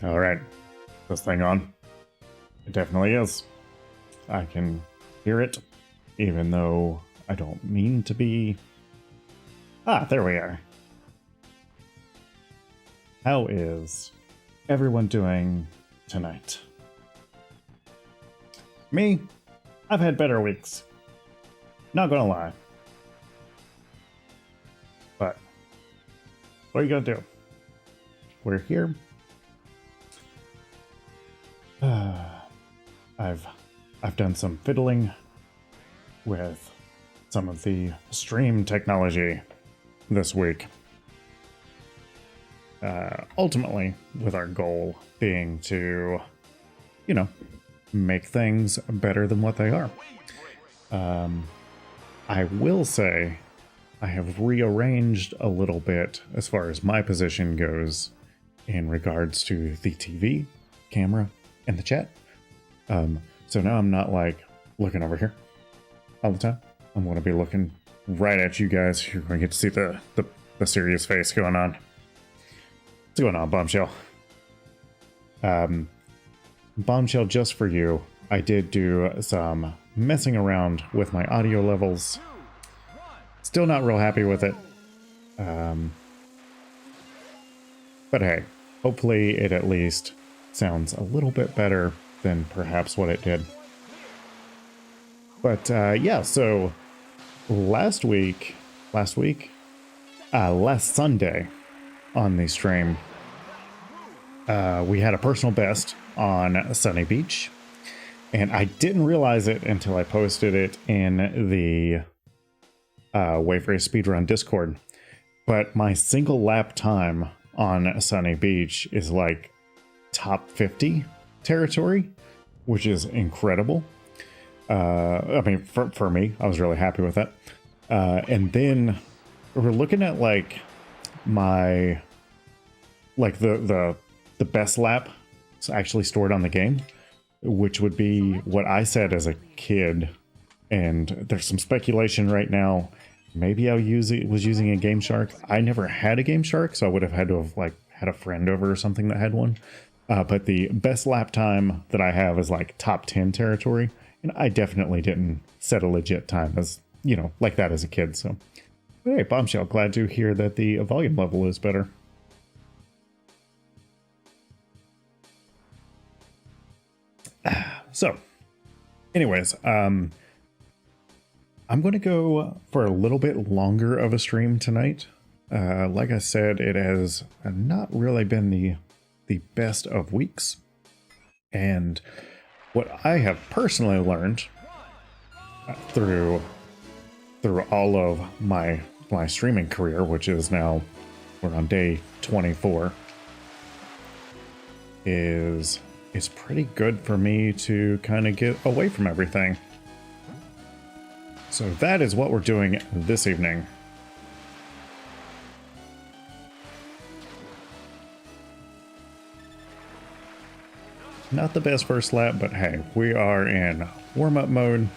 All right, this thing on? It definitely is. I can hear it, even though I don't mean to be. Ah, there we are. How is everyone doing tonight? Me? I've had better weeks. Not gonna lie. But what are you gonna do? We're here. I've done some fiddling with some of the stream technology this week. Ultimately, with our goal being to, make things better than what they are. I will say I have rearranged a little bit as far as my position goes in regards to the TV, camera, and the chat. So now I'm not like looking over here all the time. I'm going to be looking right at you guys. You're going to get to see the serious face going on. What's going on, Bombshell? Bombshell, just for you, I did do some messing around with my audio levels. Still not real happy with it. But hey, hopefully it at least sounds a little bit better than perhaps what it did. But yeah, so last Sunday on the stream, we had a personal best on Sunny Beach, and I didn't realize it until I posted it in the Wayfair Speedrun Discord. But my single lap time on Sunny Beach is like top 50 territory, which is incredible. I mean, for me, I was really happy with that. And then we're looking at like my, like the best lap is actually stored on the game, which would be what I said as a kid. And there's some speculation right now. Maybe I was using a Game Shark. I never had a Game Shark, so I would have had to have like had a friend over or something that had one. But the best lap time that I have is like top 10 territory. And I definitely didn't set a legit time as, like that as a kid. So, hey, Bombshell, glad to hear that the volume level is better. So, anyways, I'm going to go for a little bit longer of a stream tonight. Like I said, it has not really been the best of weeks. And what I have personally learned through all of my streaming career, which is now, we're on day 24, is it's pretty good for me to kind of get away from everything. So that is what we're doing this evening. Not the best first lap, but hey, we are in warm-up mode.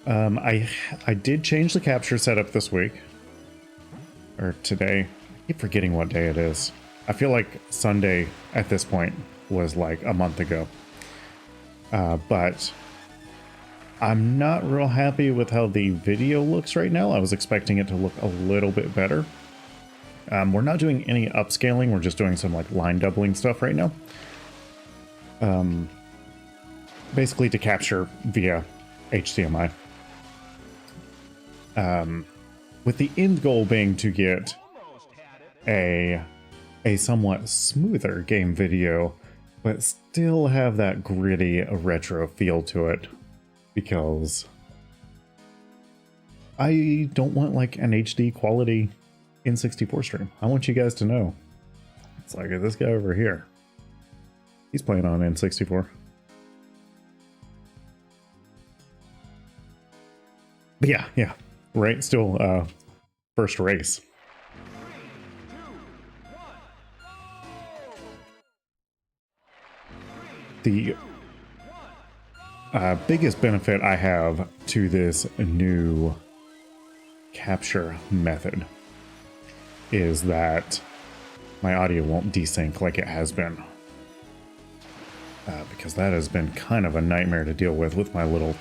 I did change the capture setup this week. Or today. I keep forgetting what day it is. I feel like Sunday at this point was like a month ago. But I'm not real happy with how the video looks right now. I was expecting it to look a little bit better. We're not doing any upscaling. We're just doing some like line doubling stuff right now. Basically to capture via HDMI. With the end goal being to get a somewhat smoother game video, but still have that gritty retro feel to it. Because I don't want like an HD quality N64 stream. I want you guys to know. It's like this guy over here. He's playing on N64. But yeah. Right, still first race. The biggest benefit I have to this new capture method is that my audio won't desync like it has been. Because that has been kind of a nightmare to deal with my little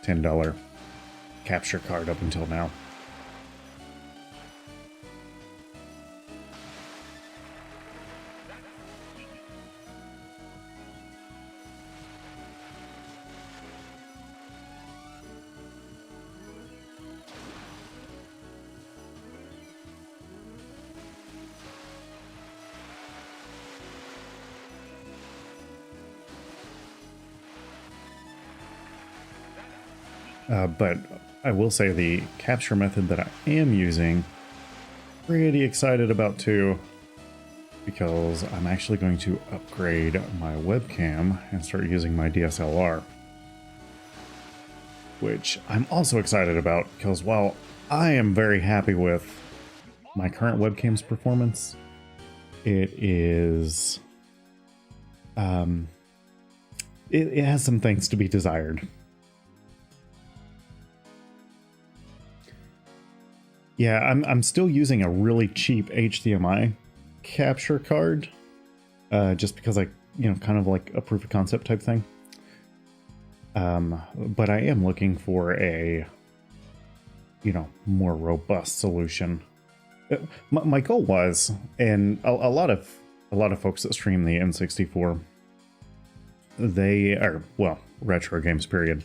$10 capture card up until now. But I will say the capture method that I am using, pretty excited about too, because I'm actually going to upgrade my webcam and start using my DSLR. Which I'm also excited about, because while I am very happy with my current webcam's performance, it is... it has some things to be desired. Yeah, I'm still using a really cheap HDMI capture card, just because I, kind of like a proof of concept type thing. But I am looking for a, more robust solution. My goal was, and a lot of folks that stream the N64, they are, well, retro games period,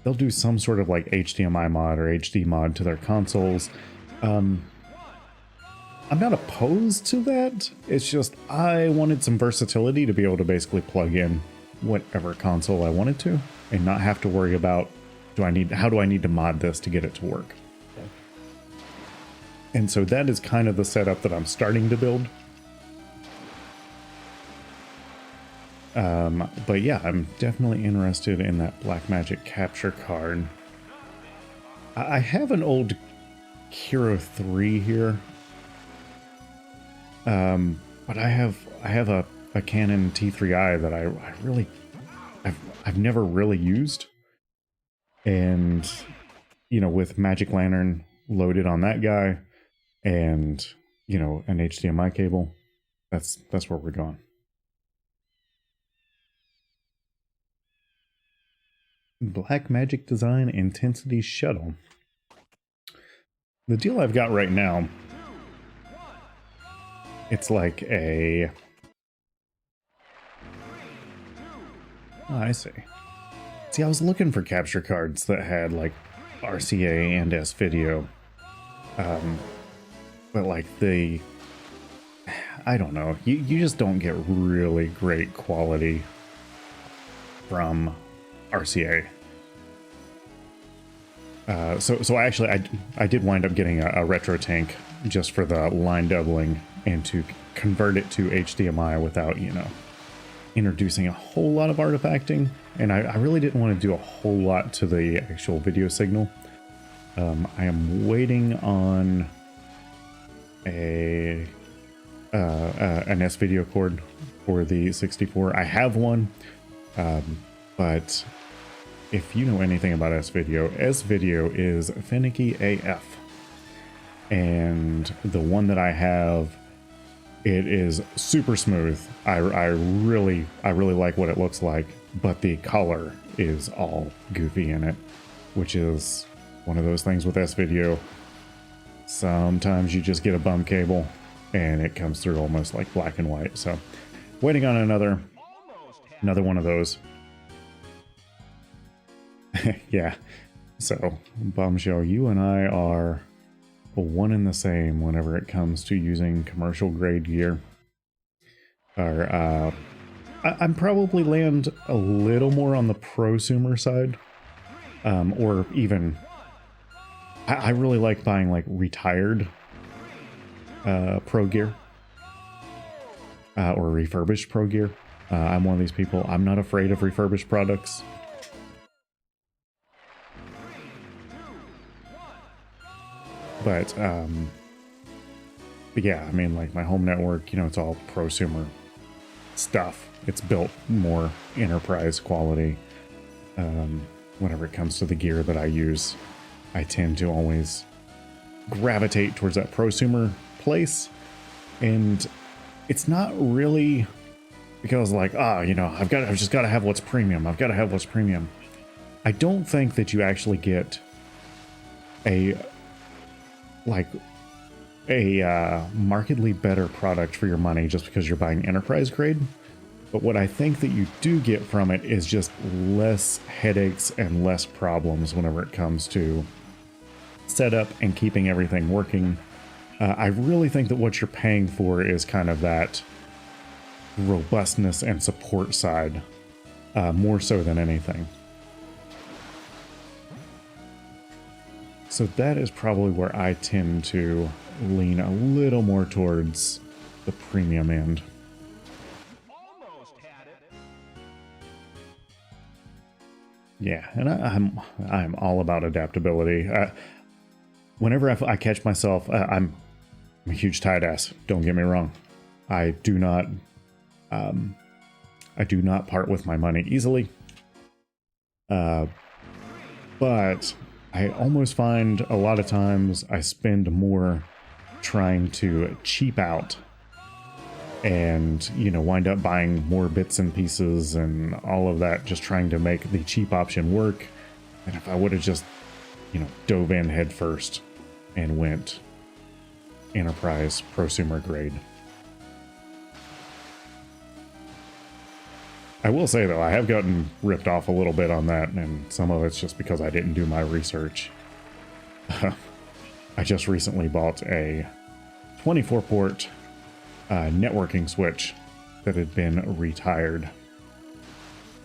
they'll do some sort of like HDMI mod or HD mod to their consoles. I'm not opposed to that. It's just I wanted some versatility to be able to basically plug in whatever console I wanted to and not have to worry about how do I need to mod this to get it to work. And so that is kind of the setup that I'm starting to build. But yeah, I'm definitely interested in that Blackmagic capture card. I have an old Hero 3 here, but I have a Canon T3i that I've never really used, and with Magic Lantern loaded on that guy, and an HDMI cable, that's where we're going. Blackmagic Design Intensity Shuttle. The deal I've got right now, it's like a... Oh, I see. See, I was looking for capture cards that had like RCA and S-Video. But like I don't know, you just don't get really great quality from RCA. So I did wind up getting a retro tank just for the line doubling and to convert it to HDMI without, introducing a whole lot of artifacting. And I really didn't want to do a whole lot to the actual video signal. I am waiting on an S-Video cord for the 64. I have one, but if you know anything about S-Video is finicky AF. And the one that I have, it is super smooth. I really like what it looks like, but the color is all goofy in it, which is one of those things with S-Video. Sometimes you just get a bum cable and it comes through almost like black and white. So waiting on another one of those. Yeah, so Bombshell, you and I are one and the same whenever it comes to using commercial grade gear. I'm probably land a little more on the prosumer side, or even I really like buying like retired pro gear or refurbished pro gear. I'm one of these people. I'm not afraid of refurbished products. But yeah, I mean, like my home network, it's all prosumer stuff. It's built more enterprise quality. Whenever it comes to the gear that I use, I tend to always gravitate towards that prosumer place. And it's not really because like, I've just got to have what's premium. I've got to have what's premium. I don't think that you actually get a markedly better product for your money just because you're buying enterprise grade. But what I think that you do get from it is just less headaches and less problems whenever it comes to setup and keeping everything working. I really think that what you're paying for is kind of that robustness and support side, more so than anything. So that is probably where I tend to lean a little more towards the premium end. Yeah, and I'm all about adaptability. Whenever I catch myself, I'm a huge tight ass. Don't get me wrong. I do not part with my money easily. But I almost find a lot of times I spend more trying to cheap out and, wind up buying more bits and pieces and all of that, just trying to make the cheap option work. And if I would have just, dove in head first and went enterprise prosumer grade. I will say though, I have gotten ripped off a little bit on that, and some of it's just because I didn't do my research. I just recently bought a 24 port networking switch that had been retired,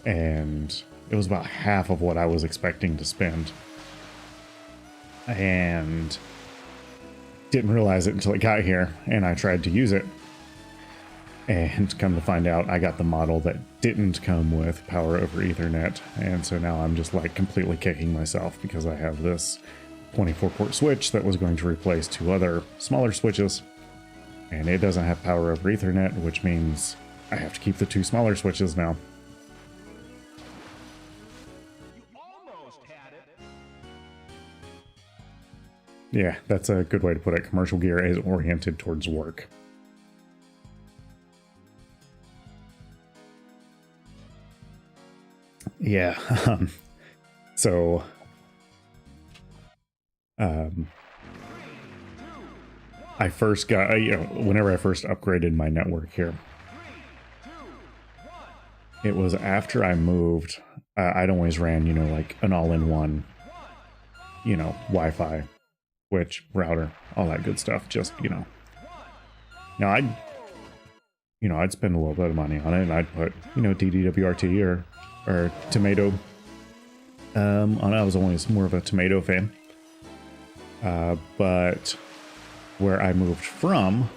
and it was about half of what I was expecting to spend, and didn't realize it until it got here and I tried to use it, and come to find out I got the model that didn't come with power over Ethernet, and so now I'm just like completely kicking myself because I have this 24 port switch that was going to replace two other smaller switches, and it doesn't have power over Ethernet, which means I have to keep the two smaller switches now. Yeah, that's a good way to put it. Commercial gear is oriented towards work. Yeah. So I first got, whenever I first upgraded my network here, it was after I moved. I'd always ran, like an all-in-one, Wi-Fi, switch, router, all that good stuff. Just, Now I'd spend a little bit of money on it, and I'd put, DDWRT or Tomato on it. I was always more of a Tomato fan. But where I moved from,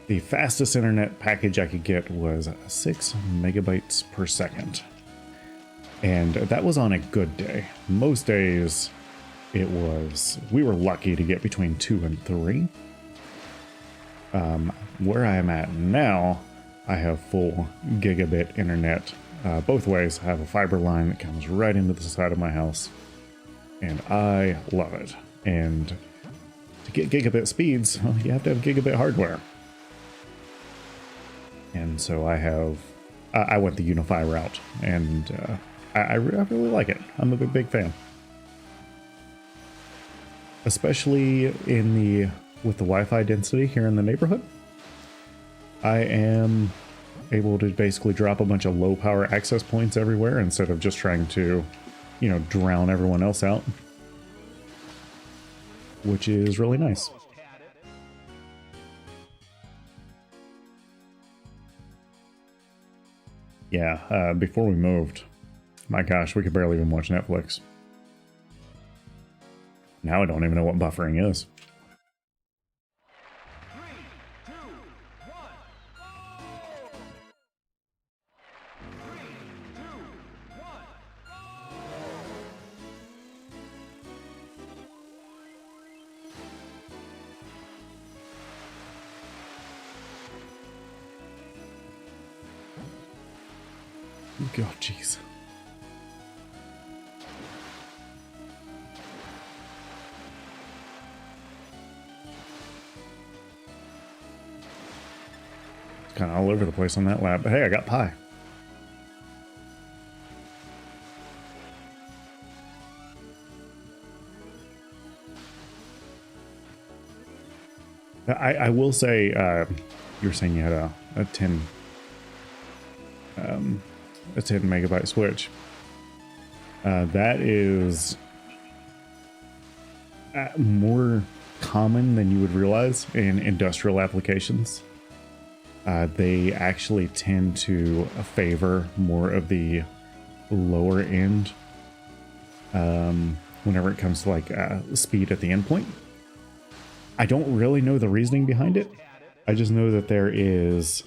the fastest internet package I could get was 6 megabytes per second. And that was on a good day. Most days we were lucky to get between 2 and 3. Where I am at now, I have full gigabit internet both ways. I have a fiber line that comes right into the side of my house, and I love it. And to get gigabit speeds, you have to have gigabit hardware. And so I went the Unify route, and I really like it. I'm a big fan. Especially with the Wi-Fi density here in the neighborhood. I am able to basically drop a bunch of low power access points everywhere instead of just trying to, drown everyone else out, which is really nice. Yeah, before we moved, my gosh, we could barely even watch Netflix. Now I don't even know what buffering is. God, jeez. kind of all over the place on that lap, but hey, I got pie. I will say, you were saying you had a 10 megabyte switch. That is more common than you would realize in industrial applications. They actually tend to favor more of the lower end whenever it comes to like speed at the endpoint. I don't really know the reasoning behind it. I just know that there is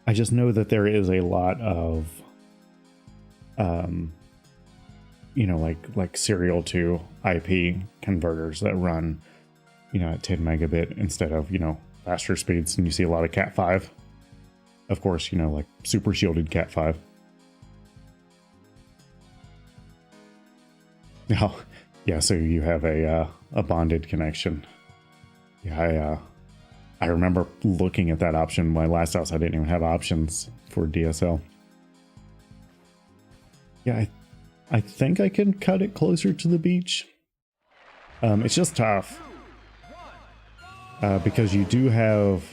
a lot of you know, like serial to IP converters that run, you know, at 10 megabit instead of, you know, faster speeds, and you see a lot of Cat 5. Of course, you know, like super shielded Cat 5. Oh, yeah, so you have a bonded connection. Yeah, I remember looking at that option. My last house, I didn't even have options for DSL. Yeah, I think I can cut it closer to the beach. It's just tough. Because you do have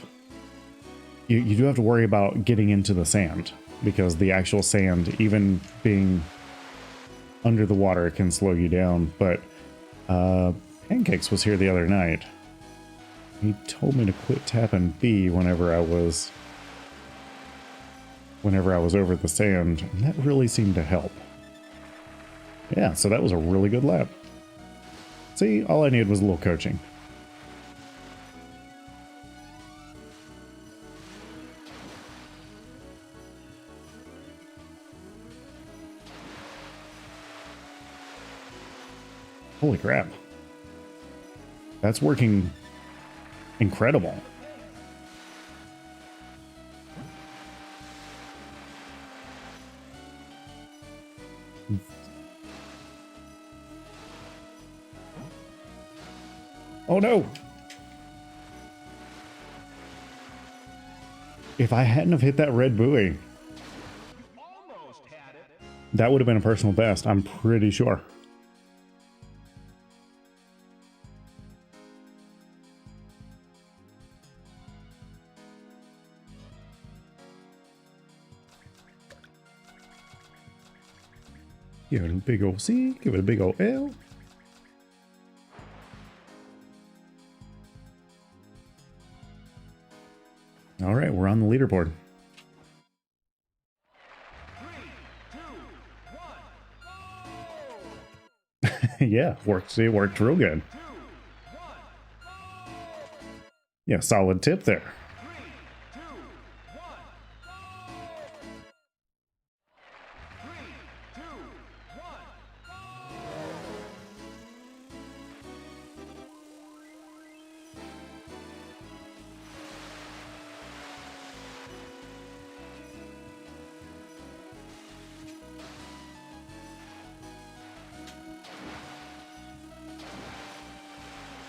to worry about getting into the sand, because the actual sand, even being under the water, can slow you down. But Pancakes was here the other night. He told me to quit tapping B whenever I was over the sand, and that really seemed to help. Yeah, so that was a really good lap. See, all I needed was a little coaching. Holy crap. That's working incredible. Oh no! If I hadn't have hit that red buoy, that would have been a personal best, I'm pretty sure. Give it a big old C, give it a big old L. All right, we're on the leaderboard. 3, 2, 1. Yeah, it worked real good. Yeah, solid tip there. 3, 2, 1.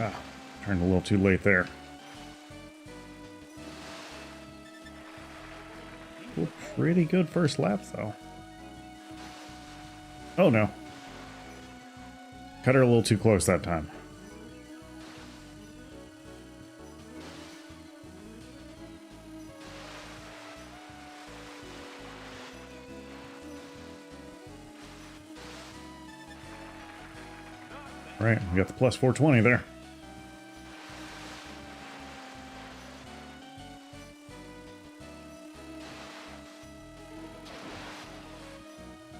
Ah, turned a little too late there. Well, pretty good first lap, though. Oh, no. Cut her a little too close that time. All right, we got the plus 420 there.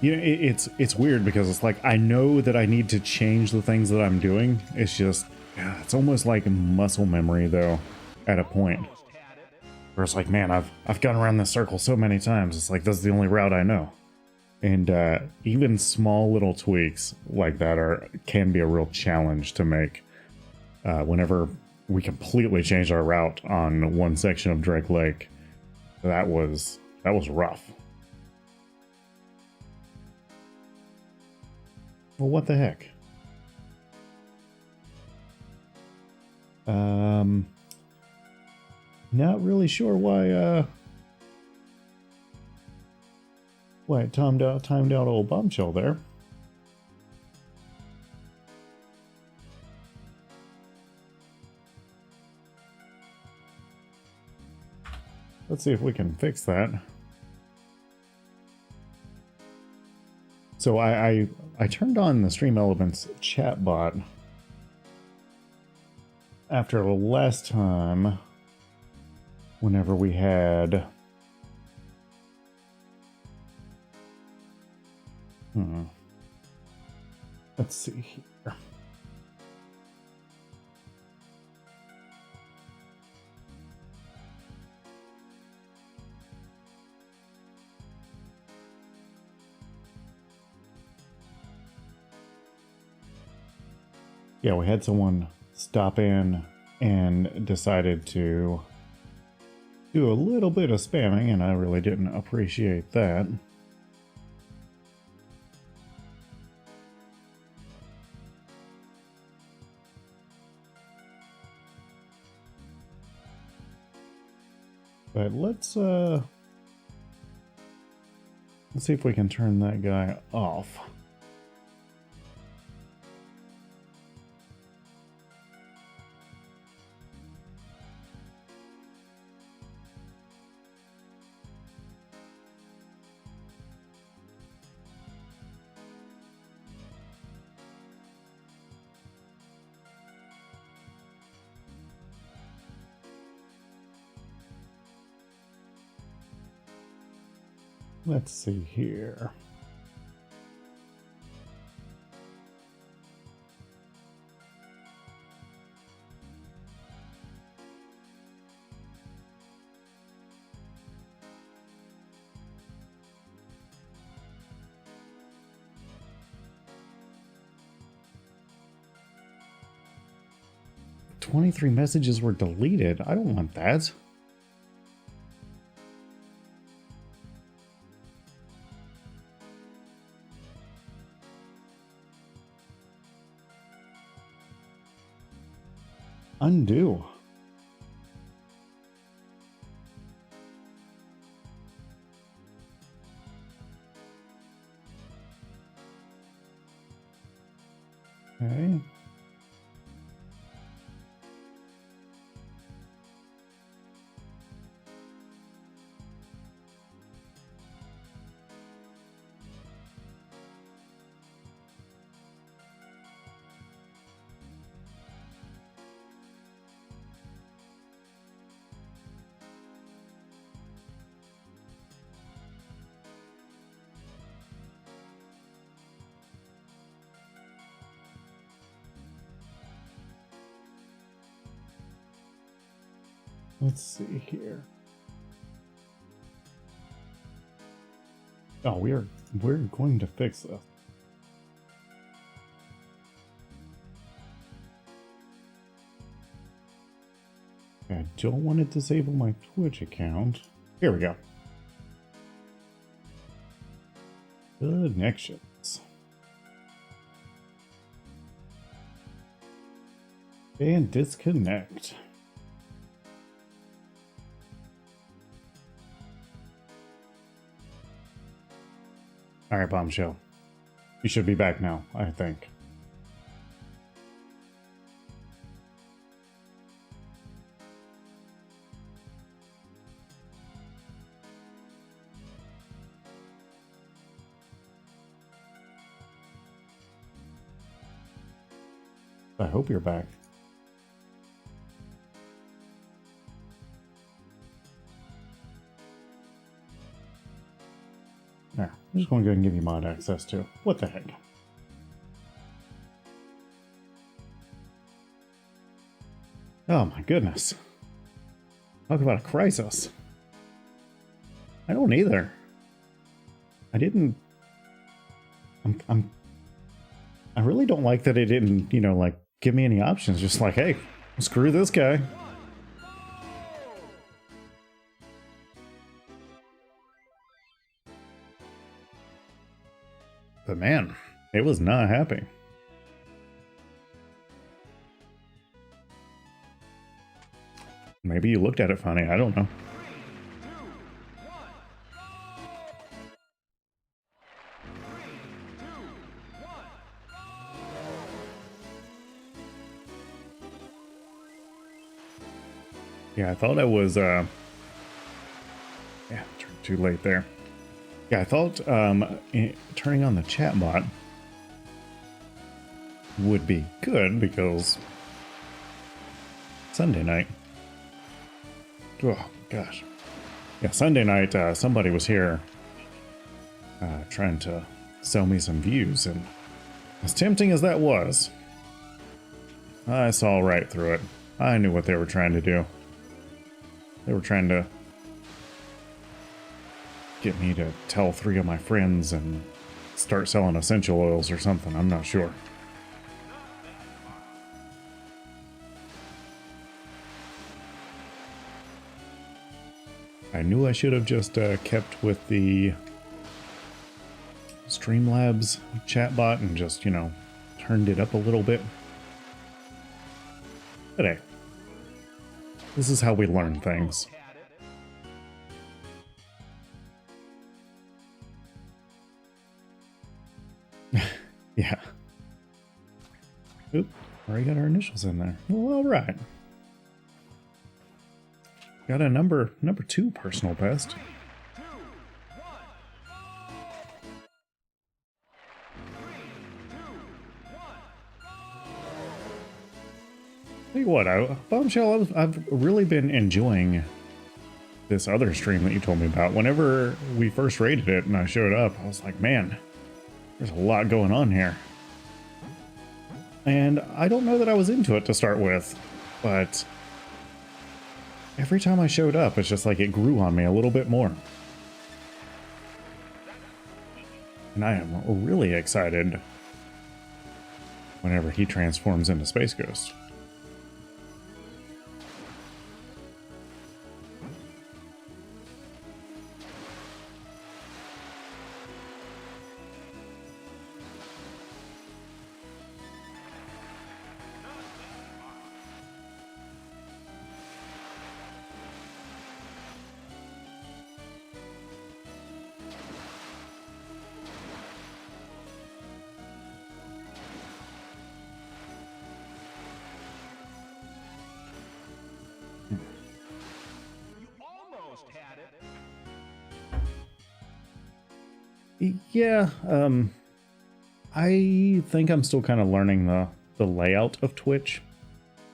You know, it's weird because it's like, I know that I need to change the things that I'm doing. It's just, yeah, it's almost like muscle memory though, at a point. Where it's like, man, I've gone around this circle so many times. It's like, this is the only route I know. And even small little tweaks like that can be a real challenge to make. Whenever we completely changed our route on one section of Drake Lake, that was rough. Well, what the heck? Not really sure why it timed out old Bombshell there. Let's see if we can fix that. So I turned on the Stream Elements chatbot after the last time, whenever we had let's see here. Yeah, we had someone stop in and decided to do a little bit of spamming, and I really didn't appreciate that. But let's see if we can turn that guy off. Let's see here. "23 messages were deleted." I don't want that. Undo. Okay. Let's see here. Oh, we're going to fix this. I don't want to disable my Twitch account. Here we go. Connections. And disconnect. All right, Bombshell. You should be back now, I think. I hope you're back. There, I'm just going to go ahead and give you mod access too. What the heck? Oh my goodness. Talk about a crisis. I don't either. I didn't... I really don't like that it didn't, you know, like, give me any options. Just like, hey, screw this guy. But man, it was not happy. maybe you looked at it funny. I don't know. Yeah, I thought I was, yeah, too late there. Yeah, I thought turning on the chat bot would be good because Sunday night. Oh, gosh. Yeah, Sunday night, somebody was here trying to sell me some views, and as tempting as that was, I saw right through it. I knew what they were trying to do. They were trying to get me to tell 3 of my friends and start selling essential oils or something. I'm not sure. I knew I should have just kept with the Streamlabs chatbot and just, you know, turned it up a little bit. But hey, this is how we learn things. Yeah. Oop, already got our initials in there. Well, all right. Got a number 2 personal best. Tell you what, Bombshell, I've really been enjoying this other stream that you told me about. Whenever we first rated it and I showed up, I was like, man, there's a lot going on here. And I don't know that I was into it to start with, but every time I showed up, it's just like it grew on me a little bit more. And I am really excited whenever he transforms into Space Ghost. Yeah, I think I'm still kind of learning the layout of Twitch,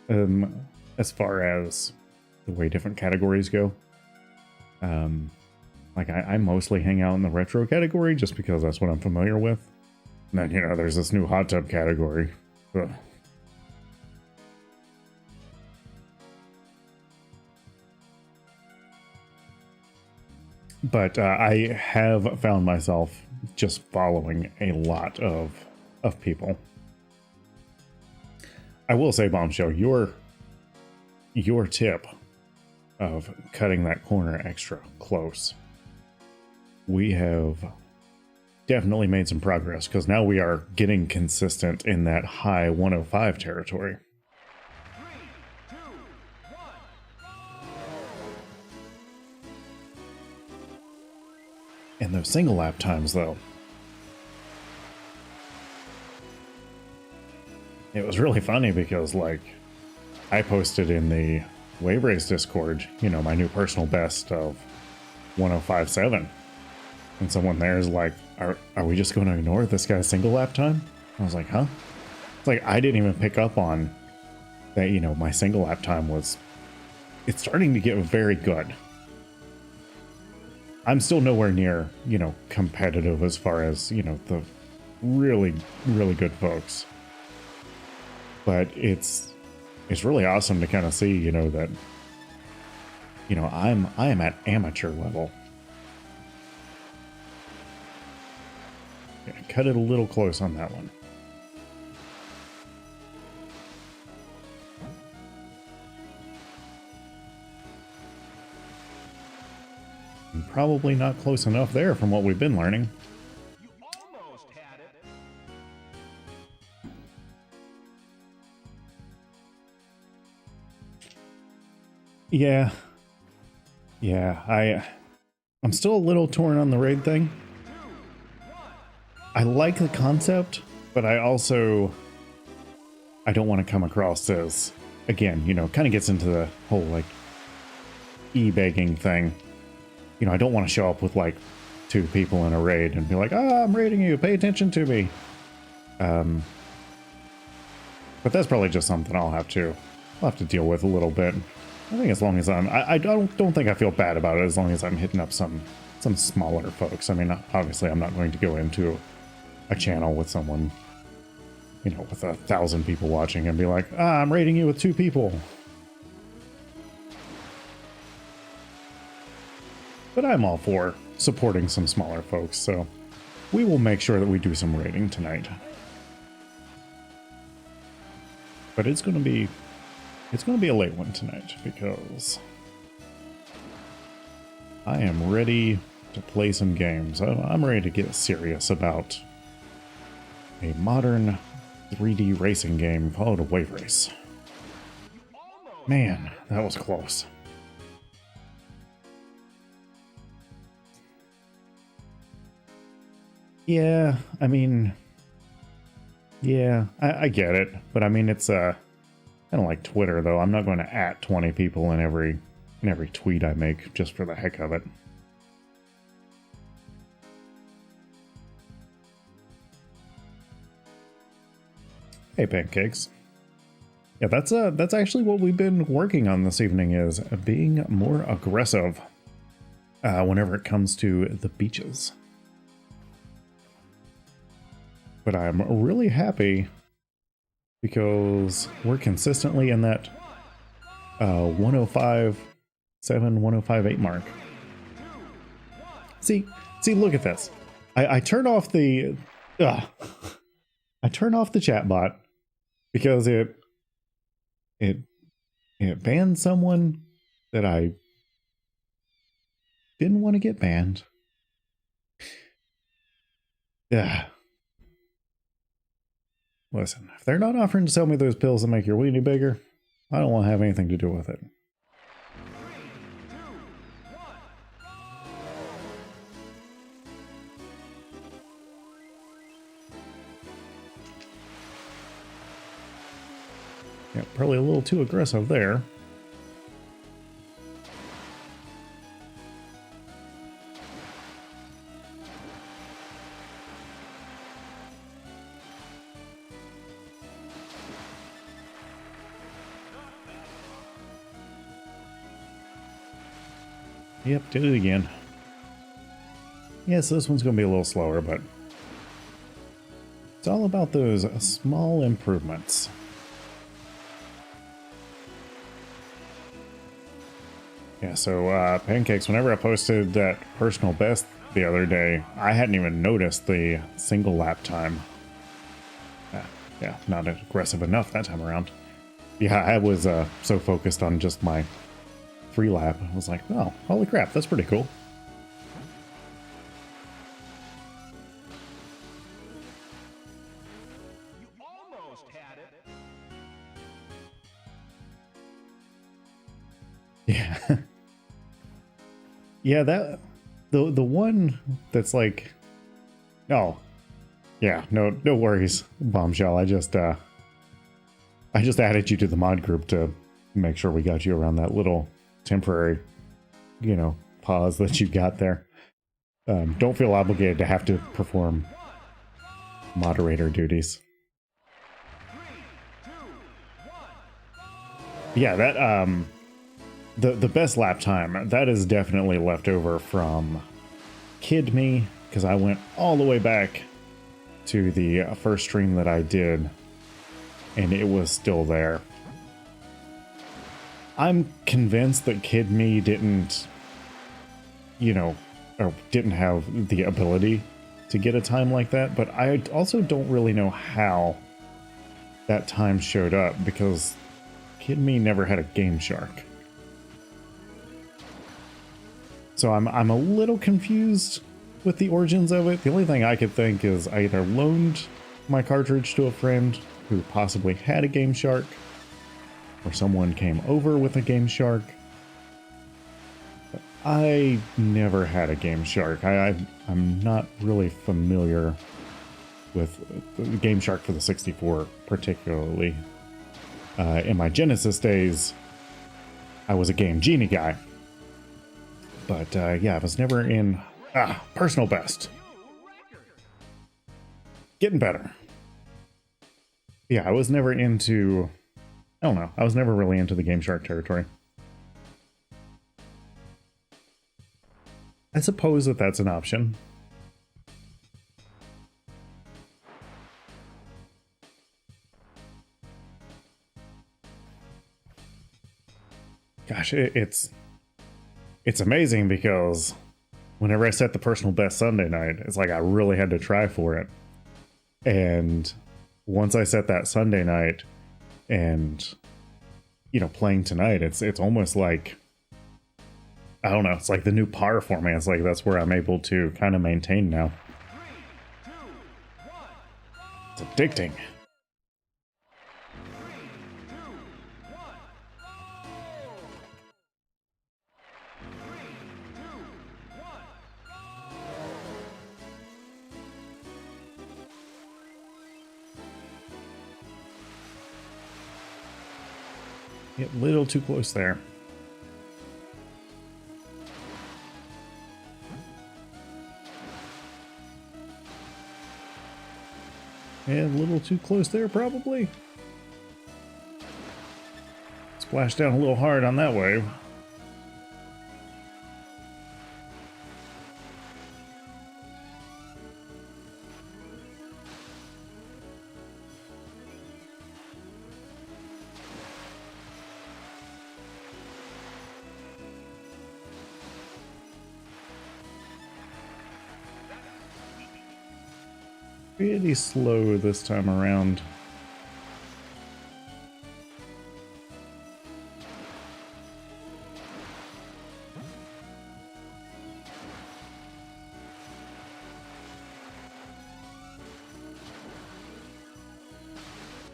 as far as the way different categories go. Like I mostly hang out in the retro category just because that's what I'm familiar with. And then, you know, there's this new hot tub category. Ugh. But I have found myself just following a lot of people. I will say, Bombshell, your tip of cutting that corner extra close, we have definitely made some progress, because now we are getting consistent in that high 105 territory. And those single lap times, though, it was really funny because, like, I posted in the Wave Race Discord, you know, my new personal best of 105.7. And someone there is like, are we just going to ignore this guy's single lap time? I was like, huh? It's like, I didn't even pick up on that, you know, my single lap time was, it's starting to get very good. I'm still nowhere near, you know, competitive as far as, you know, the really, really good folks. But it's really awesome to kind of see, you know, that, you know, I am at amateur level. Yeah, cut it a little close on that one. And probably not close enough there from what we've been learning. You almost had it. Yeah. Yeah, I'm still a little torn on the raid thing. I like the concept, but I don't want to come across as, again, you know, kind of gets into the whole like e-begging thing. You know, I don't want to show up with like 2 people in a raid and be like, "Ah, I'm raiding you, pay attention to me." But that's probably just something I'll have to deal with a little bit. I think as long as I don't think I feel bad about it as long as I'm hitting up some smaller folks. I mean, obviously I'm not going to go into a channel with someone, you know, with 1,000 people watching and be like, "Ah, I'm raiding you with 2 people." But I'm all for supporting some smaller folks, so we will make sure that we do some raiding tonight. But it's gonna be a late one tonight because I am ready to play some games. I'm ready to get serious about a modern 3D racing game called Wave Race. Man, that was close. Yeah, I mean, yeah, I get it, but I mean, it's kind of like Twitter, though. I'm not going to at 20 people in every tweet I make just for the heck of it. Hey, pancakes. Yeah, that's actually what we've been working on this evening, is being more aggressive whenever it comes to the beaches. But I'm really happy because we're consistently in that 105.7, 105.8 mark. See, look at this. I turn off the I turn off the chat bot because it banned someone that I didn't want to get banned. Yeah. Listen, if they're not offering to sell me those pills that make your weenie bigger, I don't want to have anything to do with it. Yeah, probably a little too aggressive there. Yep, did it again. Yes, this one's going to be a little slower, but it's all about those small improvements. Yeah, so Pancakes, whenever I posted that personal best the other day, I hadn't even noticed the single lap time. Yeah, not aggressive enough that time around. Yeah, I was so focused on just my 3 lap. I was like, oh, holy crap, that's pretty cool. You almost had it. Yeah. Yeah, that the one that's like, oh, yeah, no worries, Bombshell. I just added you to the mod group to make sure we got you around that little temporary, you know, pause that you got there. Don't feel obligated to have to perform moderator duties. 3, 2, 1. Yeah, that the best lap time, that is definitely left over from Kid Me, because I went all the way back to the first stream that I did and it was still there. I'm convinced that Kid Me didn't, you know, or didn't have the ability to get a time like that, but I also don't really know how that time showed up because Kid Me never had a Game Shark. So I'm a little confused with the origins of it. The only thing I could think is I either loaned my cartridge to a friend who possibly had a Game Shark, or someone came over with a Game Shark, I never had a Game Shark. I'm not really familiar with the Game Shark for the 64 particularly. In my Genesis days, I was a Game Genie guy. But yeah, I was never in personal best. Getting better. Yeah, I was never into, I don't know, I was never really into the Game Shark territory. I suppose that that's an option. Gosh, it's amazing because whenever I set the personal best Sunday night, it's like I really had to try for it. And once I set that Sunday night and, you know, playing tonight, it's almost like, I don't know, it's like the new par for me. It's like that's where I'm able to kind of maintain now. It's addicting. Get a little too close there. And a little too close there, probably. Splashed down a little hard on that wave. Pretty slow this time around.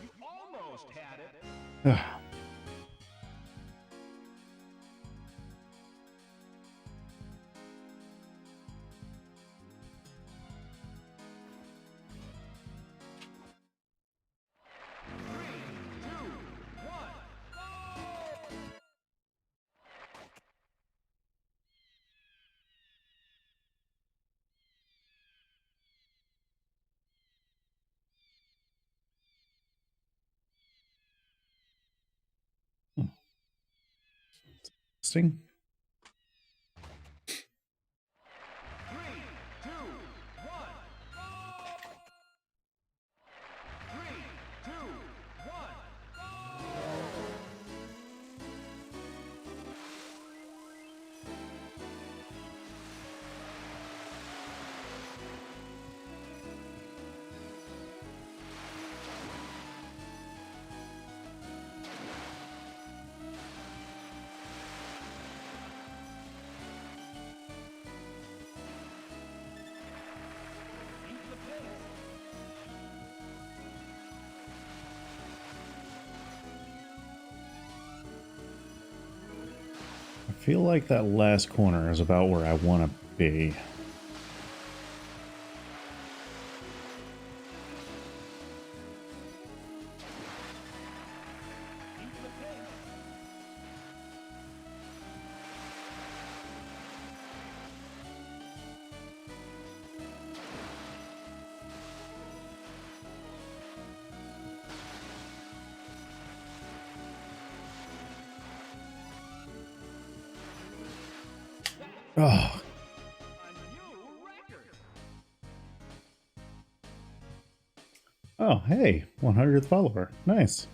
You almost had it. Interesting. I feel like that last corner is about where I want to be. Oh, oh, hey, 100th follower. Nice.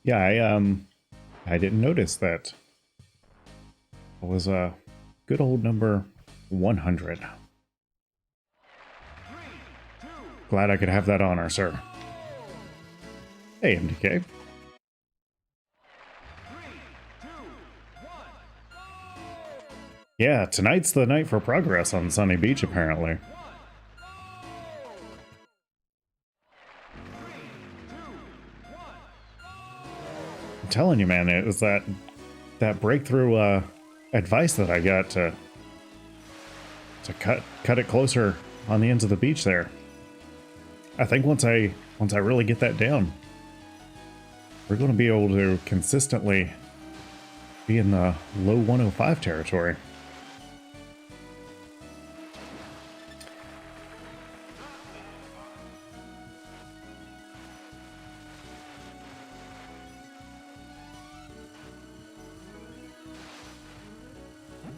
Yeah, I didn't notice that. It was a good old number 100. Glad I could have that honor, sir. Hey, MDK. Yeah, tonight's the night for progress on Sunny Beach, apparently. I'm telling you, man, it was that breakthrough advice that I got to cut it closer on the ends of the beach there. I think once I really get that down, we're going to be able to consistently be in the low 105 territory.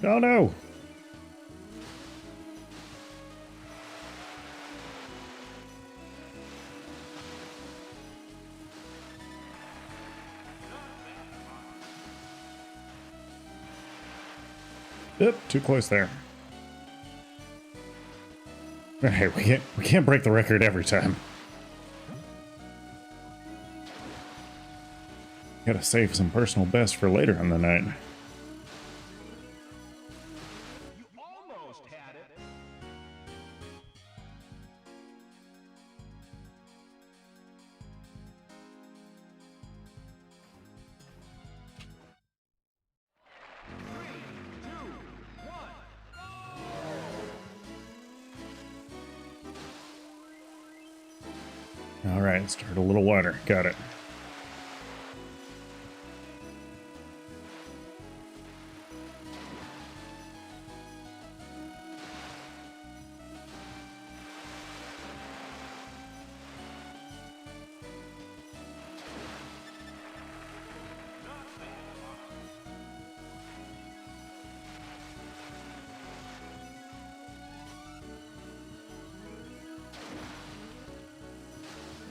Oh no! Yep, too close there. Hey, we can't break the record every time. Gotta save some personal best for later in the night. You almost had it. All right, start a little wider. Got it.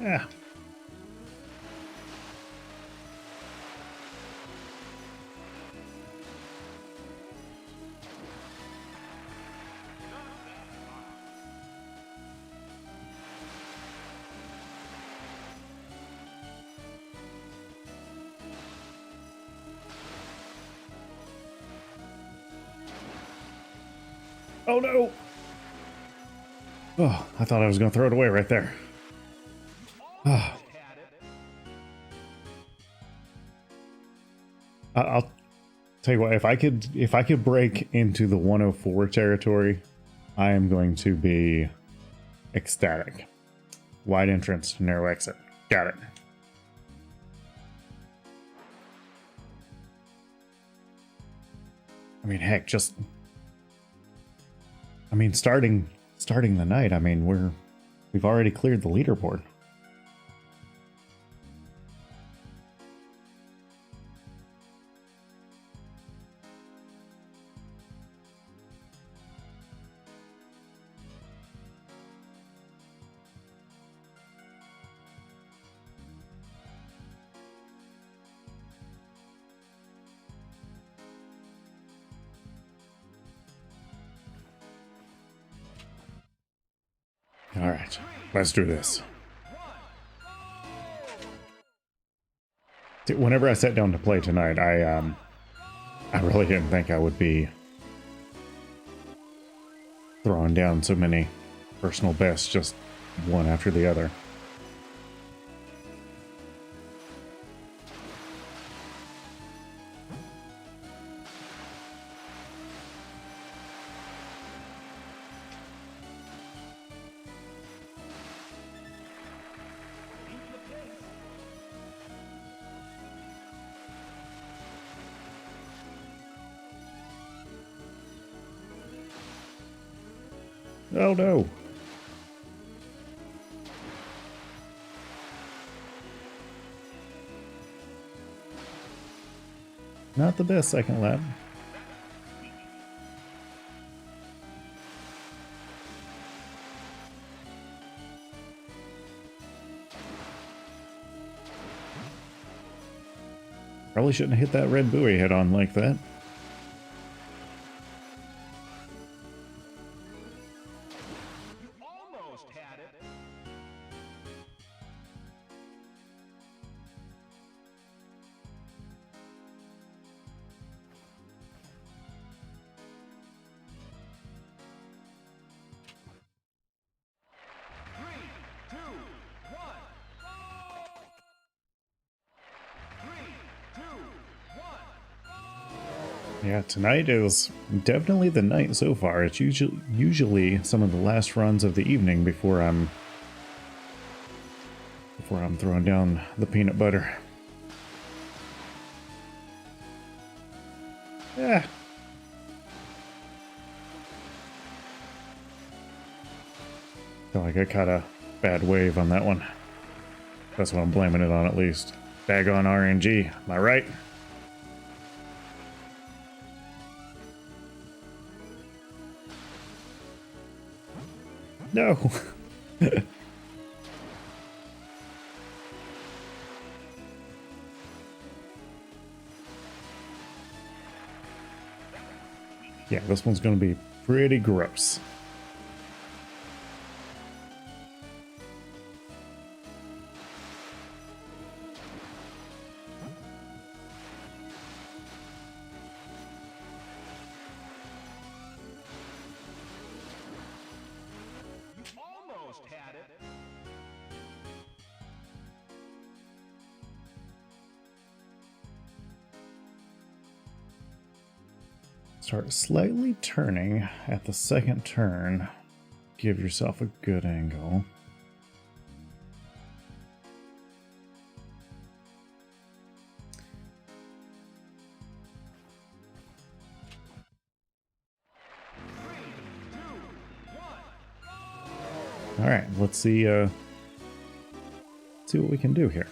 Yeah. Oh no! Oh, I thought I was going to throw it away right there. Ah. I'll tell you what, if I could break into the 104 territory, I am going to be ecstatic. Wide entrance, narrow exit. Got it. I mean, heck, starting the night, I mean, we've already cleared the leaderboard. All right, let's do this. Whenever I sat down to play tonight, I really didn't think I would be throwing down so many personal bests just one after the other. Oh no! Not the best second lap. Probably shouldn't have hit that red buoy head on like that. You almost had it. Yeah, tonight is definitely the night so far. It's usually some of the last runs of the evening before I'm throwing down the peanut butter. Yeah. Feel like I caught a bad wave on that one. That's what I'm blaming it on, at least. Daggone RNG, am I right? No. Yeah, this one's going to be pretty gross. You almost had it. Start slightly turning at the second turn. Give yourself a good angle. All right, let's see what we can do here.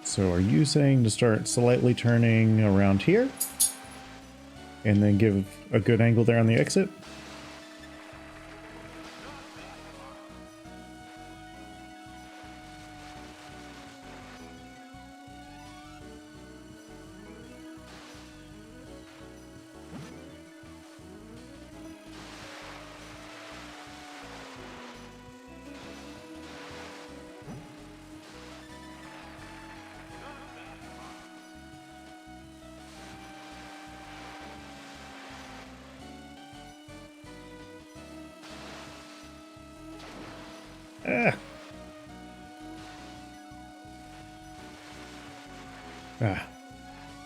So are you saying to start slightly turning around here and then give a good angle there on the exit?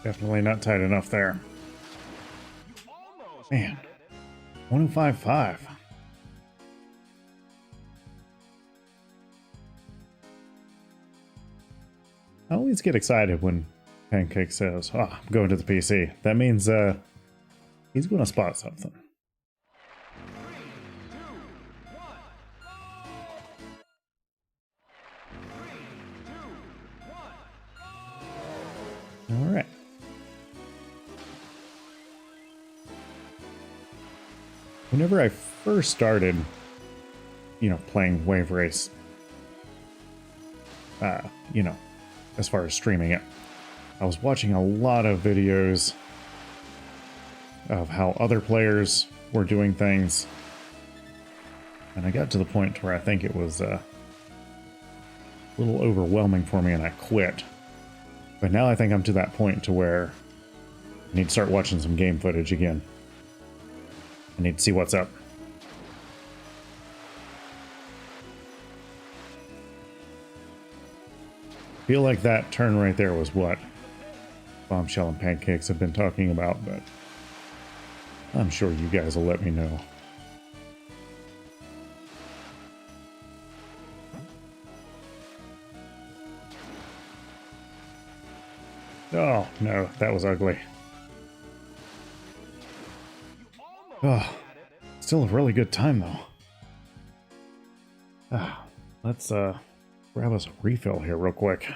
Definitely not tight enough there. Man, 105.5. I always get excited when Pancake says, "Oh, I'm going to the PC." That means he's going to spot something. All right. Whenever I first started, playing Wave Race, as far as streaming it, I was watching a lot of videos of how other players were doing things, and I got to the point where I think it was a little overwhelming for me and I quit. But now I think I'm to that point to where I need to start watching some game footage again. I need to see what's up. Feel like that turn right there was what Bombshell and Pancakes have been talking about, but I'm sure you guys will let me know. Oh, no, that was ugly. Oh, still a really good time, though. Let's grab us a refill here real quick.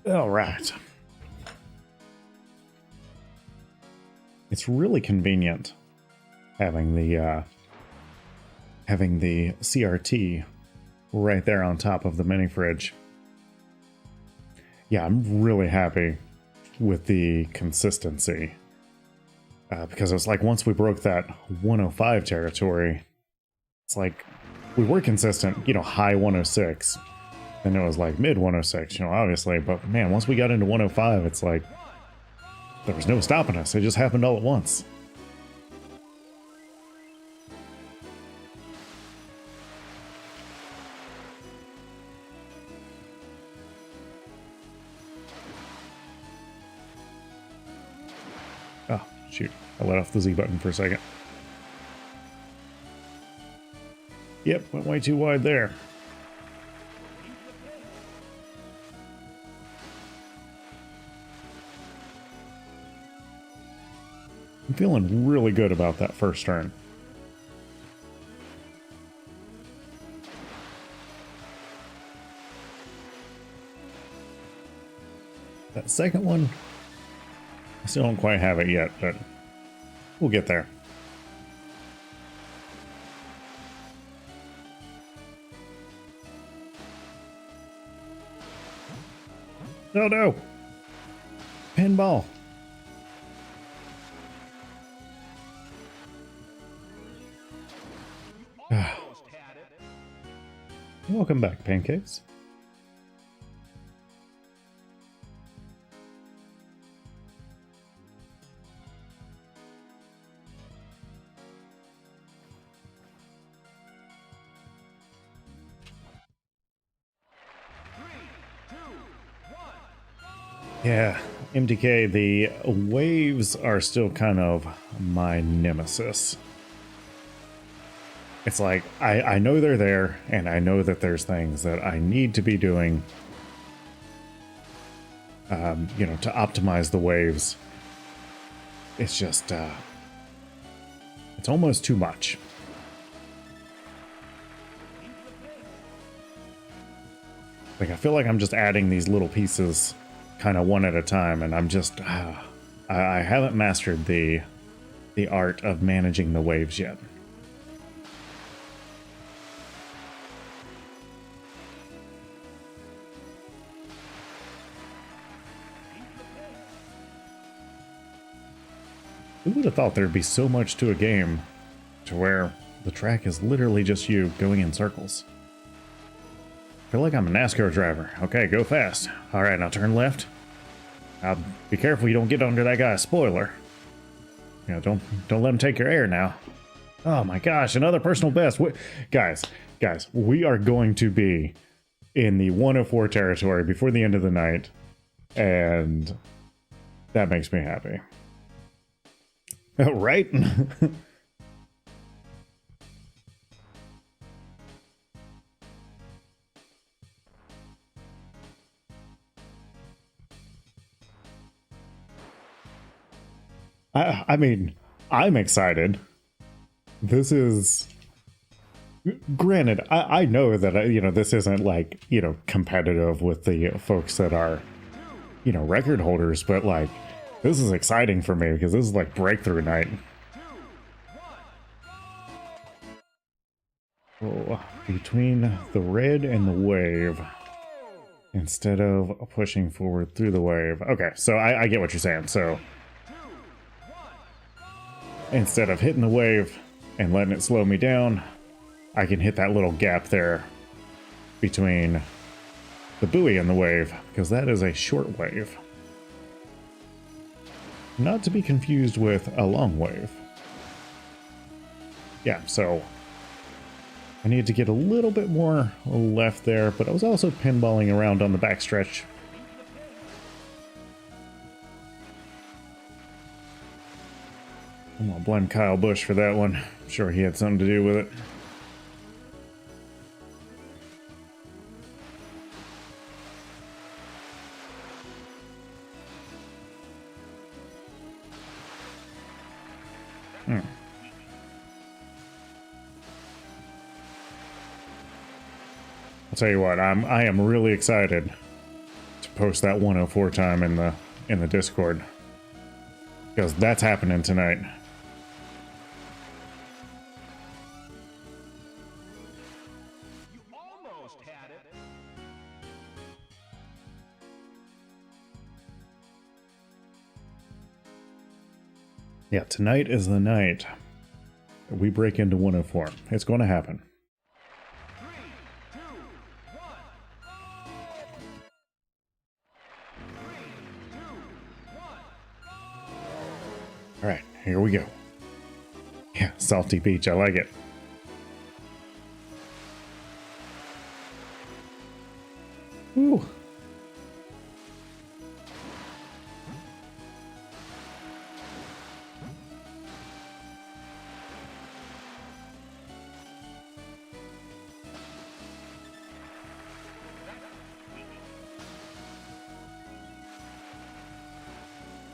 All right. It's really convenient having the having the CRT right there on top of the mini fridge. Yeah, I'm really happy with the consistency. Because it was like once we broke that 105 territory, it's like we were consistent, high 106. Then it was like mid 106, obviously. But man, once we got into 105, it's like there was no stopping us. It just happened all at once. Oh, shoot. I let off the Z button for a second. Yep, went way too wide there. I'm feeling really good about that first turn. That second one, I still don't quite have it yet, but we'll get there. Oh no! Pinball! Welcome back, Pancakes. Yeah, MTK, the waves are still kind of my nemesis. It's like, I know they're there, and I know that there's things that I need to be doing, to optimize the waves. It's just, it's almost too much. Like, I feel like I'm just adding these little pieces kind of one at a time, and I'm just, I haven't mastered the art of managing the waves yet. Who would have thought there'd be so much to a game to where the track is literally just you going in circles? I feel like I'm a NASCAR driver. Okay, go fast. All right, now turn left. Be careful you don't get under that guy's spoiler. Don't let him take your air now. Oh my gosh, another personal best. Guys, we are going to be in the 104 territory before the end of the night, and that makes me happy. Right? I mean, I'm excited. This is... Granted, I know that, this isn't like, competitive with the folks that are, record holders, but like, this is exciting for me because this is like breakthrough night. Oh, between the red and the wave instead of pushing forward through the wave. Okay, so I get what you're saying. So instead of hitting the wave and letting it slow me down, I can hit that little gap there between the buoy and the wave, because that is a short wave. Not to be confused with a long wave. Yeah, so I need to get a little bit more left there, but I was also pinballing around on the backstretch. I'm gonna blame Kyle Busch for that one. I'm sure he had something to do with it. I'll tell you what, I am really excited to post that 104 time in the Discord, because that's happening tonight. Yeah, tonight is the night that we break into 104. It's going to happen. 3, 2, 1. 3, 2, 1. All right, here we go. Yeah, Salty Beach. I like it. Ooh.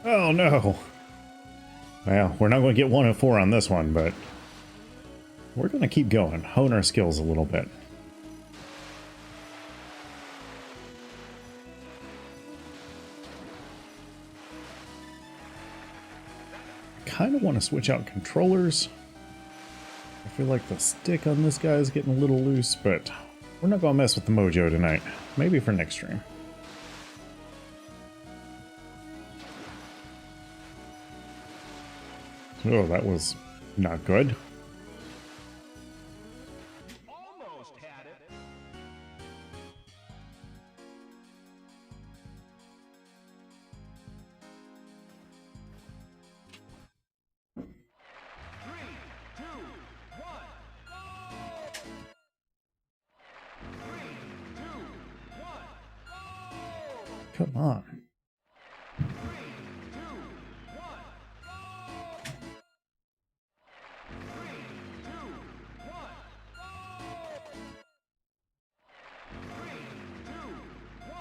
Oh no. Well, we're not going to get 104 on this one, but we're going to keep going, hone our skills a little bit. I kind of want to switch out controllers. I feel like the stick on this guy is getting a little loose, but we're not going to mess with the mojo tonight. Maybe for next stream. Oh, that was not good. Almost had it. 3, 2, 1. 3, 2, 1. Come on. 3, 2, 1. 3, 2, 1. 3, 2, 1.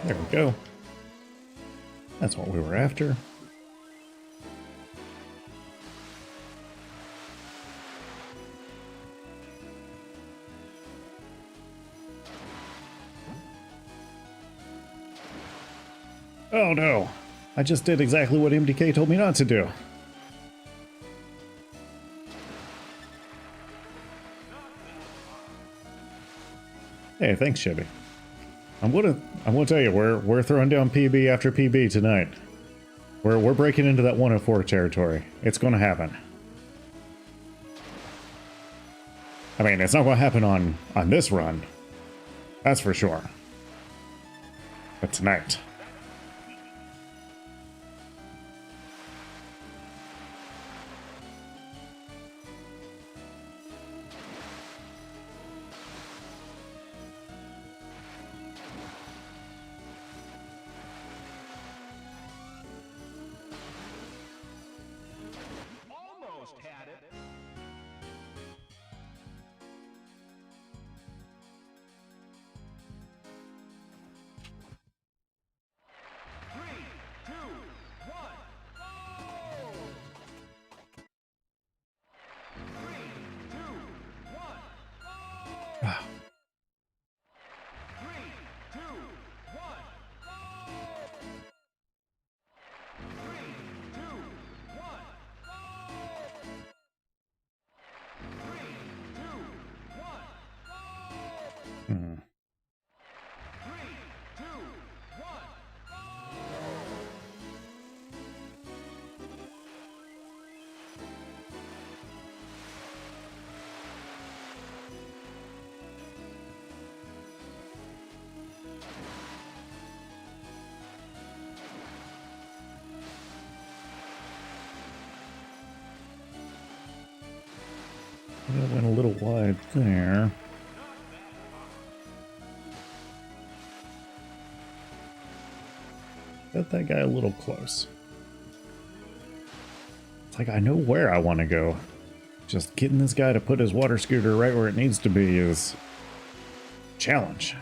There we go. That's what we were after. Oh no. I just did exactly what MDK told me not to do. Hey, thanks, Chevy. I'm gonna tell you, we're throwing down PB after PB tonight. We're breaking into that 104 territory. It's gonna happen. I mean, it's not gonna happen on this run. That's for sure. But tonight. Almost had it. 3, 2, 1. 3, 2, 1. Ah, 3, 2, 1. 3, 2, 1. 3, 2, 1. hmm. 3, 2, 1. That went a little wide there. Got that guy a little close. It's like I know where I want to go. Just getting this guy to put his water scooter right where it needs to be is a challenge.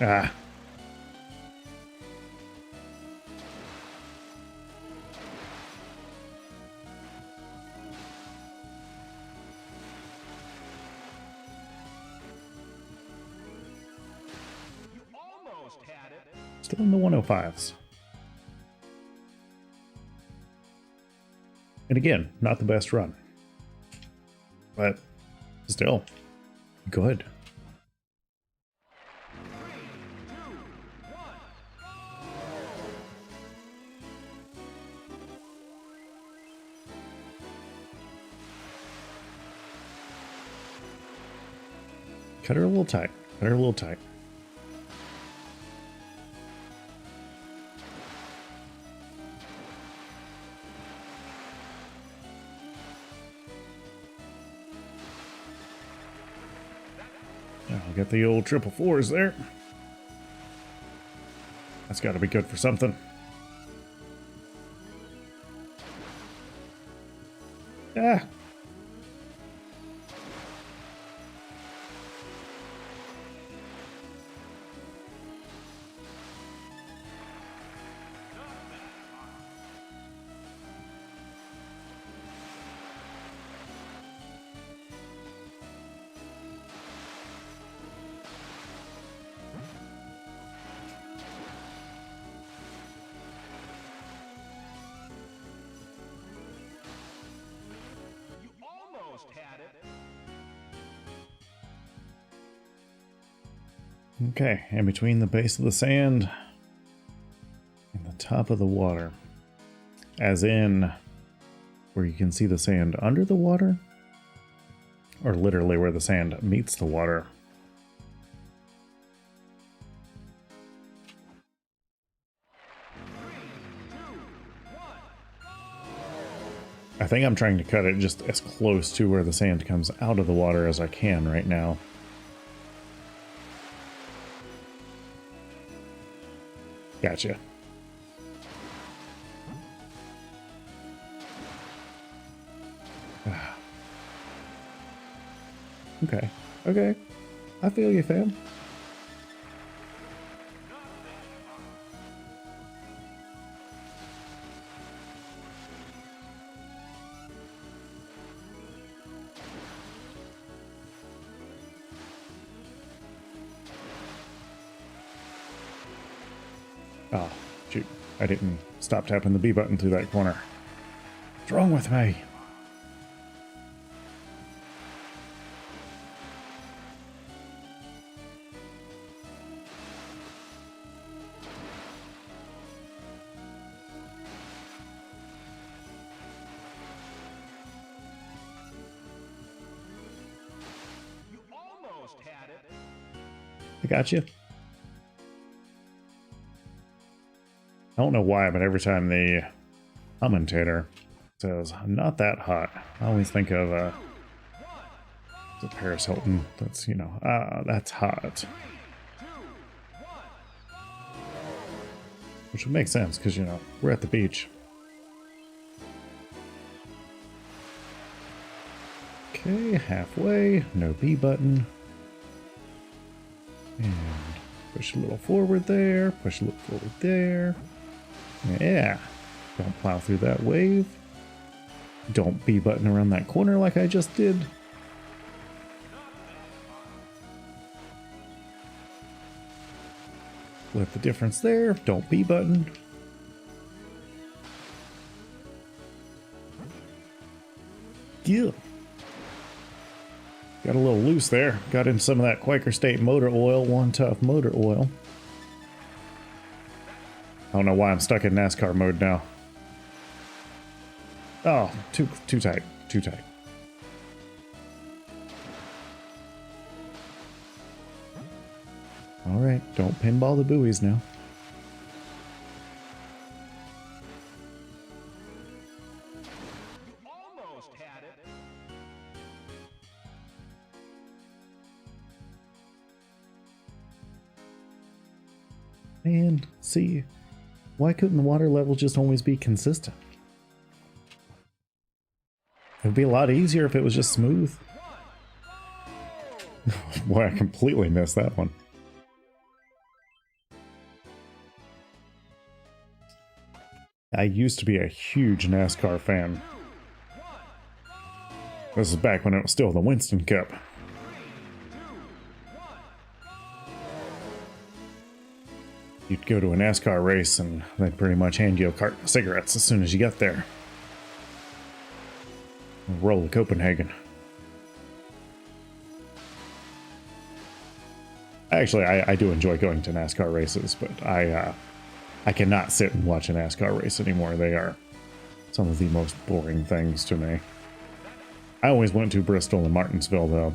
Ah. You almost had it. Still in the 105s. And again, not the best run. But still, good. Cut her a little tight. Cut her a little tight. I'll get the old 444s there. That's got to be good for something. Ah. You almost had it. Okay, in between the base of the sand and the top of the water. As in, where you can see the sand under the water, or literally where the sand meets the water. I think I'm trying to cut it just as close to where the sand comes out of the water as I can right now. Gotcha. Okay. Okay. I feel you, fam. Oh, shoot. I didn't stop tapping the B button through that corner. What's wrong with me? You almost had it. I got you. I don't know why, but every time the commentator says, not that hot, I always think of the Paris Hilton. That's, you know, that's hot. Which would make sense, because, you know, we're at the beach. Okay, halfway. No B button. And push a little forward there. Push a little forward there. Yeah. Don't plow through that wave. Don't B button around that corner like I just did. Split the difference there. Don't B button. Yeah. Got a little loose there. Got in some of that Quaker State motor oil, One Tough motor oil. I don't know why I'm stuck in NASCAR mode now. Oh, too tight. Too tight. All right, don't pinball the buoys now. You almost had it. Man, see, why couldn't the water level just always be consistent? It would be a lot easier if it was just smooth. Boy, I completely missed that one. I used to be a huge NASCAR fan. This is back when it was still the Winston Cup. You'd go to a NASCAR race and they'd pretty much hand you a carton of cigarettes as soon as you got there. Roll to Copenhagen. Actually, I do enjoy going to NASCAR races, but I cannot sit and watch a NASCAR race anymore. They are some of the most boring things to me. I always went to Bristol and Martinsville, though,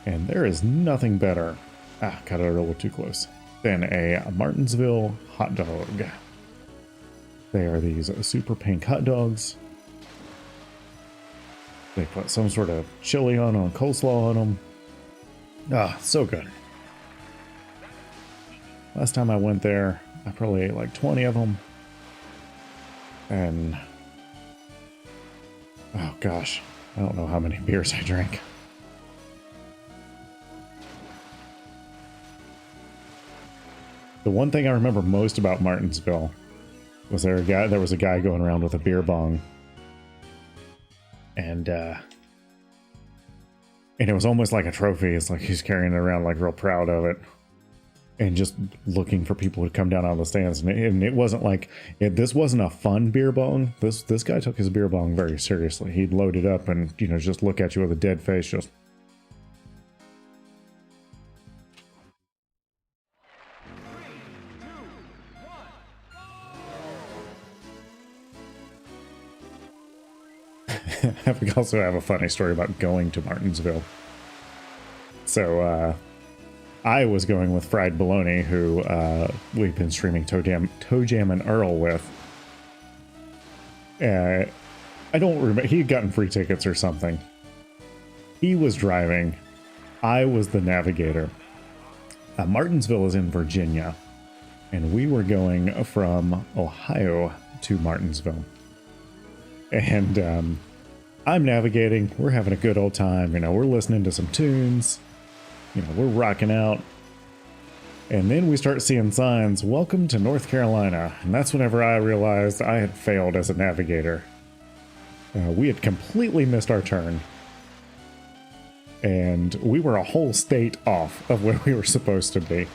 And there is nothing better, got it a little too close, than a Martinsville hot dog. They are these super pink hot dogs. They put some sort of chili on them, coleslaw on them. Ah, so good. Last time I went there, I probably ate like 20 of them. And, oh gosh, I don't know how many beers I drank. The one thing I remember most about Martinsville was there was a guy going around with a beer bong. And it was almost like a trophy. It's like he's carrying it around like real proud of it. And just looking for people to come down out of the stands. And it wasn't like, this wasn't a fun beer bong. This guy took his beer bong very seriously. He'd load it up and, you know, just look at you with a dead face. Just. We also have a funny story about going to Martinsville. So, I was going with Fried Bologna, who we've been streaming Toe Jam and Earl with. I don't remember. He had gotten free tickets or something. He was driving. I was the navigator. Martinsville is in Virginia, and we were going from Ohio to Martinsville. And I'm navigating. We're having a good old time. You know, we're listening to some tunes. You know, we're rocking out. And then we start seeing signs, welcome to North Carolina. And that's whenever I realized I had failed as a navigator. We had completely missed our turn. And we were a whole state off of where we were supposed to be.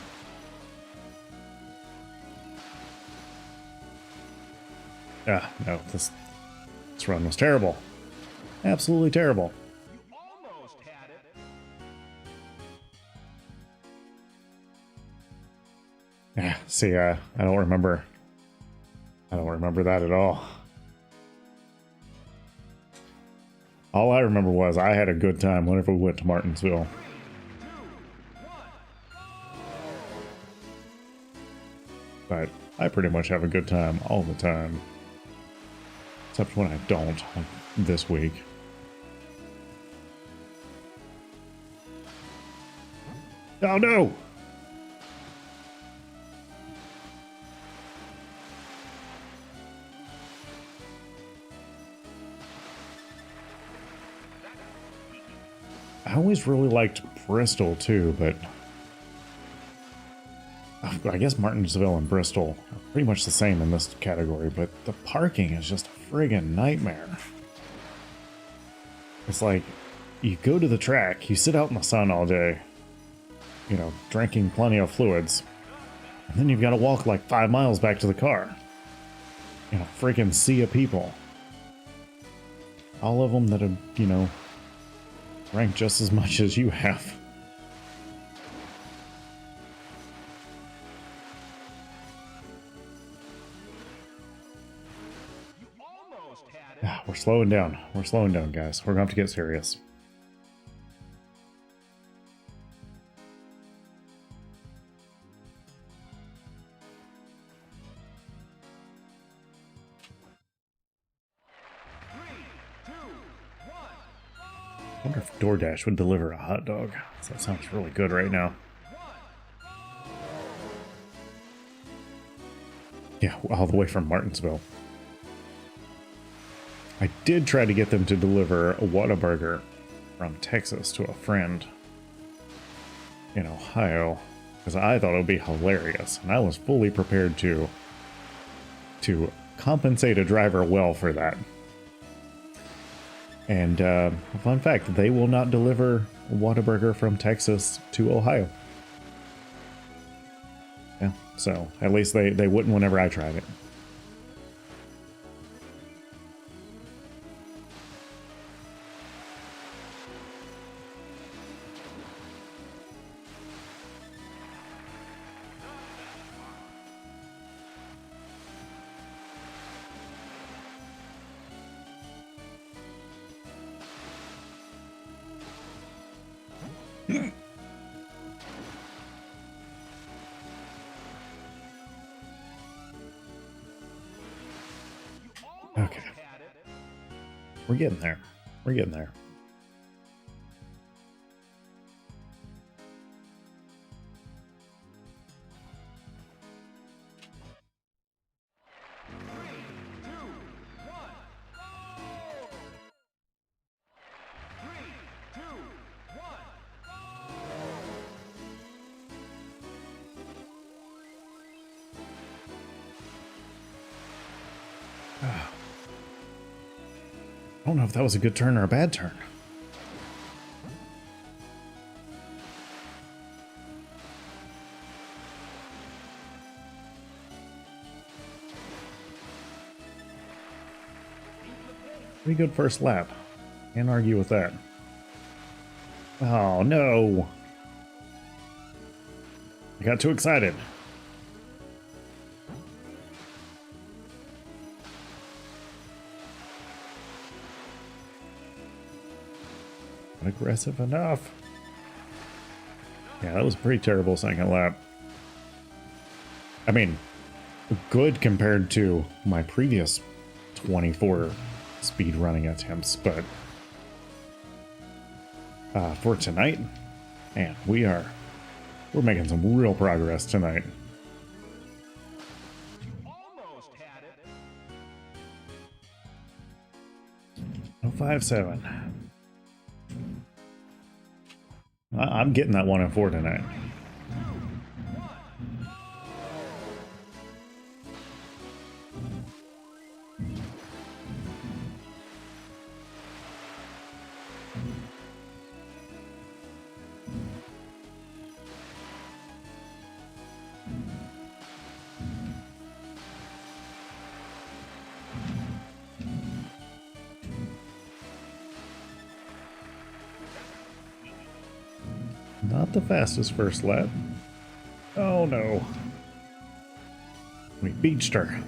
No, this run was terrible. Absolutely terrible. You almost had it. See, I don't remember. I don't remember that at all. All I remember was I had a good time whenever we went to Martinsville. 3, 2, 1. But I pretty much have a good time all the time. Except when I don't, like this week. Oh no! I always really liked Bristol too, but I guess Martinsville and Bristol are pretty much the same in this category, but the parking is just a friggin' nightmare. It's like, you go to the track, you sit out in the sun all day, you know, drinking plenty of fluids, and then you've got to walk like 5 miles back to the car. You know, friggin' sea of people. All of them that have, you know, drank just as much as you have. You almost had it. We're slowing down. We're slowing down, guys. We're going to have to get serious. I wonder if DoorDash would deliver a hot dog. That sounds really good right now. Yeah, all the way from Martinsville. I did try to get them to deliver a Whataburger from Texas to a friend in Ohio, because I thought it would be hilarious, and I was fully prepared to compensate a driver well for that. And a fun fact, they will not deliver a Whataburger from Texas to Ohio. Yeah, so at least they wouldn't whenever I tried it. Okay. We're getting there. We're getting there. I don't know if that was a good turn or a bad turn. Pretty good first lap. Can't argue with that. Oh, no. I got too excited. Not aggressive enough. Yeah, that was a pretty terrible second lap. I mean, good compared to my previous 24 speed running attempts, but for tonight, man, we're making some real progress tonight. Almost had it. 057. I'm getting that 1 and 4 tonight. Not the fastest first lap. Oh no. We beached her.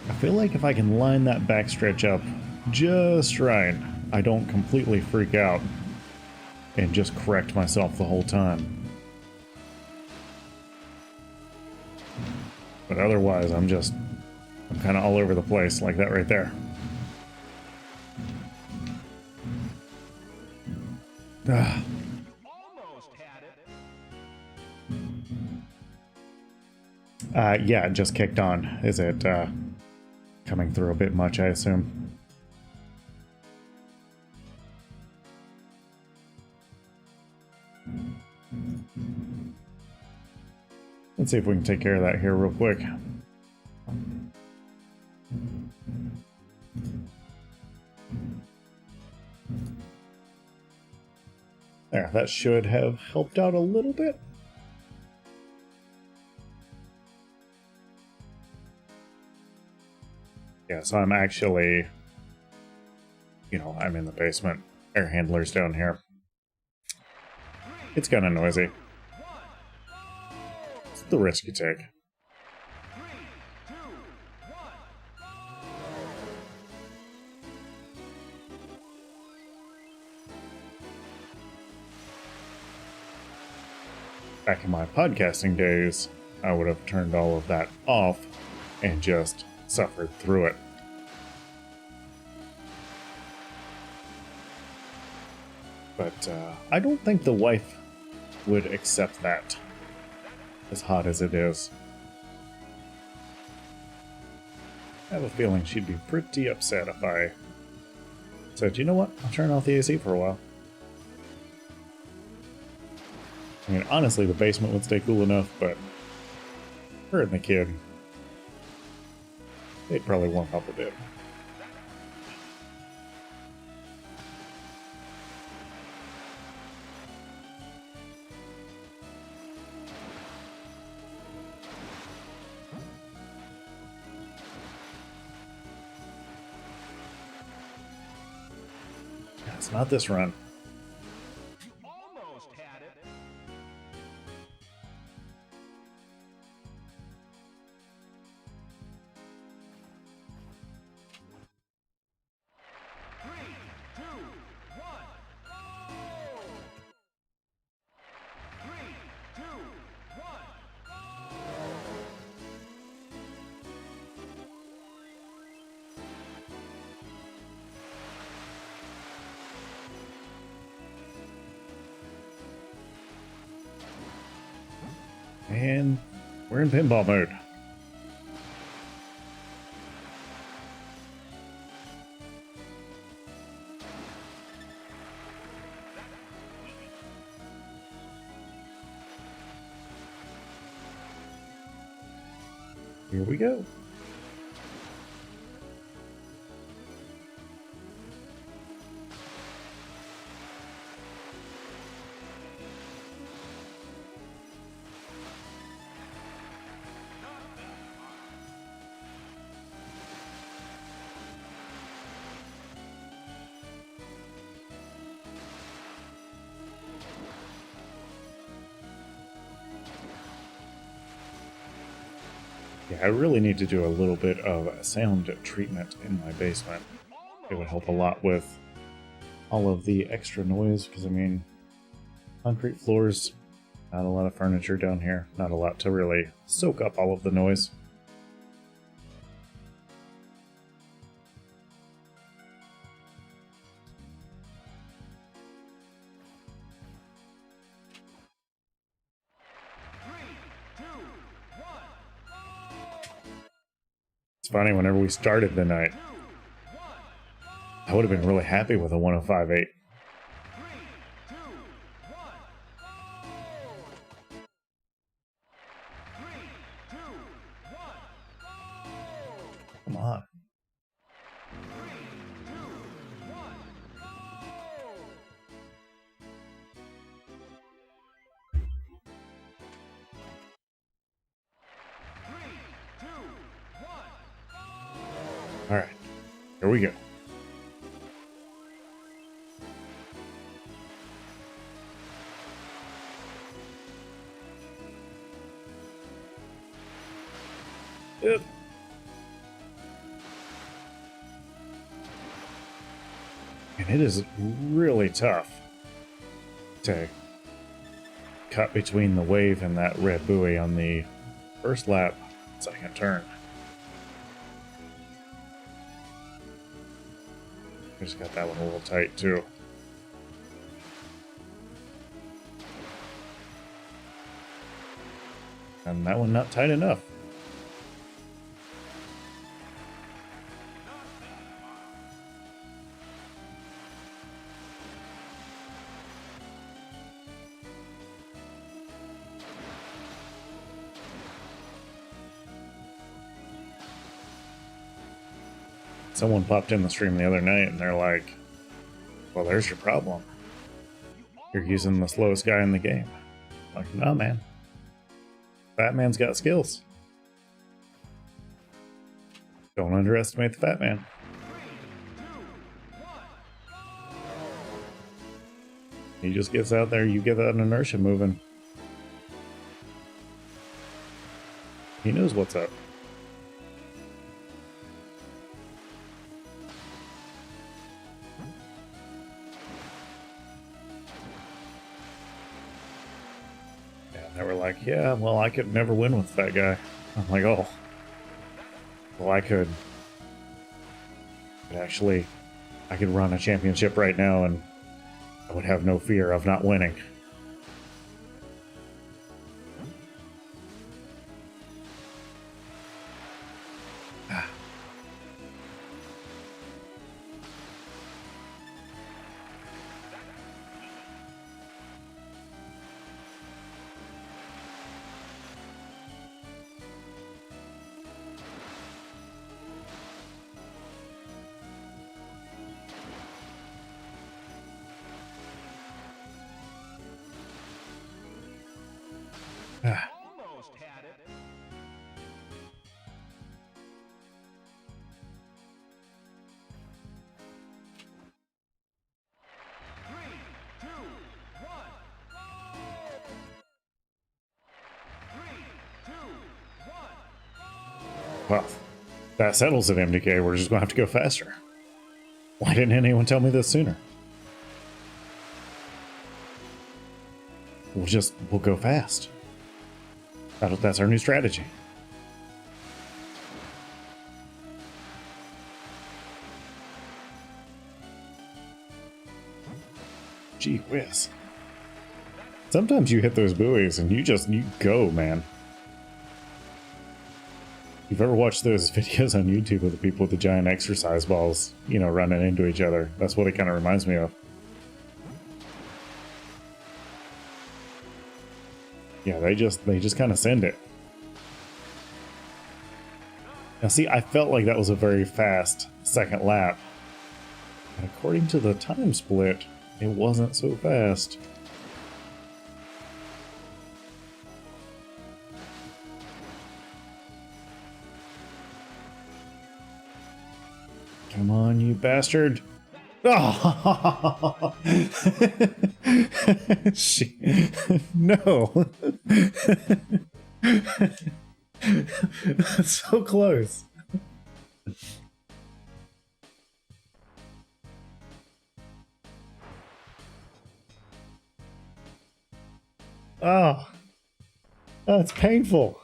I feel like if I can line that backstretch up just right, I don't completely freak out and just correct myself the whole time. But otherwise, I'm kind of all over the place like that right there. Almost had it. Yeah, it just kicked on. Is it coming through a bit much, I assume? Let's see if we can take care of that here real quick. There, that should have helped out a little bit. Yeah, so I'm actually, I'm in the basement. Air handler's down here. It's kind of noisy. It's the risk you take. 3, 2, 1. Back in my podcasting days, I would have turned all of that off and just suffered through it. But I don't think the wife would accept that, as hot as it is. I have a feeling she'd be pretty upset if I said, you know what, I'll turn off the AC for a while. I mean, honestly, the basement would stay cool enough, but her and the kid, they'd probably warm up a bit. It's not this run. Almost had it. And we're in pinball mode. Here we go. Yeah, I really need to do a little bit of sound treatment in my basement. It would help a lot with all of the extra noise, because I mean, concrete floors, not a lot of furniture down here, not a lot to really soak up all of the noise. It's funny, whenever we started the night, I would have been really happy with a 105.8. Come on. All right, here we go. Yep. And it is really tough to cut between the wave and that red buoy on the first lap, second turn. Just got that one a little tight too. And that one not tight enough. Someone popped in the stream the other night and they're like, well, there's your problem. You're using the slowest guy in the game. I'm like, no, man. Fat man's got skills. Don't underestimate the fat man. He just gets out there, you get that inertia moving. He knows what's up. And they were like, yeah, well, I could never win with that guy. I'm like, oh. Well, I could. Actually, I could run a championship right now and I would have no fear of not winning. Almost had it. Three, two, one, go! 3, 2, 1. Well, that settles it, MDK. We're just going to have to go faster. Why didn't anyone tell me this sooner? We'll go fast. That's our new strategy. Gee whiz. Sometimes you hit those buoys and you go, man. You've ever watched those videos on YouTube of the people with the giant exercise balls, you know, running into each other? That's what it kind of reminds me of. Yeah, they just kind of send it. Now see, I felt like that was a very fast second lap. And according to the time split, it wasn't so fast. Come on, you bastard. Oh! No. That's so close. Oh. Oh, it's painful.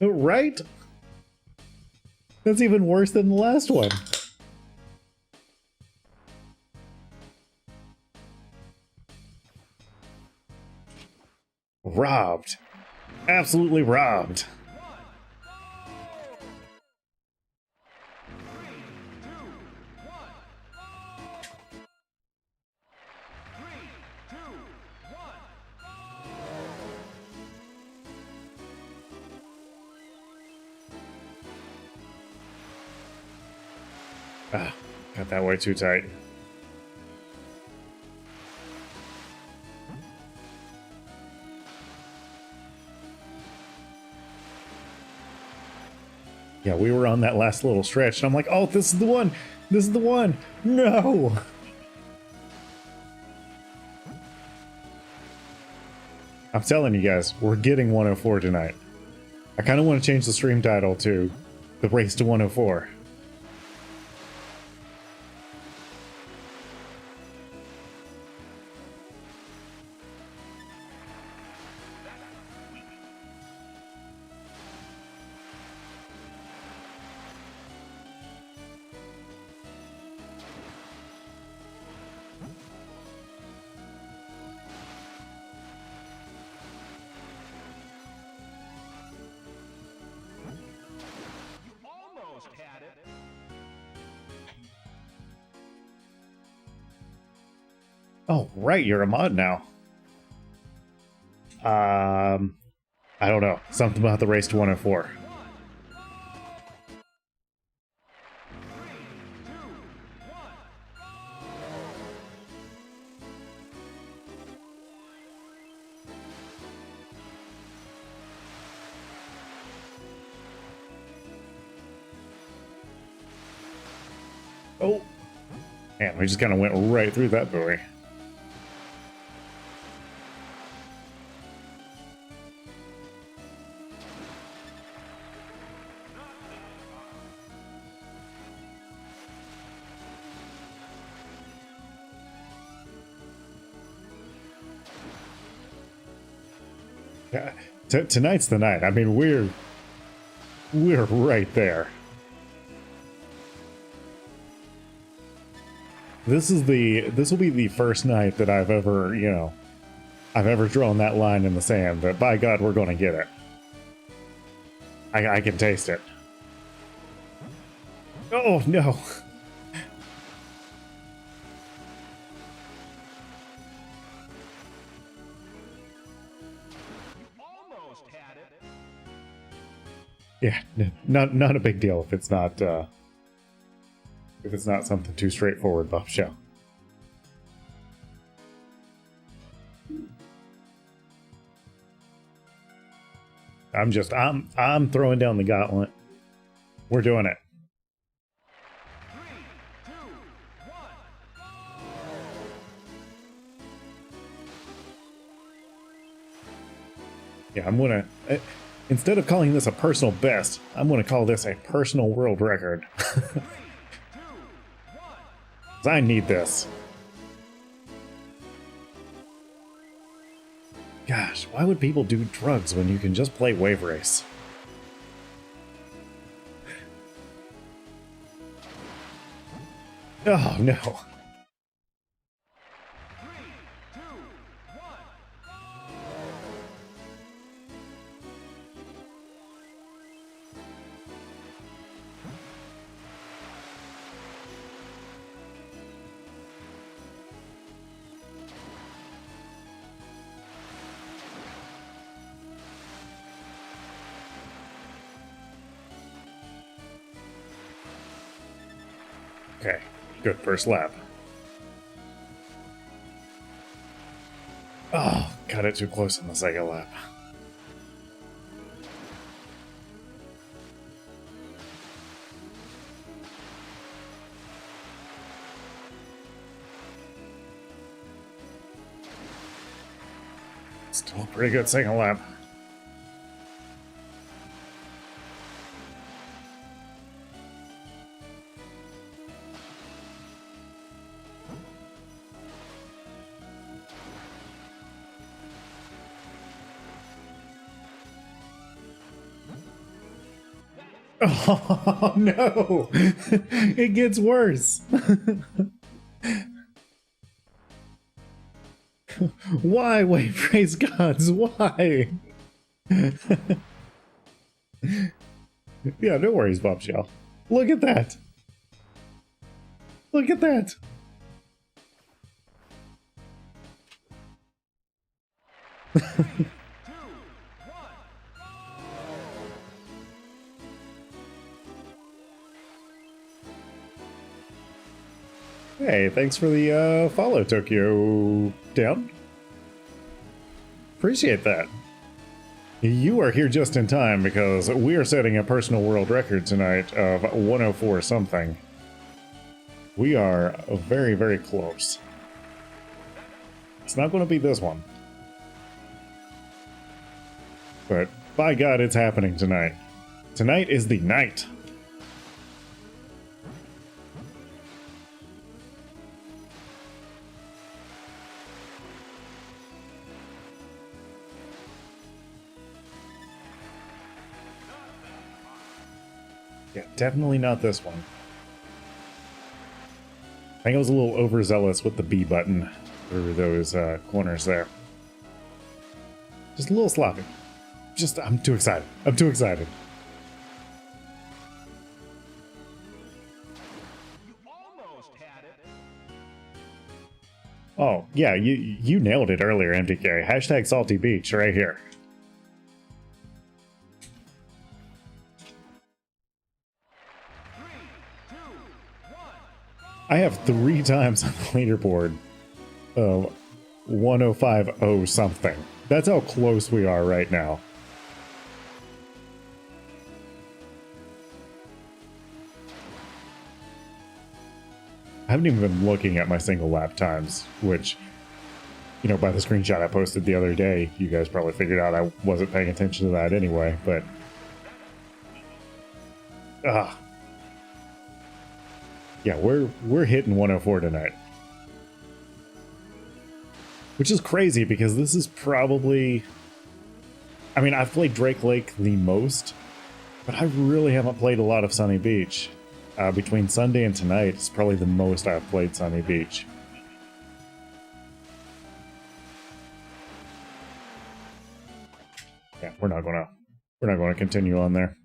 Right? That's even worse than the last one. Robbed. Absolutely robbed. Ah, got that way too tight. Yeah, we were on that last little stretch, and I'm like, oh, this is the one! This is the one! No! I'm telling you guys, we're getting 104 tonight. I kind of want to change the stream title to The Race to 104. Oh, right, you're a mod now. I don't know. Something about the race to 104. Oh. Man, we just kind of went right through that buoy. Yeah, tonight's the night. I mean, we're right there. This will be the first night that I've ever, you know, I've ever drawn that line in the sand, but by God, we're going to get it. I can taste it. Oh, no. Yeah, not a big deal if it's not something too straightforward, Bob Show. I'm throwing down the gauntlet. We're doing it. 3, 2, 1. Yeah, I'm gonna instead of calling this a personal best, I'm gonna call this a personal world record. 'Cause I need this. Gosh, why would people do drugs when you can just play Wave Race? Oh no. 3, 2, 1. Okay, good first lap. Oh, got it too close in the second lap. Still a pretty good second lap. Oh no! It gets worse. Why, wait, praise gods, why? Yeah, no worries, Bombshell. Look at that. Look at that. 2, 1. Hey, thanks for the follow, Tokyo Down. Appreciate that. You are here just in time because we are setting a personal world record tonight of 104 something. We are very, very close. It's not going to be this one. But by God, it's happening tonight. Tonight is the night. Yeah, definitely not this one. I think I was a little overzealous with the B button through those corners there. Just a little sloppy. I'm too excited. I'm too excited. You almost had it. Oh, yeah, you nailed it earlier, MDK. Hashtag Salty Beach right here. 3, 2, 1. I have 3 times on the leaderboard of 1050 something. That's how close we are right now. I haven't even been looking at my single lap times, which, you know, by the screenshot I posted the other day, you guys probably figured out I wasn't paying attention to that anyway, but... Yeah, we're hitting 104 tonight. Which is crazy because this is probably... I mean, I've played Drake Lake the most, but I really haven't played a lot of Sunny Beach. Between Sunday and tonight, it's probably the most I've played Sunny Beach. Yeah, we're not gonna continue on there.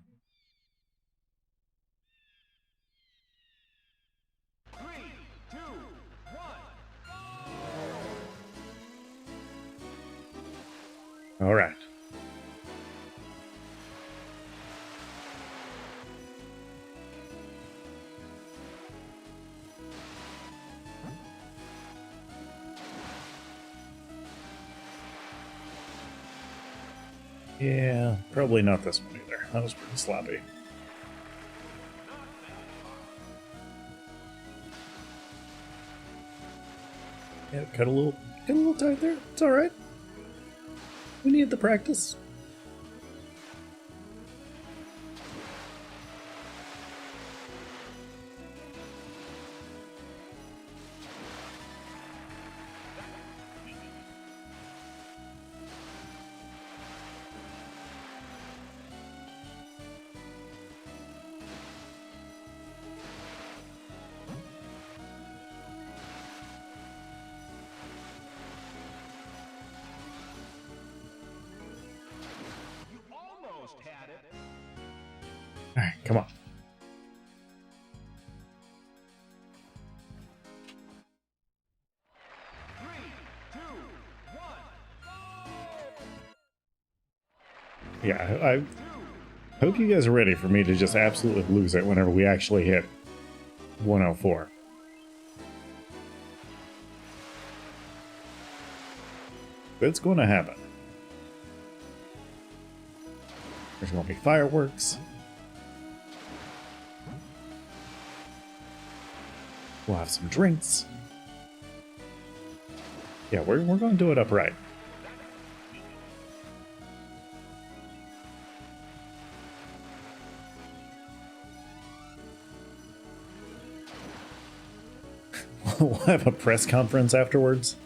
3, 2, 1. All right. Yeah, probably not this one either. That was pretty sloppy. Yeah, cut a little tight there. It's all right. We need the practice. All right, come on. Yeah, I hope you guys are ready for me to just absolutely lose it whenever we actually hit 104. It's going to happen. There's going to be fireworks. We'll have some drinks. Yeah, we're going to do it upright. We'll have a press conference afterwards.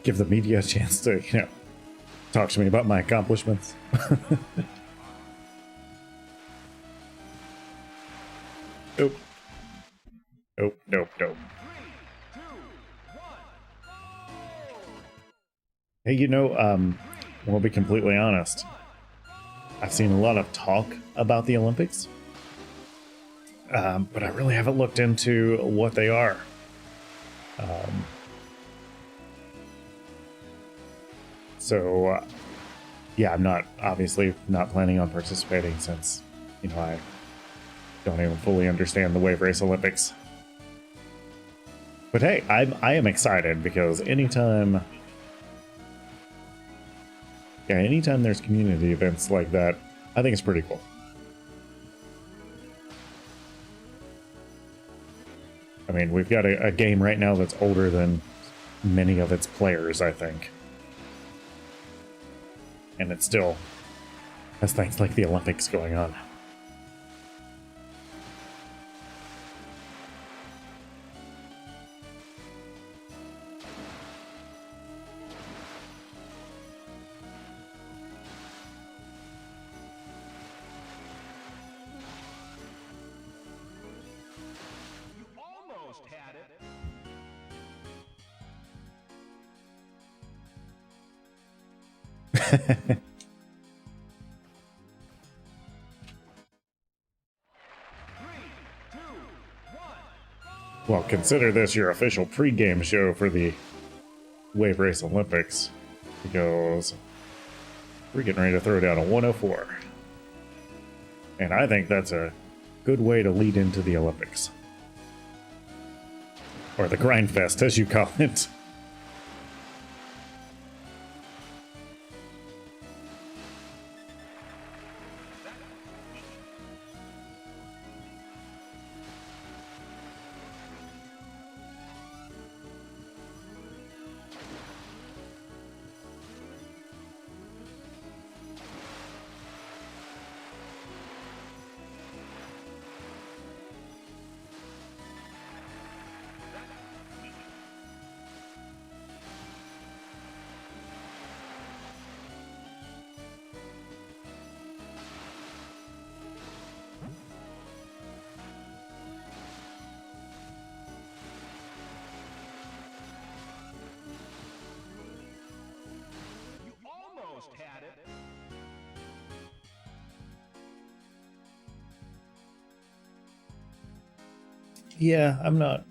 Give the media a chance to, talk to me about my accomplishments. Nope. Nope, nope, nope. Hey, we'll be completely honest. I've seen a lot of talk about the Olympics, but I really haven't looked into what they are. So, yeah, I'm obviously not planning on participating since, I don't even fully understand the Wave Race Olympics. But hey, I am excited because anytime there's community events like that, I think it's pretty cool. I mean, we've got a game right now that's older than many of its players, I think. And it still has things like the Olympics going on. You almost had it. Well, consider this your official pre-game show for the Wave Race Olympics, because we're getting ready to throw down a 104. And I think that's a good way to lead into the Olympics. Or the Grind Fest, as you call it. You almost had it. Yeah, I'm not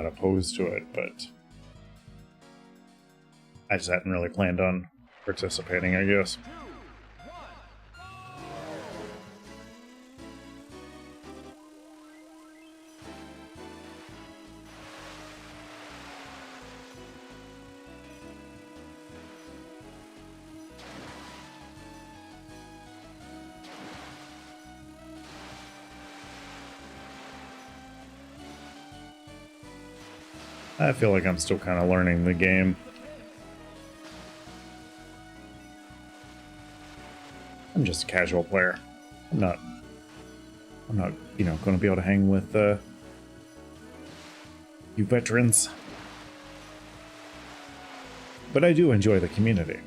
opposed to it, but I just hadn't really planned on participating, I guess. I feel like I'm still kind of learning the game. I'm just a casual player. I'm not, going to be able to hang with you veterans. But I do enjoy the community.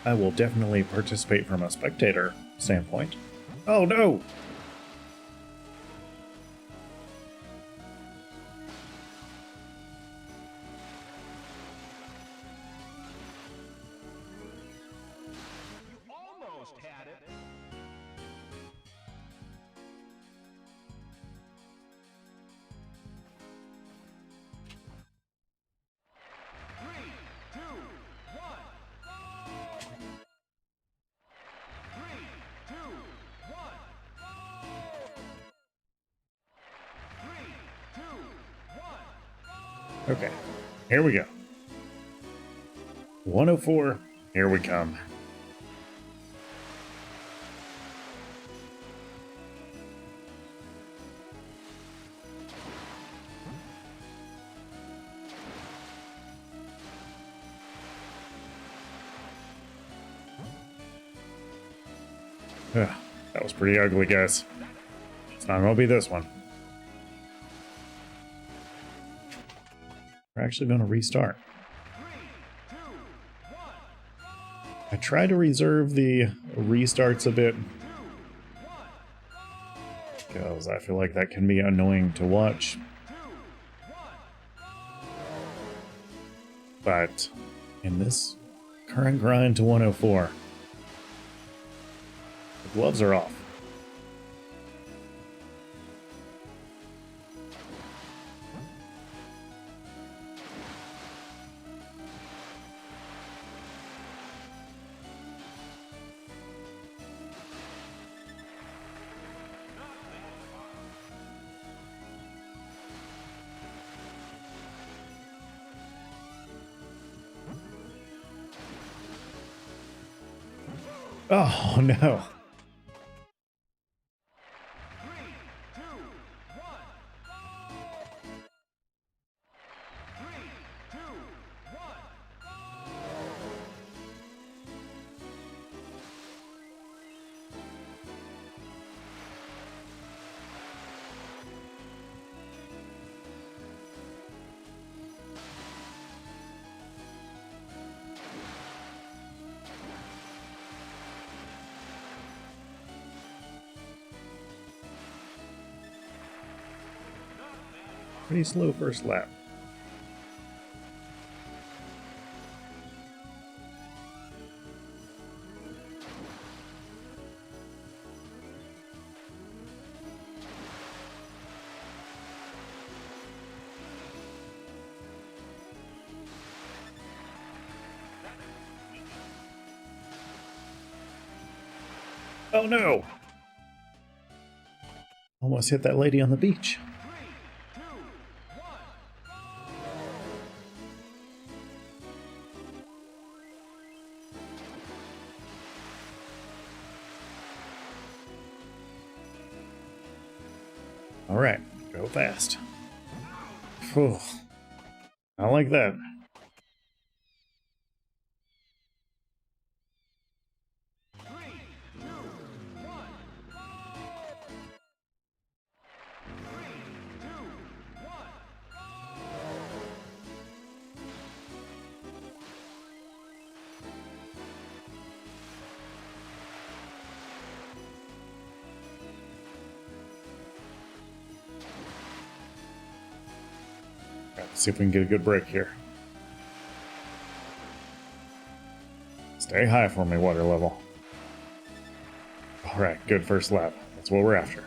I will definitely participate from a spectator standpoint. Oh no! Okay, here we go. 104, here we come. Ugh, that was pretty ugly, guys. It's not gonna be this one. We're actually gonna restart. I try to reserve the restarts a bit because I feel like that can be annoying to watch. But in this current grind to 104, the gloves are off. Oh no. Pretty slow first lap. Oh no! Almost hit that lady on the beach. All right, go fast. Whew. I like that. Let's see if we can get a good break here. Stay high for me, water level. All right, good first lap. That's what we're after.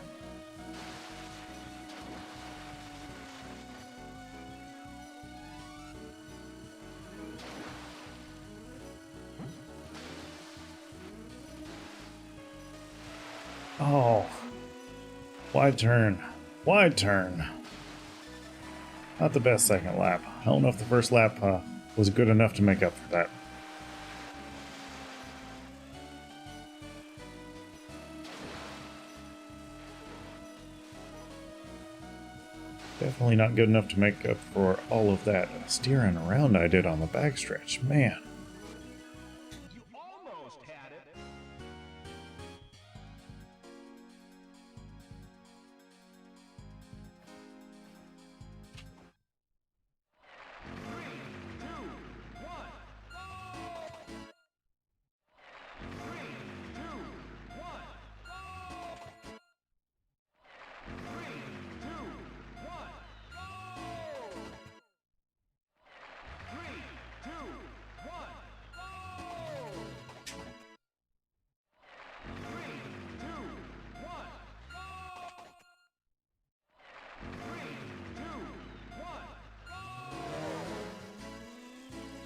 Oh, wide turn. Wide turn. Not the best second lap. I don't know if the first lap was good enough to make up for that. Definitely not good enough to make up for all of that steering around I did on the backstretch. Man. You almost had it.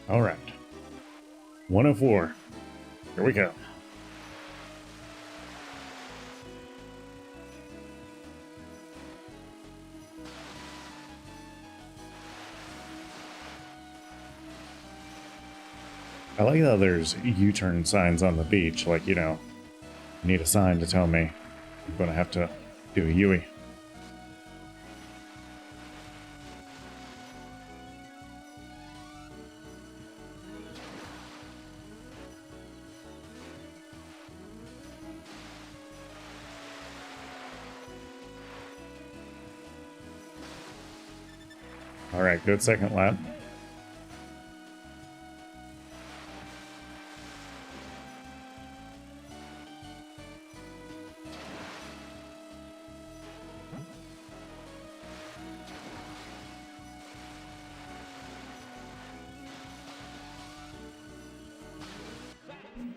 All right. 104. Here we go. I like how there's U-turn signs on the beach, like, you know, I need a sign to tell me I'm gonna have to do a U-turn. All right, good second lap.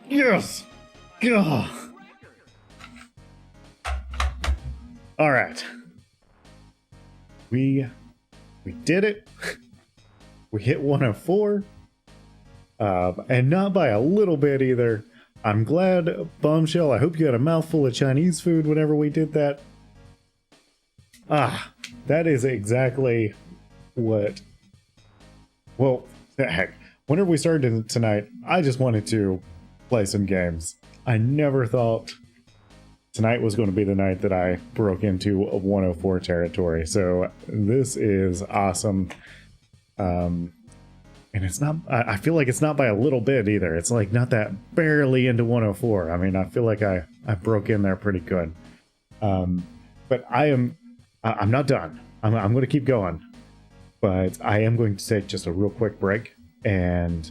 Yes! Gah! All right. We did it. We hit 104. And not by a little bit either. I'm glad, Bombshell. I hope you had a mouthful of Chinese food whenever we did that. Ah, that is exactly what... Well, heck, whenever we started tonight, I just wanted to play some games. I never thought tonight was going to be the night that I broke into a 104 territory. So this is awesome. And it's not, I feel like it's not by a little bit either. It's like not that barely into 104. I mean, I feel like I broke in there pretty good. But I'm not done. I'm going to keep going. But I am going to take just a real quick break. And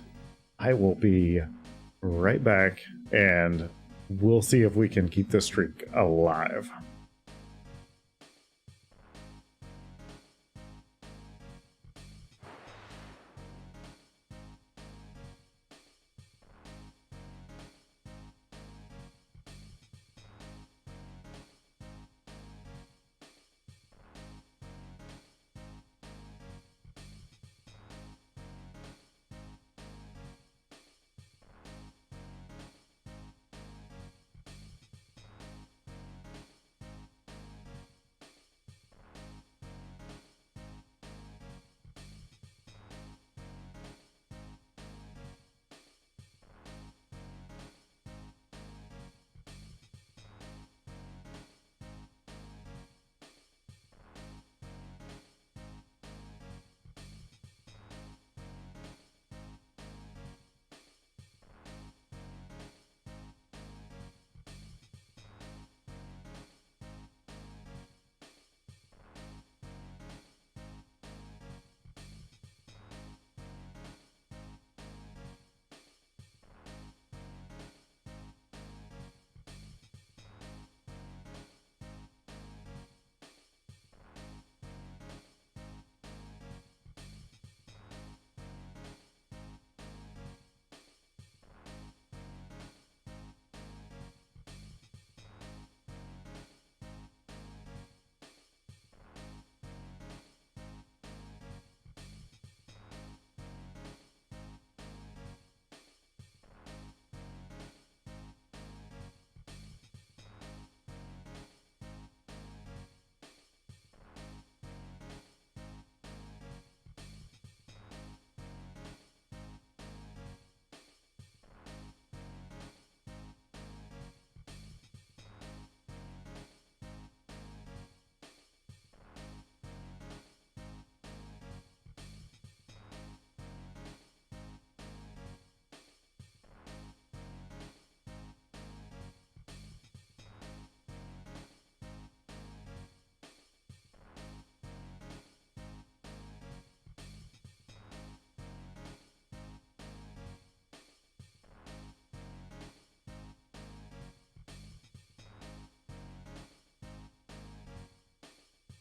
I will be right back. And we'll see if we can keep this streak alive.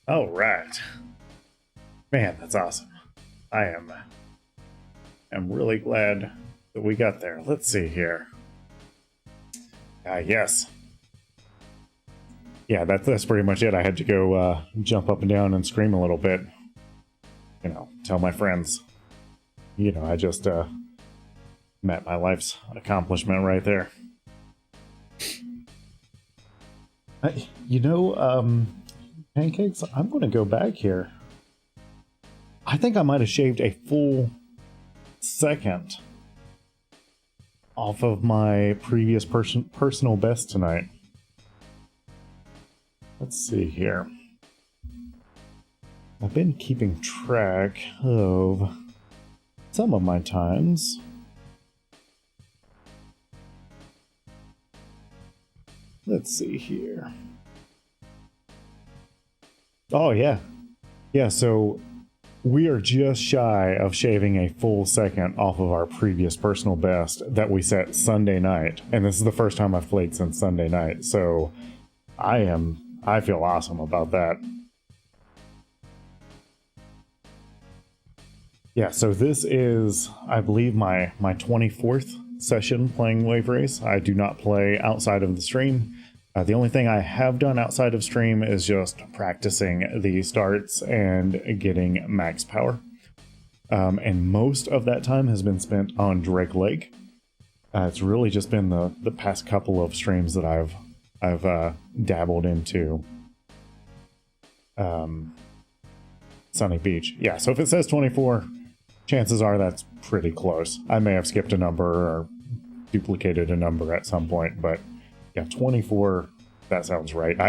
All right. Man, that's awesome. I am really glad that we got there. Let's see here. Yes. Yeah, that's pretty much it. I had to go jump up and down and scream a little bit. You know, tell my friends. You know, I just met my life's accomplishment right there. Pancakes, I'm going to go back here. I think I might have shaved a full second off of my previous personal best tonight. Let's see here. I've been keeping track of some of my times. Let's see here. Oh, yeah. Yeah, so we are just shy of shaving a full second off of our previous personal best that we set Sunday night. And this is the first time I've played since Sunday night. So I feel awesome about that. Yeah, so this is, I believe, my 24th session playing Wave Race. I do not play outside of the stream. The only thing I have done outside of stream is just practicing the starts and getting max power. And most of that time has been spent on Drake Lake. It's really just been the past couple of streams that I've dabbled into Sunny Beach. Yeah, so if it says 24, chances are that's pretty close. I may have skipped a number or duplicated a number at some point, but yeah, 24, that sounds right.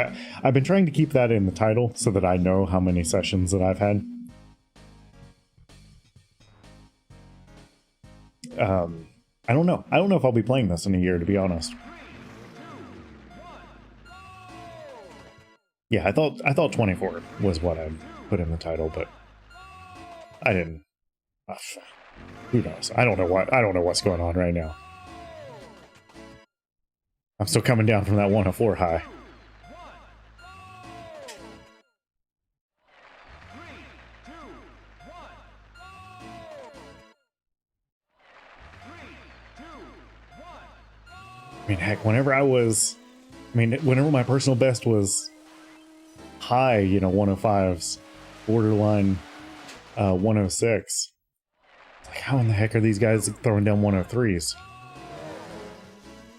I've been trying to keep that in the title so that I know how many sessions that I've had. I don't know. I don't know if I'll be playing this in a year, to be honest. Yeah, I thought 24 was what I put in the title, but I didn't. Who knows? I don't know what's going on right now. I'm still coming down from that 104 high. I mean, heck, whenever my personal best was high, 105s, borderline 106. Like, how in the heck are these guys throwing down 103s?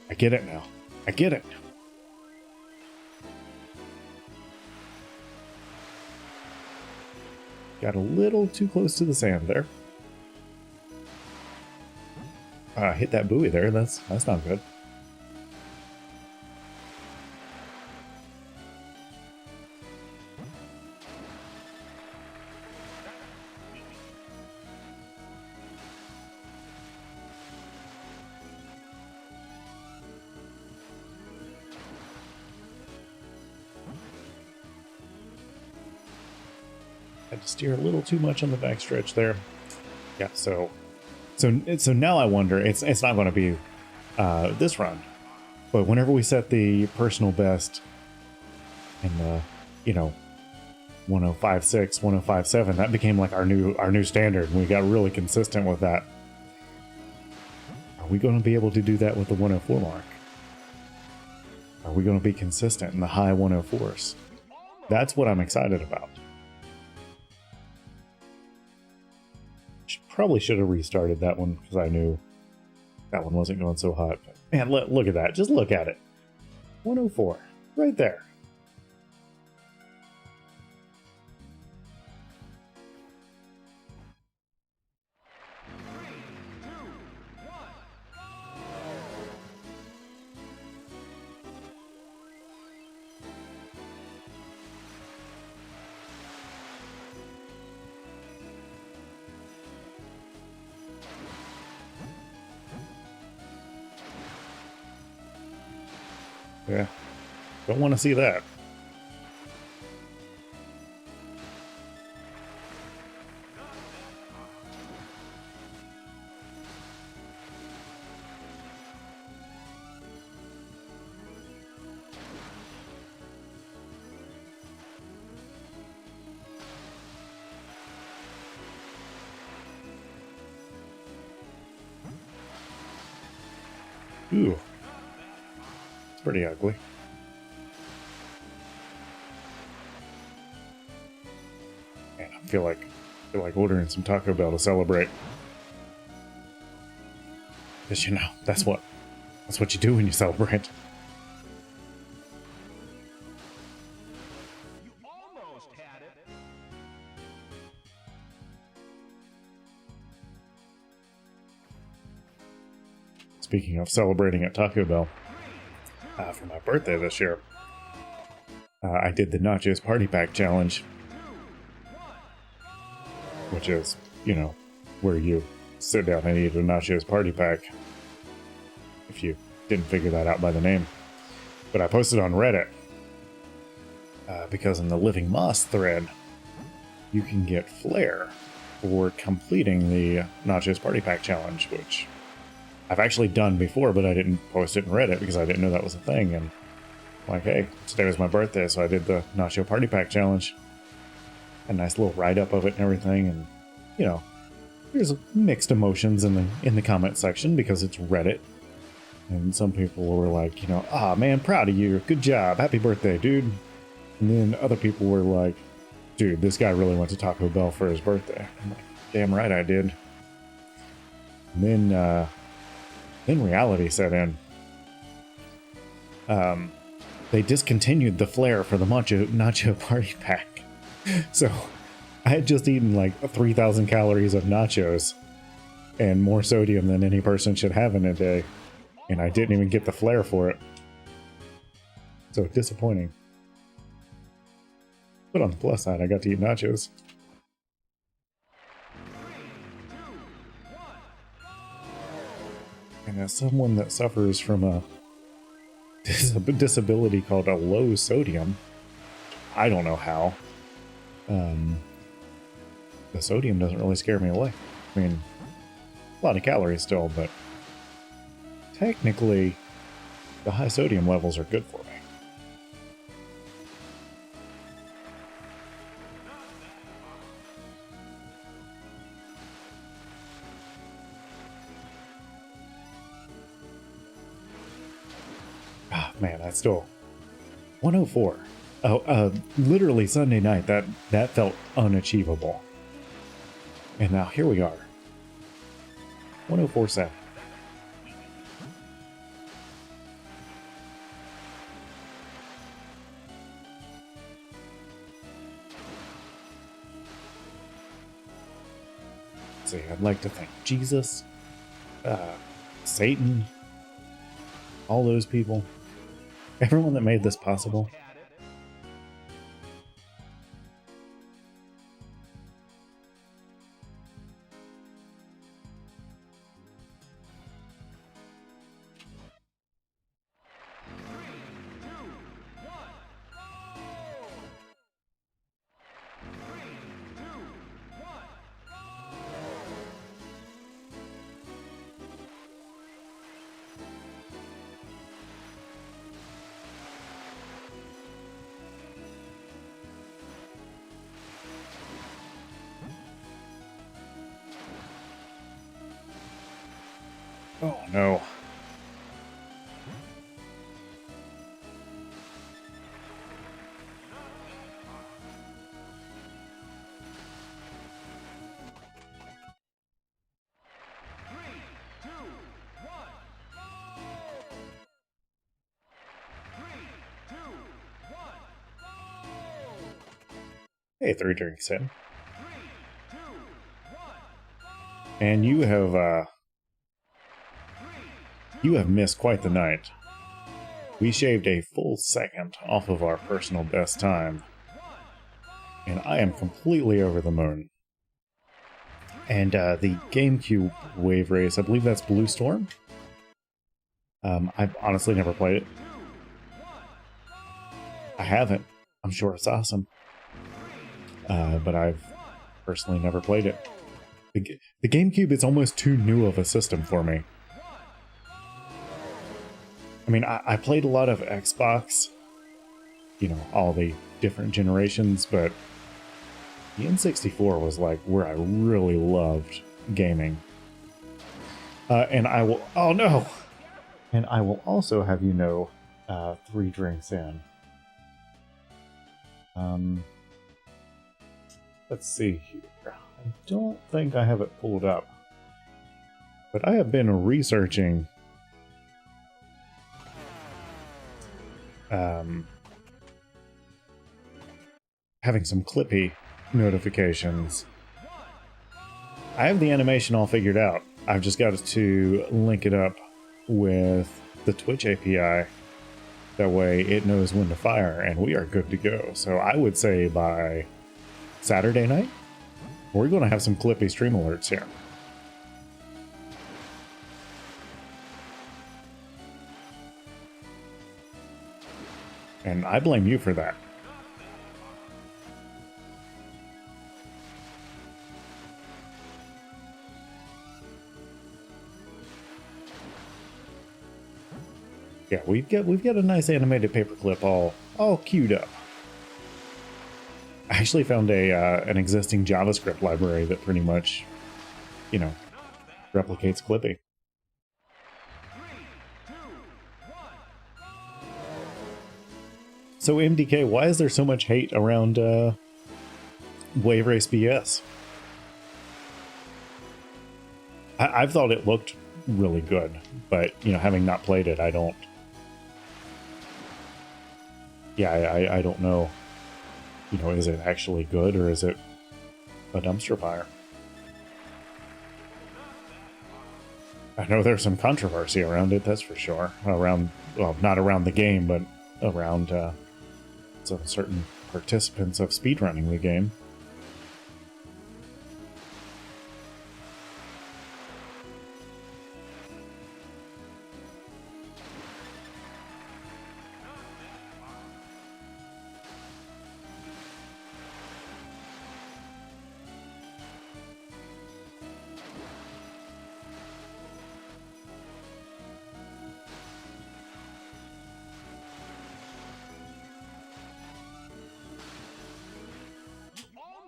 I get it now. I get it. Got a little too close to the sand there. Hit that buoy there. That's not good. Had to steer a little too much on the backstretch there. Yeah, so now I wonder, it's not going to be this run, but whenever we set the personal best in the 105.6, 105.7, that became like our new standard, and we got really consistent with that. Are we going to be able to do that with the 104 mark? Are we going to be consistent in the high 104s? That's what I'm excited about. Probably should have restarted that one because I knew that one wasn't going so hot. But man, look at that. Just look at it. 104. Right there. Yeah, don't want to see that. Ooh. Pretty ugly. Man, I feel like ordering some Taco Bell to celebrate. Because that's what you do when you celebrate. You almost had it. speaking of celebrating at Taco Bell, for my birthday this year, I did the Nachos Party Pack Challenge, which is, you know, where you sit down and eat a Nachos Party Pack, if you didn't figure that out by the name. But I posted on Reddit, because in the Living Moss thread, you can get flair for completing the Nachos Party Pack Challenge, which I've actually done before, but I didn't post it in Reddit because I didn't know that was a thing. And like, hey, today was my birthday, so I did the Nacho Party Pack Challenge. A nice little write-up of it and everything, and, you know, there's mixed emotions in the comment section because it's Reddit. And some people were like, you know, ah, man, proud of you, good job, happy birthday, dude. And then other people were like, dude, this guy really went to Taco Bell for his birthday. I'm like, damn right I did. And then reality set in. They discontinued the flair for the Nacho Party Pack. So I had just eaten like 3,000 calories of nachos and more sodium than any person should have in a day. And I didn't even get the flair for it. So disappointing. But on the plus side, I got to eat nachos. And as someone that suffers from a disability called a low sodium, I don't know how, the sodium doesn't really scare me away. I mean, a lot of calories still, but technically the high sodium levels are good for me. Ah, man, that's still 104. Oh, literally Sunday night, that felt unachievable. And now here we are. 104.7. See, I'd like to thank Jesus, Satan, all those people, everyone that made this possible. Oh no. Hey, 3 drinks in. And you have missed quite the night. We shaved a full second off of our personal best time, and I am completely over the moon. And the GameCube wave race, I believe that's Blue Storm. I've honestly never played it. I haven't. I'm sure it's awesome. But I've personally never played it. The GameCube is almost too new of a system for me. I mean, I played a lot of Xbox, you know, all the different generations, but the N64 was like where I really loved gaming. And I will, oh no! And I will also have you know, 3 drinks in. Let's see here. I don't think I have it pulled up, but I have been researching having some Clippy notifications. I have the animation all figured out. I've just got to link it up with the Twitch API. That way it knows when to fire and we are good to go. So I would say by Saturday night, we're going to have some Clippy stream alerts here. And I blame you for that. Yeah, we've got a nice animated paperclip all queued up. I actually found an existing JavaScript library that pretty much, you know, replicates Clippy. 3, 2, 1. So MDK, why is there so much hate around Wave Race BS? I've thought it looked really good, but you know, having not played it, I don't. Yeah, I don't know. You know, is it actually good or is it a dumpster fire? I know there's some controversy around it, that's for sure. Around, well, not around the game, but around some certain participants of speedrunning the game.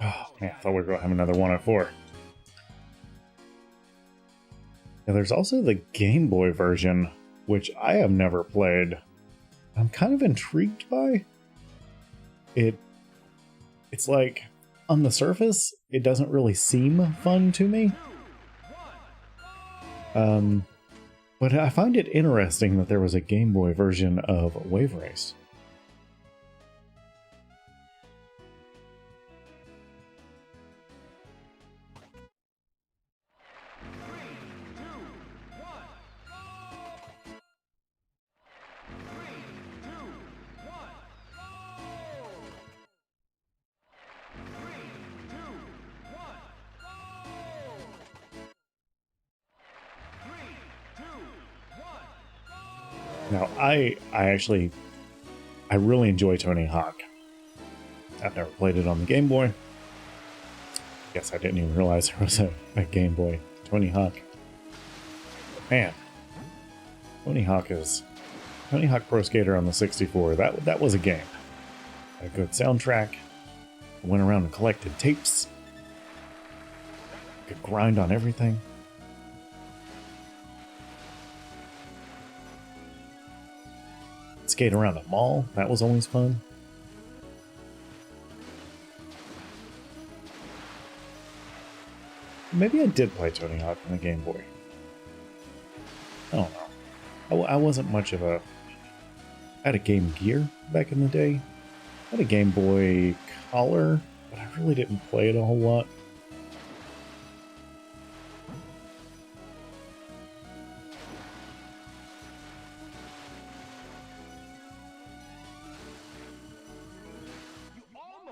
Oh, man, I thought we were going to have another 104. Yeah, there's also the Game Boy version, which I have never played. I'm kind of intrigued by it. It's like, on the surface, it doesn't really seem fun to me. But I find it interesting that there was a Game Boy version of Wave Race. Now, I really enjoy Tony Hawk. I've never played it on the Game Boy. Guess I didn't even realize there was a Game Boy Tony Hawk. Man, Tony Hawk Pro Skater on the 64. That was a game. Had a good soundtrack. I went around and collected tapes. Could grind on everything. Skate around a mall. That was always fun. Maybe I did play Tony Hawk on the Game Boy. I don't know. I wasn't much of a... I had a Game Gear back in the day. I had a Game Boy Color, but I really didn't play it a whole lot.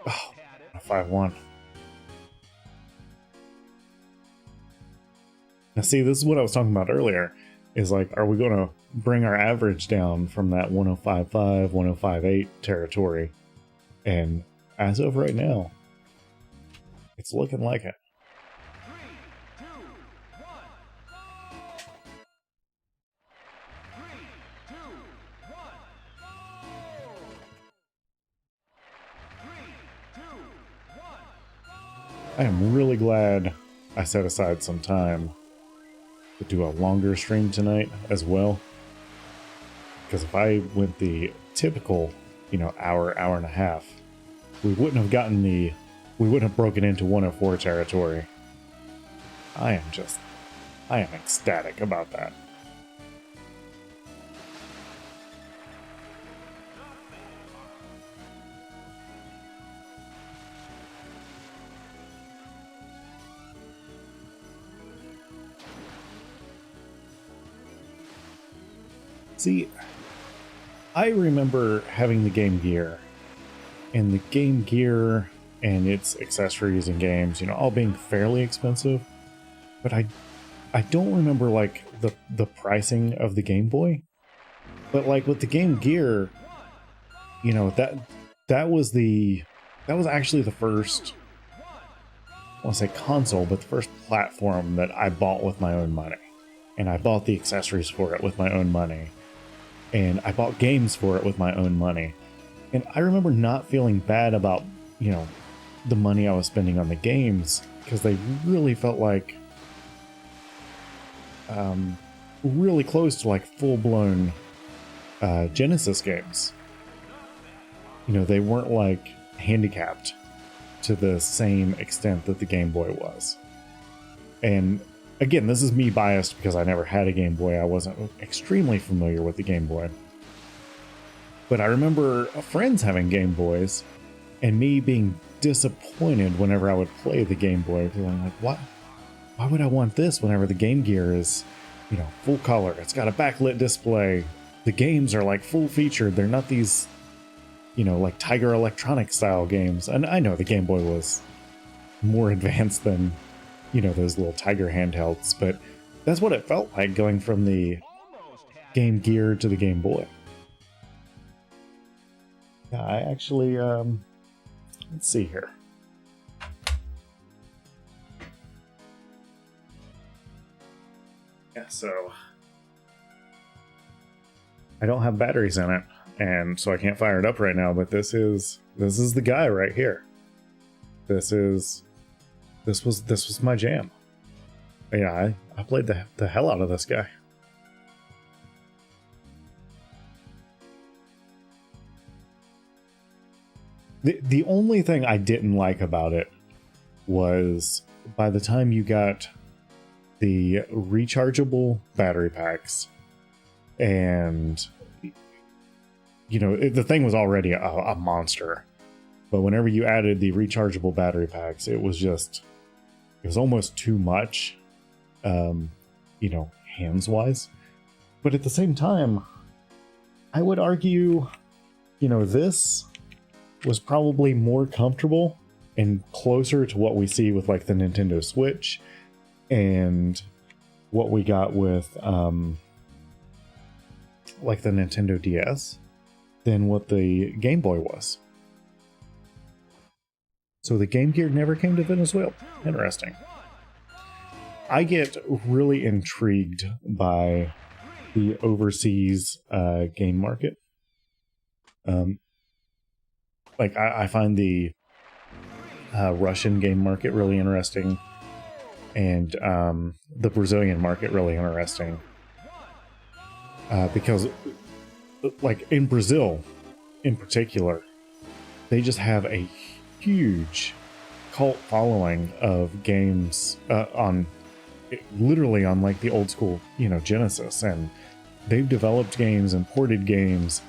Oh, 5-1. Now see, this is what I was talking about earlier, is like, are we going to bring our average down from that 105.5, 105.8 territory? And as of right now, it's looking like it. 3, 2, 1. 3, 2, 1. 3, 2, 1. I am really glad I set aside some time to do a longer stream tonight as well. Because if I went the typical, hour and a half, we wouldn't have broken into 104 territory. I am ecstatic about that. See, I remember having the Game Gear, and the Game Gear and its accessories and games, you know, all being fairly expensive. But I don't remember like the pricing of the Game Boy. But like with the Game Gear, you know, that was actually the first, I want to say console, but the first platform that I bought with my own money. And I bought the accessories for it with my own money. And I bought games for it with my own money. And I remember not feeling bad about, you know, the money I was spending on the games, because they really felt like really close to like full-blown Genesis games. You know, they weren't like handicapped to the same extent that the Game Boy was. And again, this is me biased because I never had a Game Boy. I wasn't extremely familiar with the Game Boy. But I remember friends having Game Boys and me being disappointed whenever I would play the Game Boy, feeling like, what? Why would I want this whenever the Game Gear is, you know, full color? It's got a backlit display. The games are like full featured. They're not these, you know, like Tiger Electronic style games. And I know the Game Boy was more advanced than, you know, those little Tiger handhelds, but that's what it felt like going from the Game Gear to the Game Boy. Yeah, I actually, let's see here. Yeah, so I don't have batteries in it, and so I can't fire it up right now, but this is the guy right here. This was my jam. Yeah, I played the hell out of this guy. The only thing I didn't like about it was by the time you got the rechargeable battery packs, and you know, the thing was already a monster, but whenever you added the rechargeable battery packs, it was almost too much, you know, hands wise. But at the same time, I would argue, you know, this was probably more comfortable and closer to what we see with like the Nintendo Switch and what we got with like the Nintendo DS than what the Game Boy was. So the Game Gear never came to Venezuela. Interesting. I get really intrigued by the overseas game market. Like I find the Russian game market really interesting, and the Brazilian market really interesting, because like in Brazil in particular, they just have a huge cult following of games literally on like the old school, you know, Genesis, and they've developed games and ported games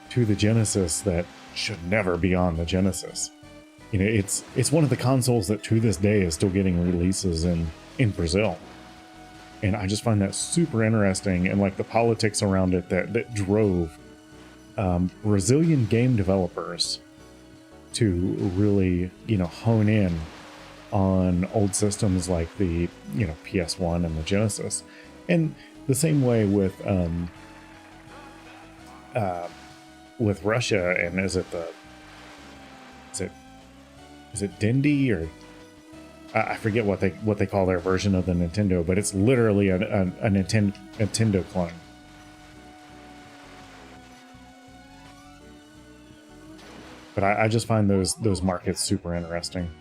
to the Genesis that should never be on the Genesis. You know, it's one of the consoles that to this day is still getting releases in Brazil. And I just find that super interesting, and like the politics around it that drove Brazilian game developers to really, you know, hone in on old systems like the, you know, PS1 and the Genesis. And the same way with Russia, and is it Dindy, or I forget what they call their version of the Nintendo, but it's literally a Nintendo clone. But I just find those markets super interesting.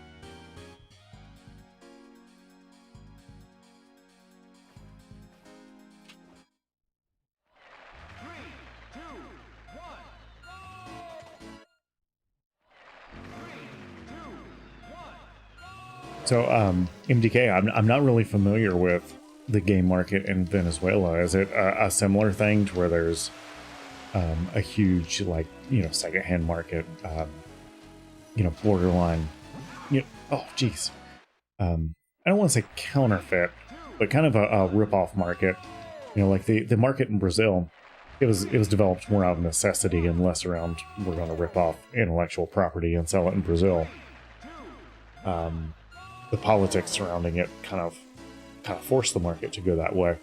So, MDK, I'm not really familiar with the game market in Venezuela. Is it a similar thing to where there's a huge, like, you know, secondhand market, you know, borderline, you know, oh, geez. I don't want to say counterfeit, but kind of a rip-off market. You know, like the market in Brazil it was developed more out of necessity and less around we're going to rip off intellectual property and sell it in Brazil. The politics surrounding it kind of forced the market to go that way.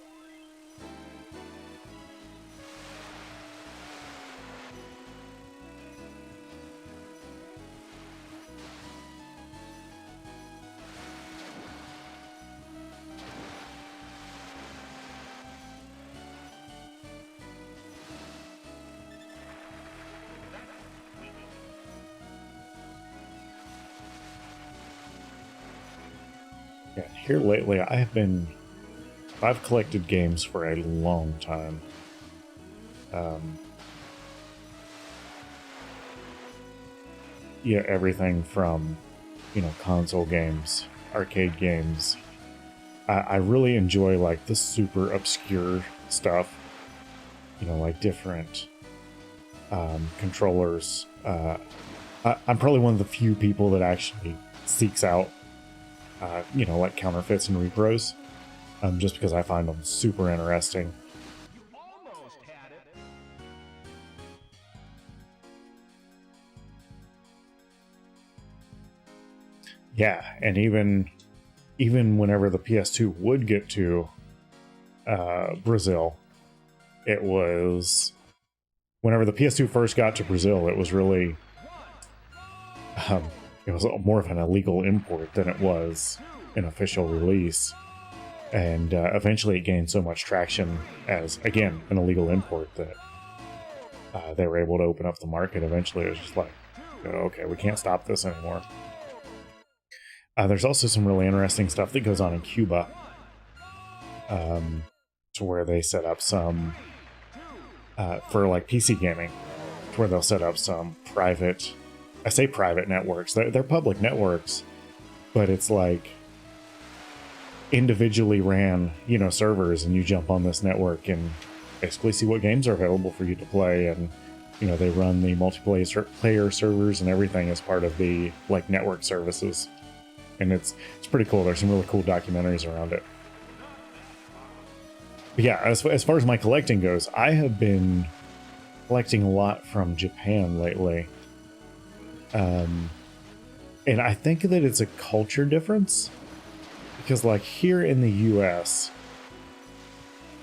Yeah, here lately, I've collected games for a long time. Yeah, everything from, console games, arcade games. I really enjoy like the super obscure stuff, like different controllers. I'm probably one of the few people that actually seeks out like counterfeits and repros, just because I find them super interesting. You almost had it. Yeah, and even whenever the PS2 would get to Brazil, it was whenever the PS2 first got to Brazil, it was really it was more of an illegal import than it was an official release. And eventually it gained so much traction as, again, an illegal import that they were able to open up the market. Eventually it was just like, okay, we can't stop this anymore. There's also some really interesting stuff that goes on in Cuba, to where they set up some, for like PC gaming, to where they'll set up some private, I say private networks, they're public networks, but it's like individually ran, servers, and you jump on this network and basically see what games are available for you to play. And, they run the multiplayer servers and everything as part of the like network services. And it's pretty cool. There's some really cool documentaries around it. But yeah, as far as my collecting goes, I have been collecting a lot from Japan lately. And I think that it's a culture difference. Because like here in the US,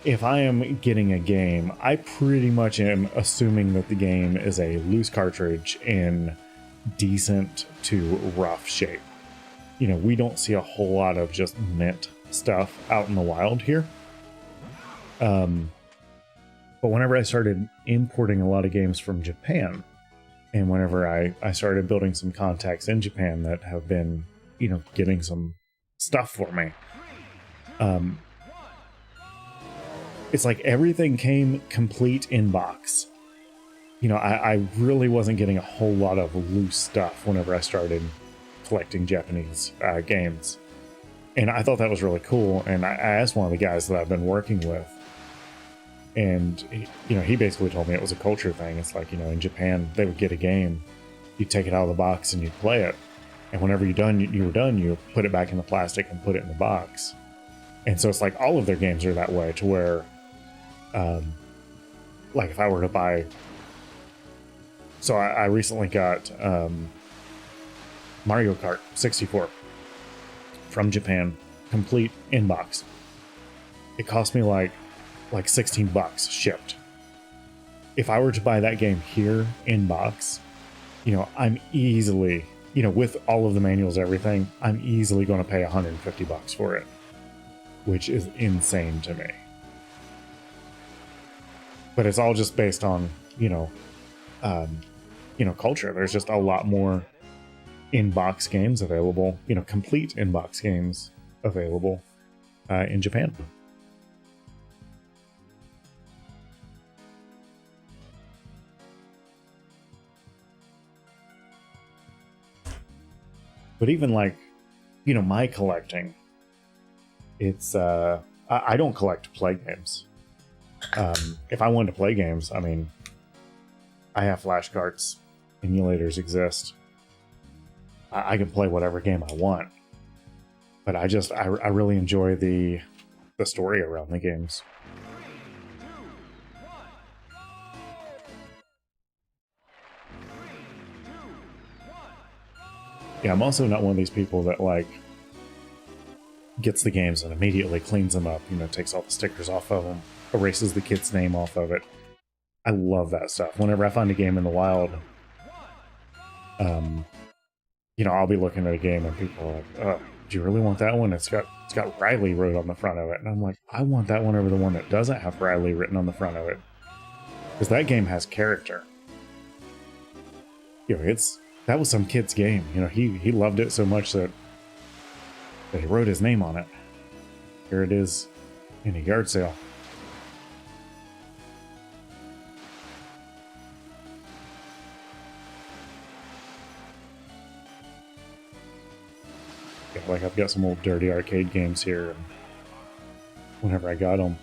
if I am getting a game, I pretty much am assuming that the game is a loose cartridge in decent to rough shape. We don't see a whole lot of just mint stuff out in the wild here. But whenever I started importing a lot of games from Japan, and whenever I started building some contacts in Japan that have been, getting some stuff for me, it's like everything came complete in box. I really wasn't getting a whole lot of loose stuff whenever I started collecting Japanese games. And I thought that was really cool. And I asked one of the guys that I've been working with, and he basically told me it was a culture thing. It's like, in Japan, they would get a game, you'd take it out of the box and you'd play it. And whenever you were done, you put it back in the plastic and put it in the box. And so it's like all of their games are that way, to where, like if I were to buy, so I recently got Mario Kart 64 from Japan, complete in box. It cost me like $16 shipped. If I were to buy that game here in box, I'm easily, with all of the manuals, everything, I'm easily going to pay $150 for it, which is insane to me. But it's all just based on, culture. There's just a lot more in-box games available, complete in-box games available in Japan. But even like, my collecting, it's, I don't collect to play games. If I wanted to play games, I mean, I have flashcards, emulators exist. I can play whatever game I want. But I really enjoy the story around the games. Yeah, I'm also not one of these people that like gets the games and immediately cleans them up, you know, takes all the stickers off of them, erases the kid's name off of it. I love that stuff. Whenever I find a game in the wild, you know, I'll be looking at a game and people are like, "Oh, do you really want that one? It's got Riley wrote on the front of it." And I'm like, I want that one over the one that doesn't have Riley written on the front of it, because that game has character. You know, that was some kid's game. You know, he loved it so much that he wrote his name on it. Here it is in a yard sale. Yeah, like I've got some old dirty arcade games here, and whenever I got them,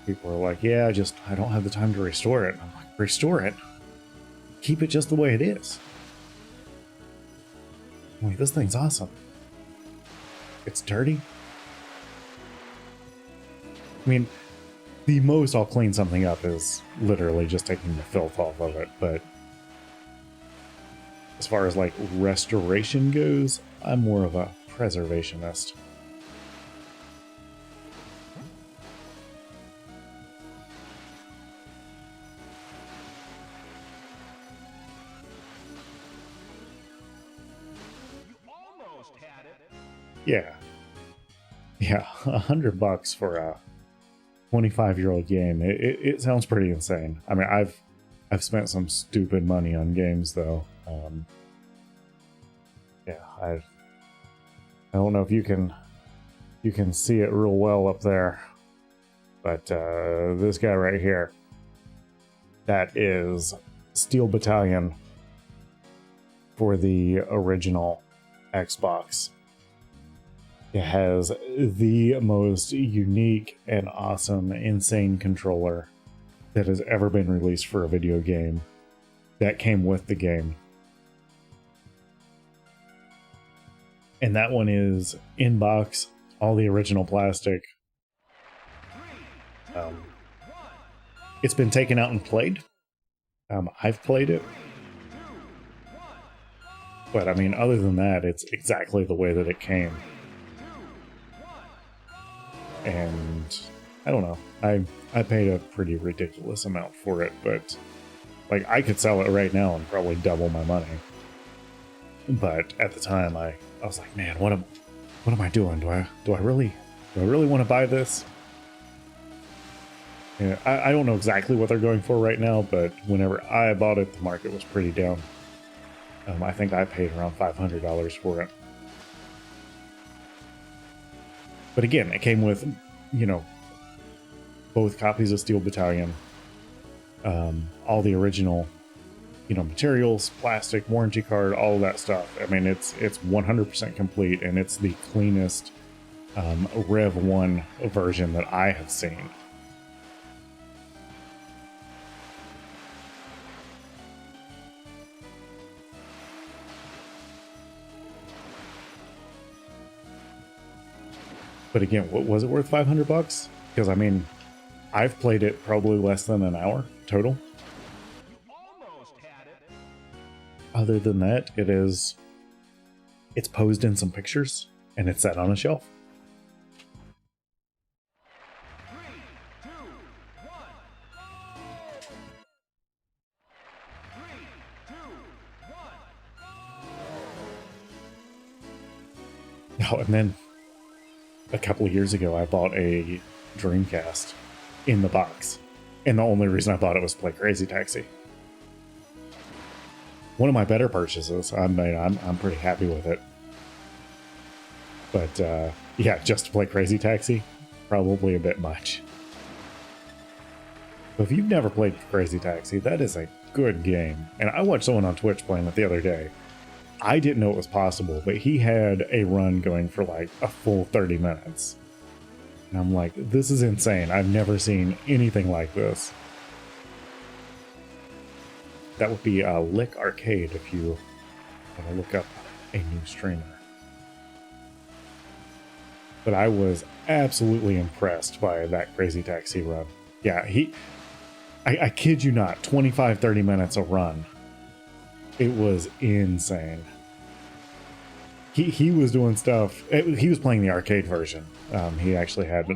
people were like, "Yeah, I don't have the time to restore it." And I'm like, "Restore it? Keep it just the way it is." I'm like, this thing's awesome. It's dirty. I mean, the most I'll clean something up is literally just taking the filth off of it, but as far as like restoration goes, I'm more of a preservationist. Almost had it. Yeah. Yeah, $100 for a 25-year-old game. It sounds pretty insane. I mean, I've spent some stupid money on games though. Yeah, I don't know if you can see it real well up there, but this guy right here, that is Steel Battalion for the original Xbox. It has the most unique and awesome, insane controller that has ever been released for a video game that came with the game. And that one is in box, all the original plastic. It's been taken out and played. I've played it. But I mean, other than that, it's exactly the way that it came. And I don't know. I paid a pretty ridiculous amount for it, but like I could sell it right now and probably double my money. But at the time, I was like, man, what am I doing? Do I really want to buy this? Yeah, I don't know exactly what they're going for right now, but whenever I bought it, the market was pretty down. I think I paid around $500 for it. But again, it came with, you know, both copies of Steel Battalion, all the original, you know, materials, plastic, warranty card, all of that stuff. I mean, it's 100% complete, and it's the cleanest Rev 1 version that I have seen. But again, what was it worth $500? Because I mean, I've played it probably less than an hour total. Almost had it. Other than that, it's posed in some pictures and it's set on a shelf. 3, 2, 1. 3, 2, 1. Oh, and then a couple of years ago, I bought a Dreamcast in the box. And the only reason I bought it was to play Crazy Taxi. One of my better purchases. I mean, I'm pretty happy with it. But yeah, just to play Crazy Taxi, probably a bit much. But if you've never played Crazy Taxi, that is a good game. And I watched someone on Twitch playing it the other day. I didn't know it was possible, but he had a run going for like a full 30 minutes. And I'm like, this is insane. I've never seen anything like this. That would be Lick Arcade if you want to look up a new streamer. But I was absolutely impressed by that Crazy Taxi run. Yeah, I kid you not, 25-30 minutes a run. It was insane. he was doing stuff. He was playing the arcade version. He actually had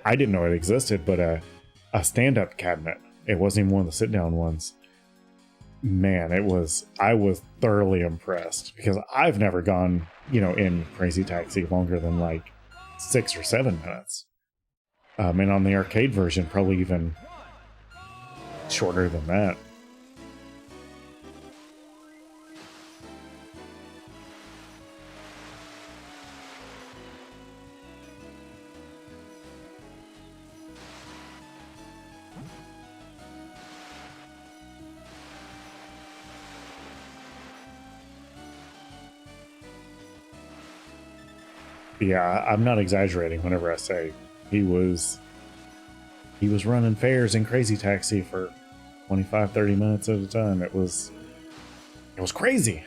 I didn't know it existed, but a stand-up cabinet. It wasn't even one of the sit-down ones. Man, I was thoroughly impressed because I've never gone, in Crazy Taxi longer than like 6 or 7 minutes. And on the arcade version, probably even shorter than that. Yeah, I'm not exaggerating whenever I say he was running fares in Crazy Taxi for 25-30 minutes at a time. It was crazy.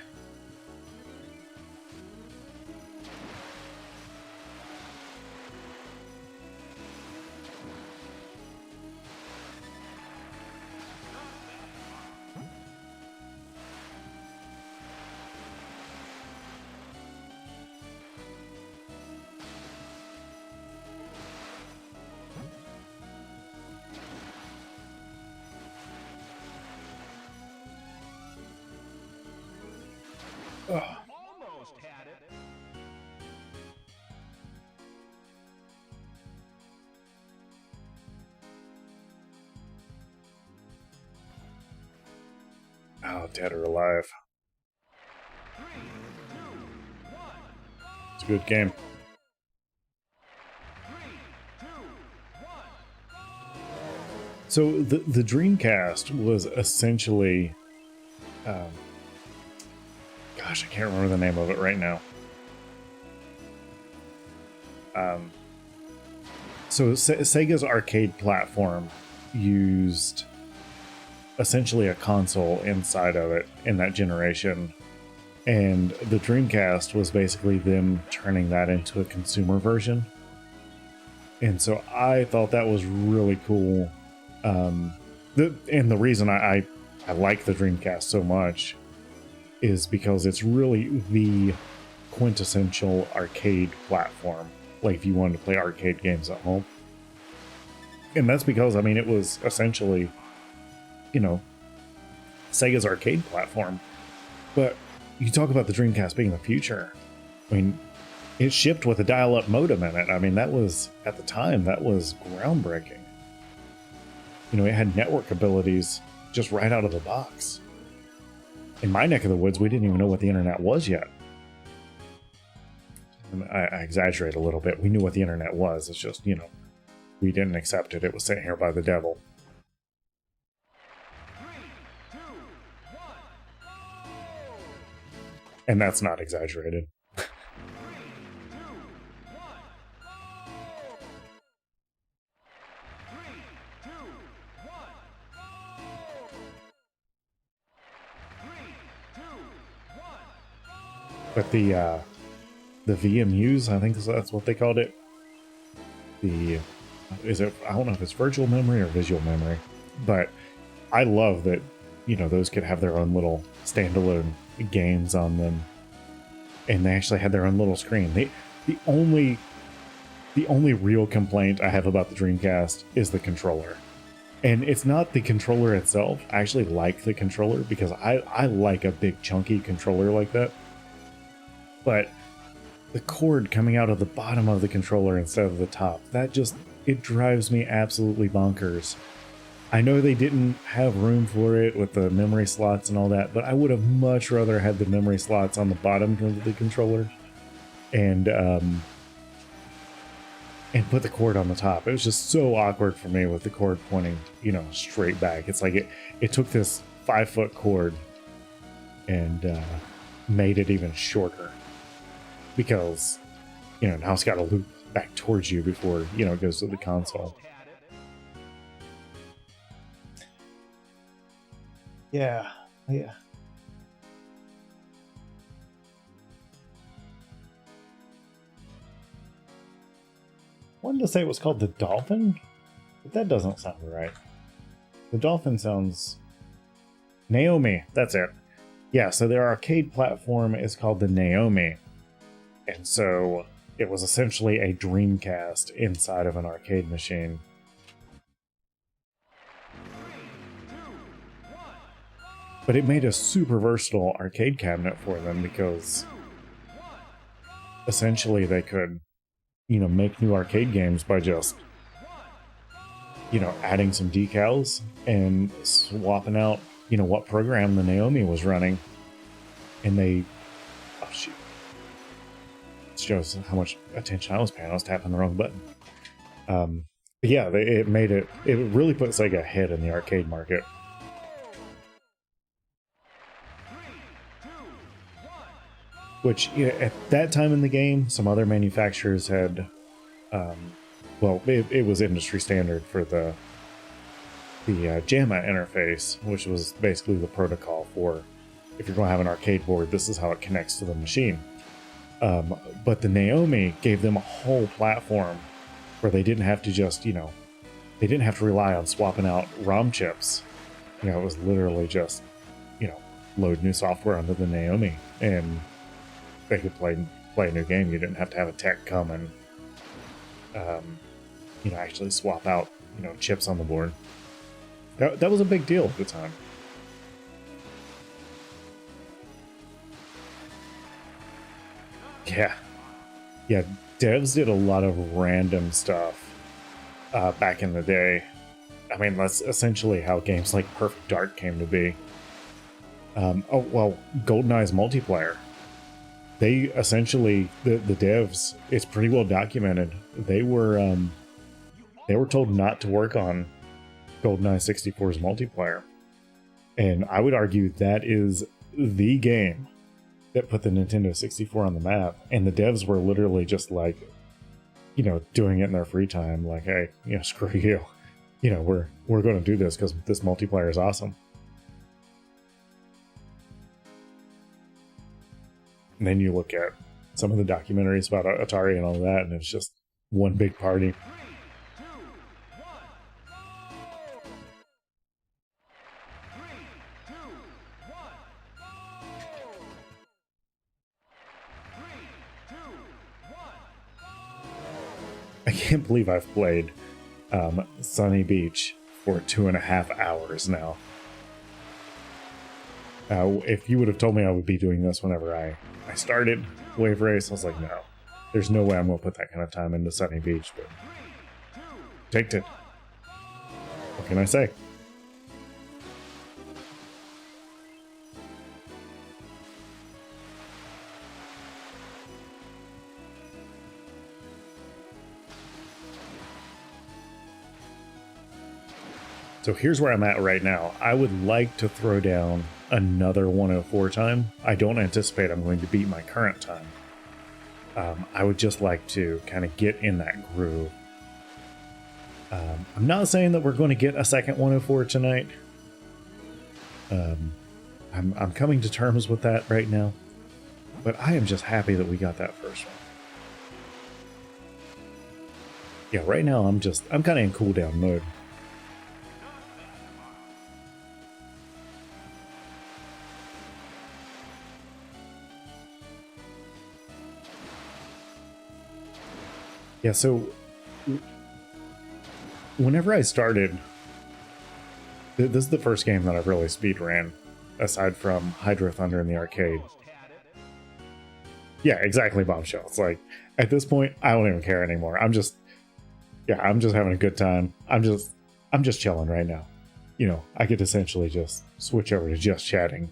Ugh. Almost had it. Oh, dead or alive. 3, 2, 1. It's a good game. 3, 2, 1. So the Dreamcast was essentially, gosh, I can't remember the name of it right now. So Sega's arcade platform used essentially a console inside of it in that generation, and the Dreamcast was basically them turning that into a consumer version. And so I thought that was really cool. And the reason I like the Dreamcast so much is because it's really the quintessential arcade platform. Like if you wanted to play arcade games at home. And that's because, it was essentially, Sega's arcade platform. But you talk about the Dreamcast being the future. It shipped with a dial-up modem in it. That was, at the time, that was groundbreaking. It had network abilities just right out of the box. In my neck of the woods, we didn't even know what the internet was yet. I exaggerate a little bit. We knew what the internet was. It's just, we didn't accept it. It was sent here by the devil. 3, 2, 1. And that's not exaggerated. 3, 2, 1. 3, 2, 1. 3, 2, 1. But the VMUs, I think that's what they called it. I don't know if it's virtual memory or visual memory, but I love that, those could have their own little standalone games on them, and they actually had their own little screen. The only real complaint I have about the Dreamcast is the controller. And it's not the controller itself. I actually like the controller because I like a big chunky controller like that. But the cord coming out of the bottom of the controller instead of the top, it drives me absolutely bonkers. I know they didn't have room for it with the memory slots and all that, but I would have much rather had the memory slots on the bottom of the controller and put the cord on the top. It was just so awkward for me with the cord pointing, straight back. It's like it took this 5-foot cord and made it even shorter. Because, now it's got to loop back towards you before, it goes to the console. Yeah. Wanted to say it was called the Dolphin, but that doesn't sound right. The Dolphin sounds... Naomi, that's it. Yeah, so their arcade platform is called the Naomi. And so it was essentially a Dreamcast inside of an arcade machine. But it made a super versatile arcade cabinet for them because essentially they could, make new arcade games by just, adding some decals and swapping out, what program the Naomi was running. And they, oh shoot. It shows how much attention I was paying. I was tapping the wrong button. But yeah, it really put Sega ahead in the arcade market. Which, at that time in the game, some other manufacturers had, it was industry standard for the JAMA interface, which was basically the protocol for if you're going to have an arcade board, this is how it connects to the machine. But the Naomi gave them a whole platform where they didn't have to just, they didn't have to rely on swapping out ROM chips. It was literally just, load new software onto the Naomi and they could play a new game. You didn't have to have a tech come and, actually swap out, chips on the board. That was a big deal at the time. Yeah, devs did a lot of random stuff back in the day. I mean, that's essentially how games like Perfect Dark came to be. GoldenEye's multiplayer. They essentially, the devs, it's pretty well documented. They were told not to work on GoldenEye 64's multiplayer. And I would argue that is the game that put the Nintendo 64 on the map. And the devs were literally just like, doing it in their free time. Like, hey, screw you. We're going to do this because this multiplayer is awesome. And then you look at some of the documentaries about Atari and all that, and it's just one big party. I can't believe I've played Sunny Beach for 2.5 hours now. If you would have told me I would be doing this whenever I started Wave Race, I was like, no, there's no way I'm going to put that kind of time into Sunny Beach, but take it. What can I say? So here's where I'm at right now. I would like to throw down another 104 time. I don't anticipate I'm going to beat my current time. I would just like to kind of get in that groove. I'm not saying that we're going to get a second 104 tonight. I'm coming to terms with that right now. But I am just happy that we got that first one. Yeah, right now I'm kind of in cooldown mode. Yeah, so whenever I started, this is the first game that I've really speedran, aside from Hydro Thunder in the arcade. Yeah, exactly, Bombshell. It's like, at this point, I don't even care anymore. I'm just having a good time. I'm just chilling right now. I could essentially just switch over to just chatting.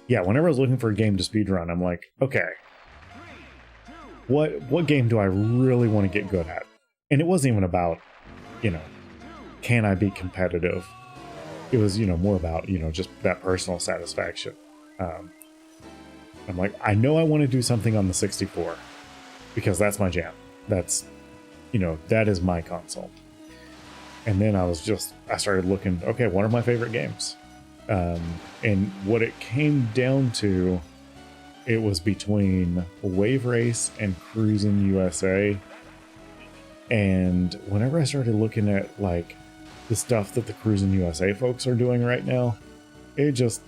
Yeah, whenever I was looking for a game to speedrun, I'm like, okay, what game do I really want to get good at? And it wasn't even about, can I be competitive? It was, more about, just that personal satisfaction. I'm like, I know I want to do something on the 64 because that's my jam. That's, that is my console. And then I started looking, okay, what are my favorite games? And what it came down to, it was between Wave Race and Cruisin' USA. And whenever I started looking at like the stuff that the Cruisin' USA folks are doing right now, it just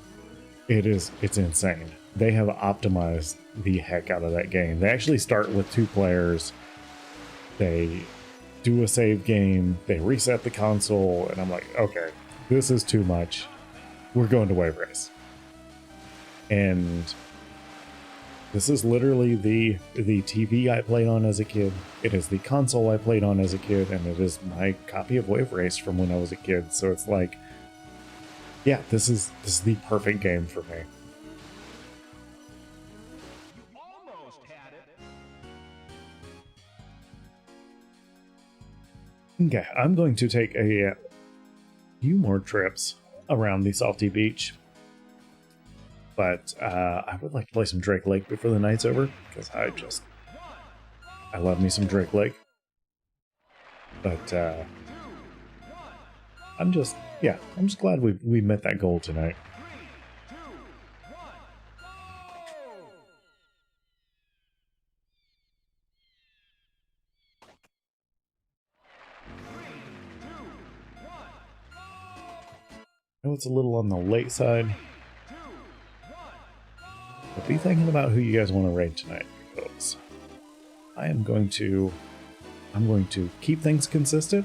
it's insane. They have optimized the heck out of that game. They actually start with 2 players. They do a save game, they reset the console, and I'm like, okay, this is too much. We're going to Wave Race. And this is literally the TV I played on as a kid. It is the console I played on as a kid, and it is my copy of Wave Race from when I was a kid. So it's like, yeah, this is the perfect game for me. You almost had it. Okay, I'm going to take a few more trips around the salty beach. But I would like to play some Drake Lake before the night's over, because I love me some Drake Lake. But I'm just glad we met that goal tonight. 3, 2, 1. Go! I know it's a little on the late side, 2, 1. but be thinking about who you guys want to raid tonight, because I'm going to keep things consistent,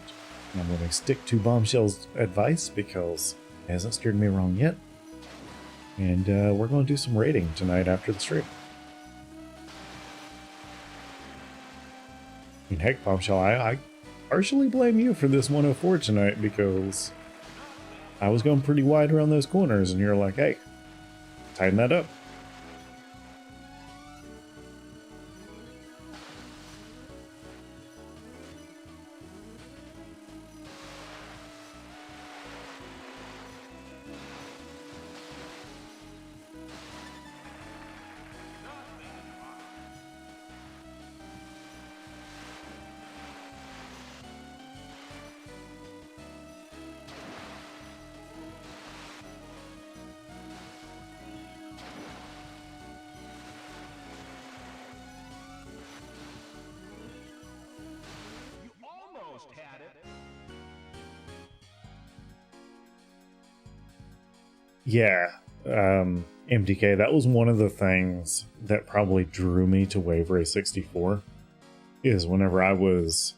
and I'm going to stick to Bombshell's advice because it hasn't steered me wrong yet. And we're going to do some raiding tonight after the stream. I mean, heck, Bombshell, I partially blame you for this 104 tonight, because I was going pretty wide around those corners, and you're like, hey, tighten that up. You almost had it. Yeah, MDK, that was one of the things that probably drew me to Wave Race 64, is whenever I was...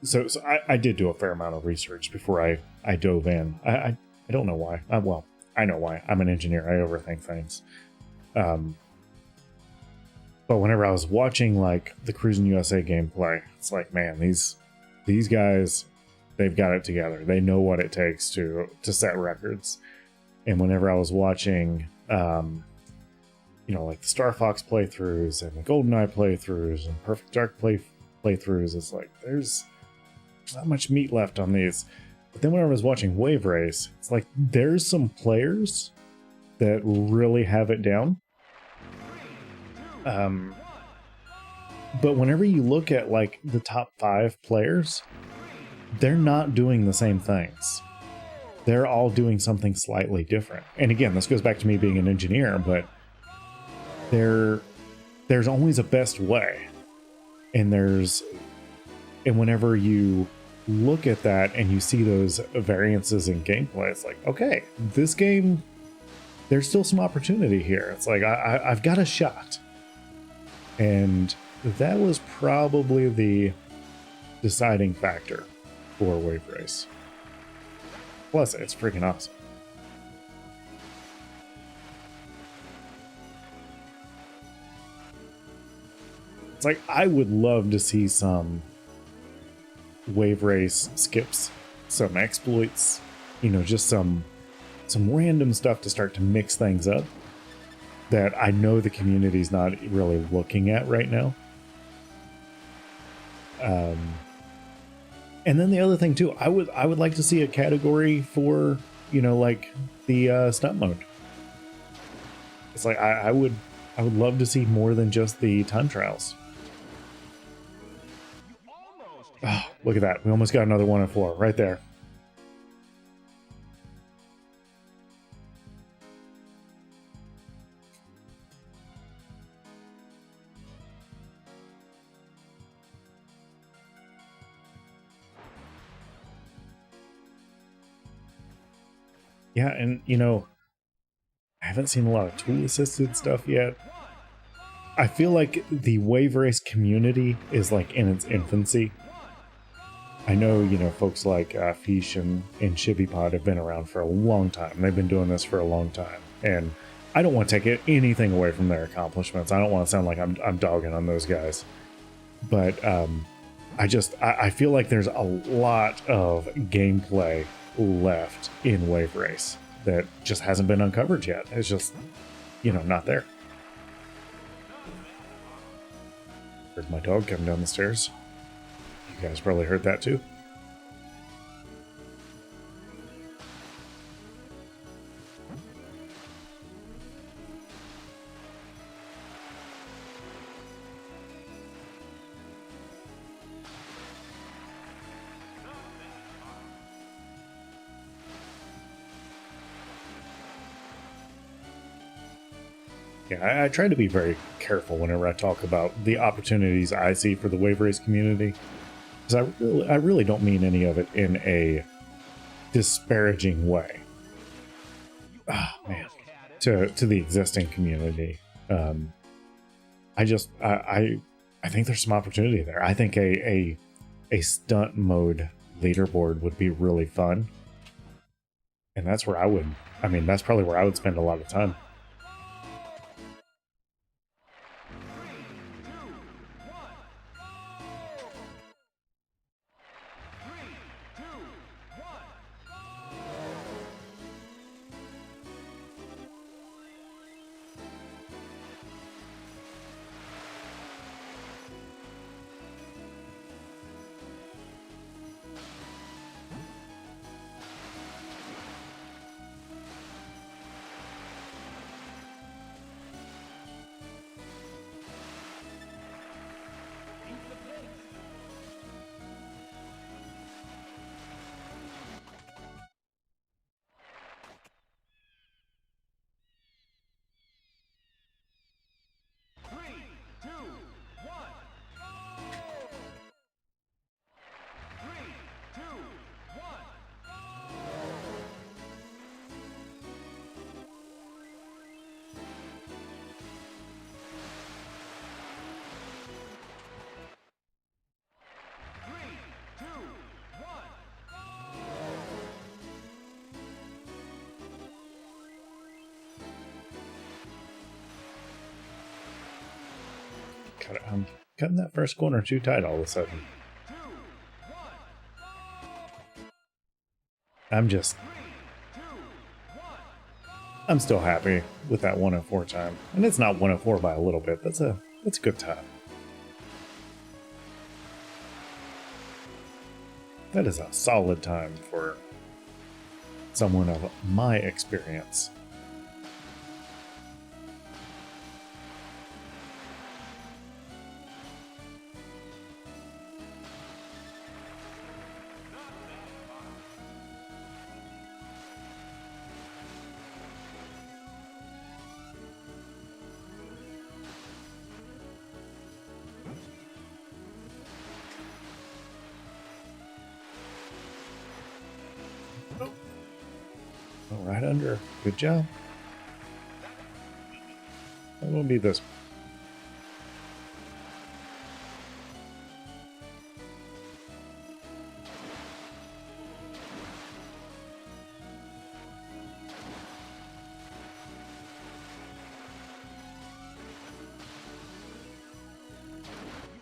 So I did do a fair amount of research before I dove in. I don't know why. Well, I know why. I'm an engineer. I overthink things. But whenever I was watching, like, the Cruis'n USA gameplay, it's like, man, these guys, they've got it together. They know what it takes to set records. And whenever I was watching, like the Star Fox playthroughs and the GoldenEye playthroughs and Perfect Dark playthroughs, it's like, there's not much meat left on these. But then when I was watching Wave Race, it's like, there's some players that really have it down. But whenever you look at, like, the top 5 players, they're not doing the same things. They're all doing something slightly different. And again, this goes back to me being an engineer, but there's always a best way. And whenever you look at that and you see those variances in gameplay, it's like, okay, this game, there's still some opportunity here. It's like, I've got a shot. And that was probably the deciding factor for Wave Race. Plus, it's freaking awesome. It's like, I would love to see some Wave Race skips, some exploits, just some random stuff to start to mix things up that I know the community's not really looking at right now. And then the other thing too, I would like to see a category for, like the stunt mode. It's like, I would love to see more than just the time trials. Oh, look at that. We almost got another 104 right there. Yeah, and haven't seen a lot of tool assisted stuff yet. I feel like the wave race community is like in its infancy. I know, folks like Fish and ShibiPod have been around for a long time. They've been doing this for a long time. And I don't want to take anything away from their accomplishments. I don't want to sound like I'm dogging on those guys. But I feel like there's a lot of gameplay left in Wave Race that just hasn't been uncovered yet. It's just, not there. Heard my dog come down the stairs. You guys probably heard that too. Yeah, I try to be very careful whenever I talk about the opportunities I see for the wave race community, because I really don't mean any of it in a disparaging way. Oh man, to the existing community, I think there's some opportunity there. I think a stunt mode leaderboard would be really fun, and that's where that's probably where I would spend a lot of time. I'm cutting that first corner too tight all of a sudden. I'm still happy with that 104 time. And it's not 104 by a little bit. That's a good time. That is a solid time for someone of my experience. Right under. Good job. That will be this.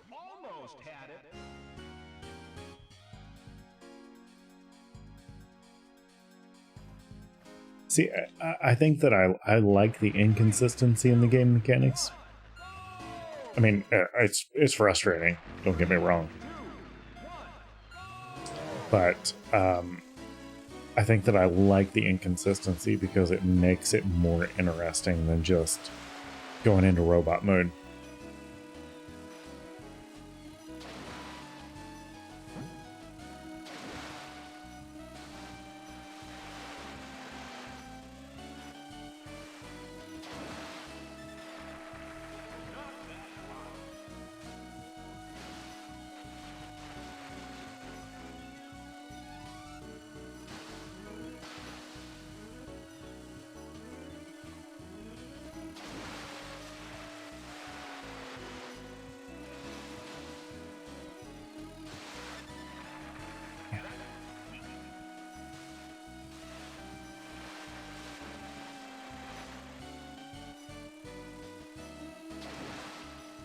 Almost had it. See, I think that I like the inconsistency in the game mechanics. I mean, it's frustrating. Don't get me wrong, but I think that I like the inconsistency because it makes it more interesting than just going into robot mode.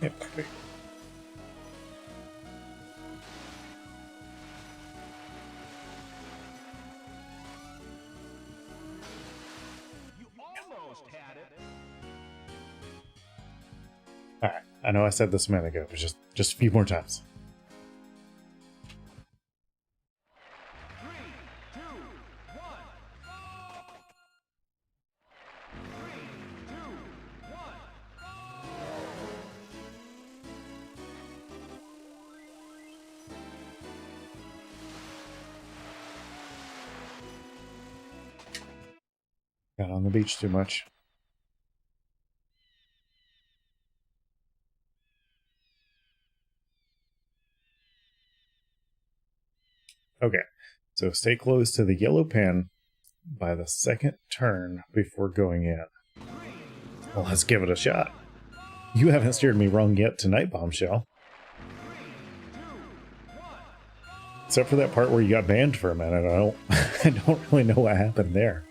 You almost had it. All right, I know I said this a minute ago, but just a few more times. 3, 2, 1, go! 3, 2, 1, Got on the beach too much. Okay, so stay close to the yellow pin by the second turn before going in. Well, let's give it a shot. You haven't steered me wrong yet tonight, Bombshell. Except for that part where you got banned for a minute. I don't really know what happened there.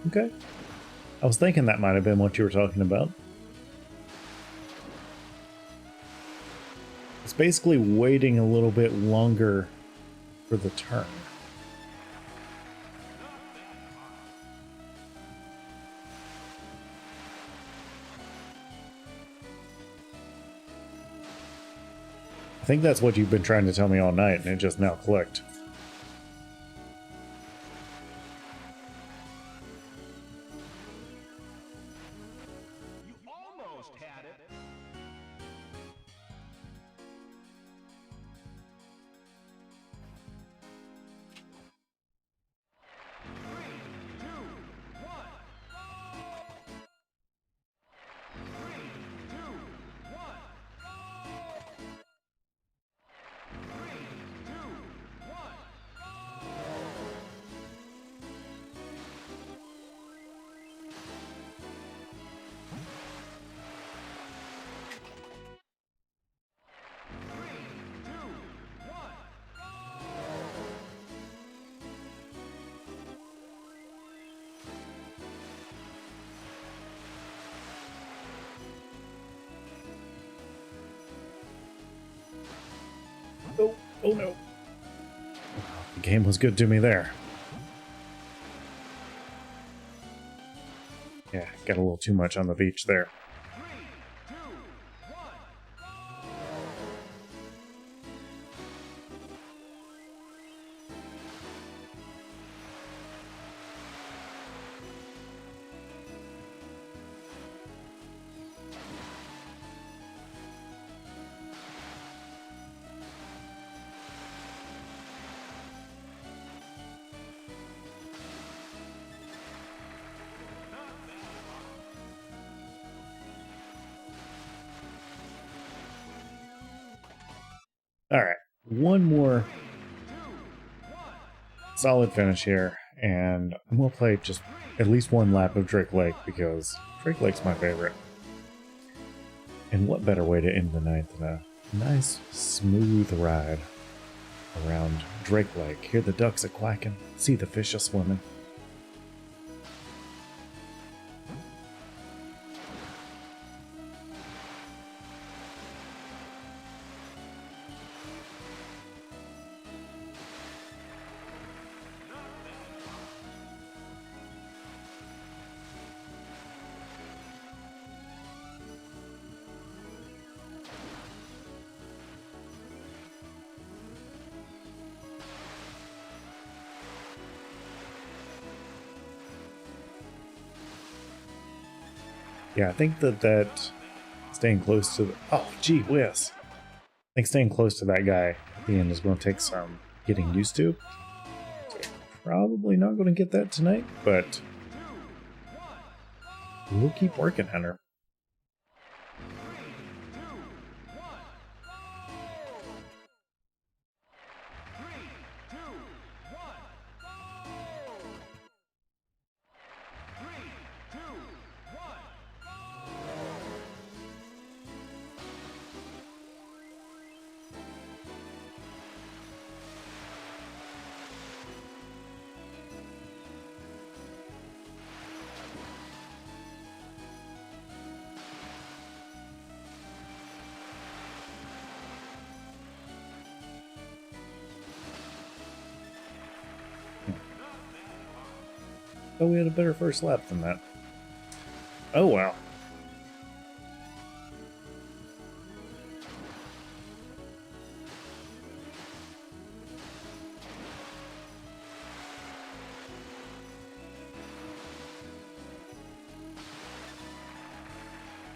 Okay. I was thinking that might have been what you were talking about. It's basically waiting a little bit longer for the turn. I think that's what you've been trying to tell me all night, and it just now clicked. you almost had it. 3, 2, 1, go! 3, 2, 1, go! 3, 2, 1, Oh, oh no. The game was good to me there. Yeah, got a little too much on the beach there. 3, 2, 1, All right, one more solid finish here, and I'm gonna play just at least one lap of Drake Lake because Drake Lake's my favorite. And what better way to end the night than a nice, smooth ride around Drake Lake? Hear the ducks a quacking, see the fish a swimming. Yeah, I think that staying close to the... Oh, gee whiz. I think staying close to that guy at the end is going to take some getting used to. So probably not going to get that tonight, but we'll keep working, Hunter. Oh, we had a better first lap than that. Oh, well.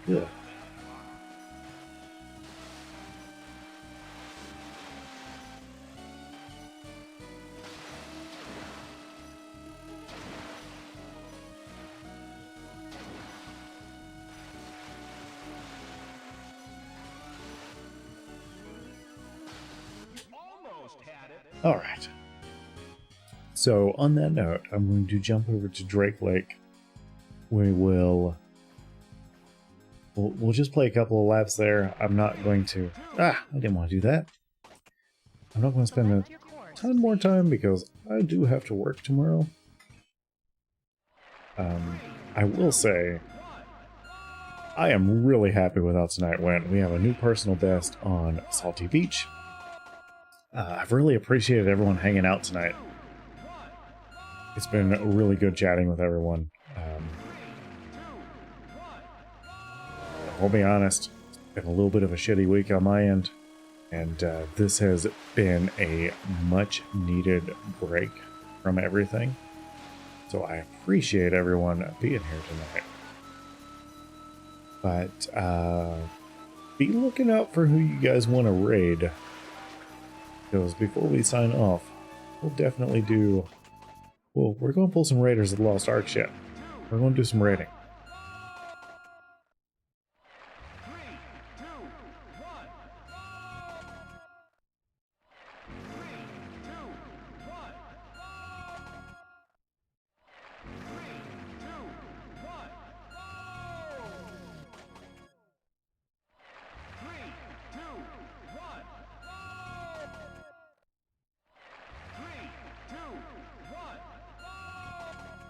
Good. Almost had it. All right. So on that note, I'm going to jump over to Drake Lake. We'll just play a couple of laps there. I'm not going to... I didn't want to do that. I'm not going to spend a ton more time because I do have to work tomorrow. I will say, I am really happy with how tonight went. We have a new personal best on Salty Beach. I've really appreciated everyone hanging out tonight. It's been really good chatting with everyone. I'll be honest, it's been a little bit of a shitty week on my end, and this has been a much needed break from everything. So I appreciate everyone being here tonight. But be looking out for who you guys want to raid. Because before we sign off, we'll definitely do... Well, we're going to pull some Raiders of the Lost Ark shit. We're going to do some raiding. 3, 2, 1. 3, 2, 1. 3, 2, 1. 3, 2, 1. 3, 2, 1.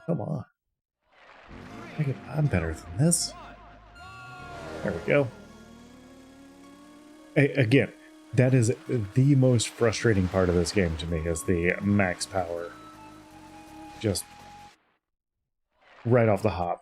Come on. I'm better than this. There we go. Again, that is the most frustrating part of this game to me, is the max power. Just right off the hop.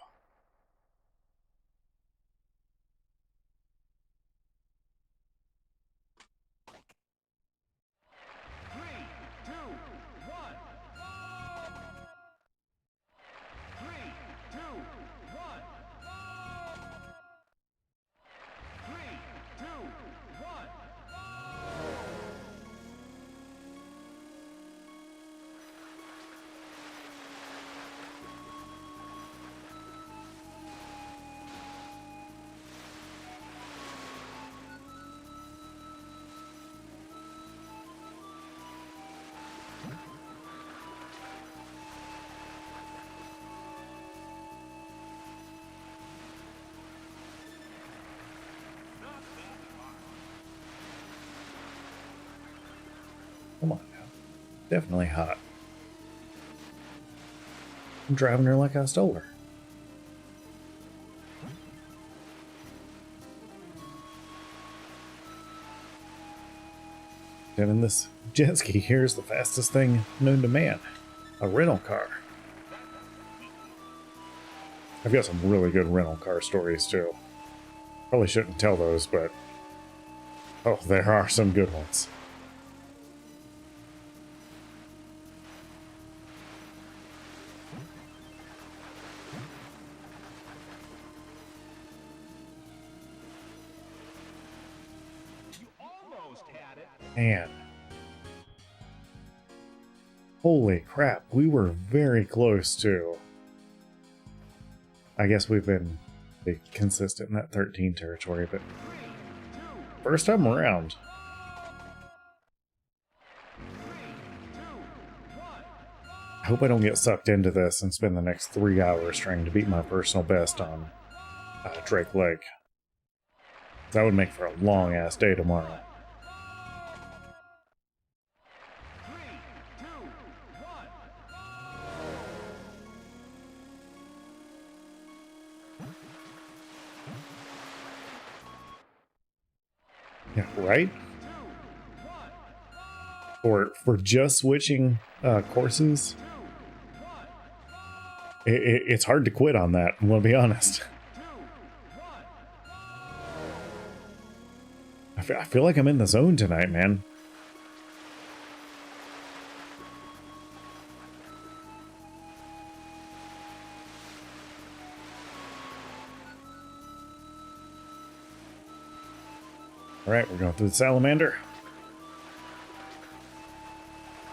Come on now. Definitely hot. I'm driving her like I stole her. And in this jet ski, here's the fastest thing known to man. A rental car. I've got some really good rental car stories too. Probably shouldn't tell those, but... oh, there are some good ones. Man. Holy crap, we were very close too. I guess we've been consistent in that 13 territory, but first time around. I hope I don't get sucked into this and spend the next 3 hours trying to beat my personal best on Drake Lake. That would make for a long-ass day tomorrow. Yeah, right? For just switching courses, It's hard to quit on that. I'm gonna be honest. 2, 1. I feel like I'm in the zone tonight, man. All right, we're going through the salamander.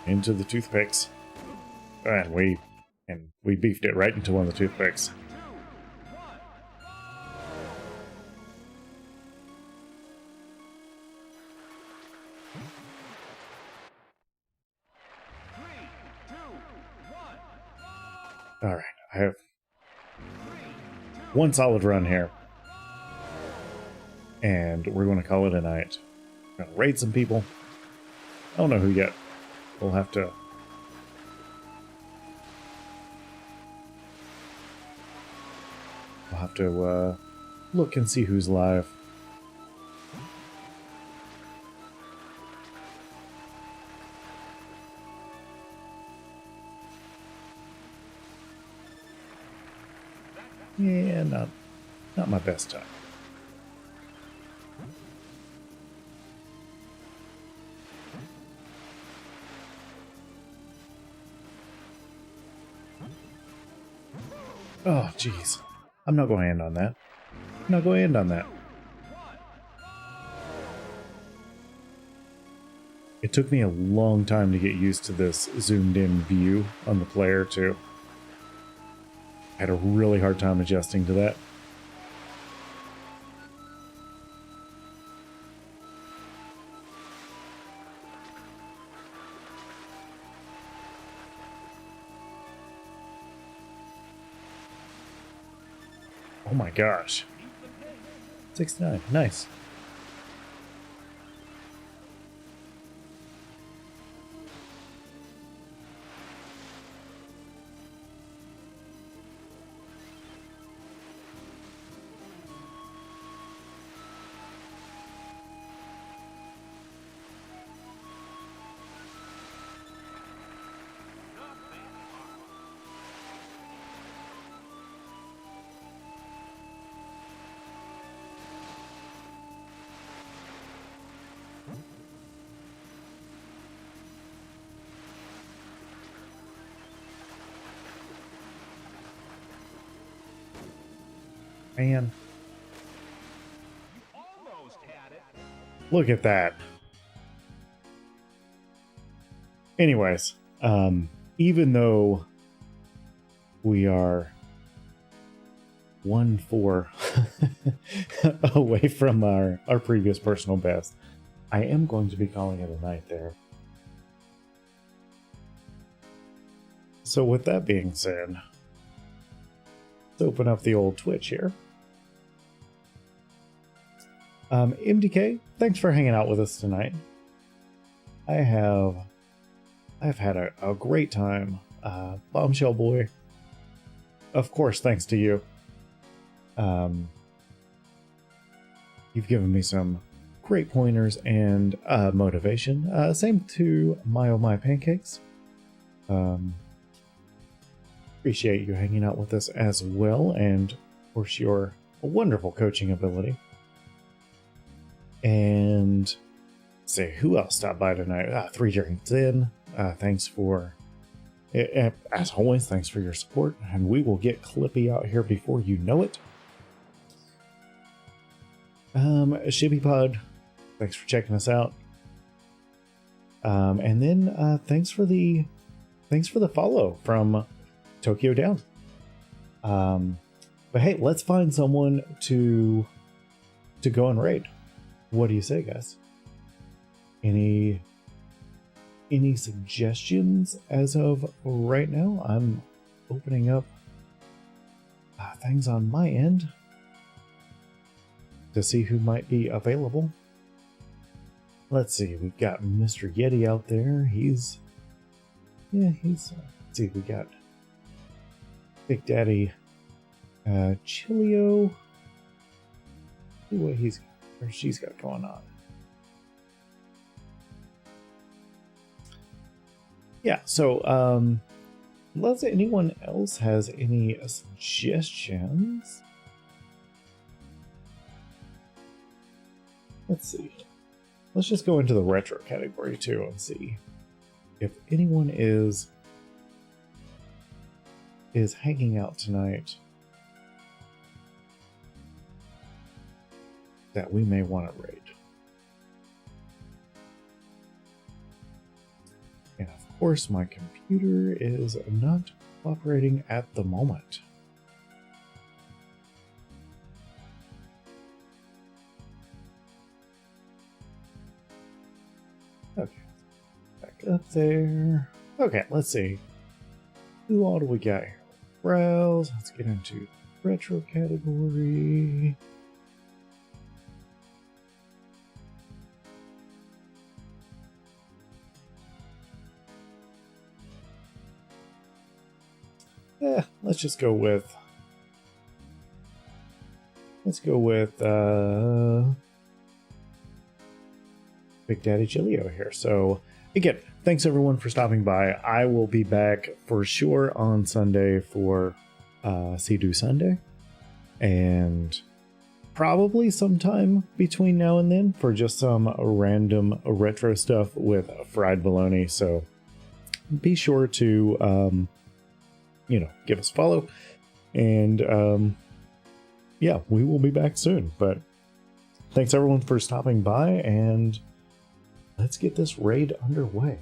Into the toothpicks. And we beefed it right into one of the toothpicks. 2, 1. 3, 2, 1. All right, I have one solid run here. And we're going to call it a night. We're going to raid some people. I don't know who yet. We'll have to... look and see who's live. Yeah, not my best time. Oh, jeez. I'm not going to end on that. I'm not going to end on that. It took me a long time to get used to this zoomed in view on the player, too. I had a really hard time adjusting to that. Oh my gosh. 69, nice. Man, Almost had it. look at that. Anyways, even though we are 1-4 away from our previous personal best, I am going to be calling it a night there. So with that being said, let's open up the old Twitch here. MDK, thanks for hanging out with us tonight. I've had a great time. Bombshell Boy, of course, thanks to you. You've given me some great pointers and motivation. Same to My Oh My Pancakes. Appreciate you hanging out with us as well, and of course your wonderful coaching ability. And let's see, who else stopped by tonight? 3 Drinks In. Thanks for, as always, thanks for your support, and we will get Clippy out here before you know it. ShibbyPod, thanks for checking us out. And then thanks for the follow from Tokyo Down. But hey, let's find someone to go and raid. What do you say, guys? Any suggestions as of right now? I'm opening up things on my end to see who might be available. Let's see, we've got Mr. Yeti out there. He's let's see, we got Big Daddy Chilio. See what he's or she's got going on. Yeah, so unless anyone else has any suggestions. Let's see. Let's just go into the retro category too and see if anyone is hanging out tonight that we may want to raid. And of course, my computer is not cooperating at the moment. Okay, back up there. Okay, let's see. Who all do we got here? Browse. Let's get into retro category. Yeah, let's just go with. Let's go with Big Daddy Chilio here. So again, thanks everyone for stopping by. I will be back for sure on Sunday for See-Do Sunday, and probably sometime between now and then for just some random retro stuff with fried bologna. So be sure to give us a follow, and yeah, we will be back soon. But thanks everyone for stopping by, and let's get this raid underway.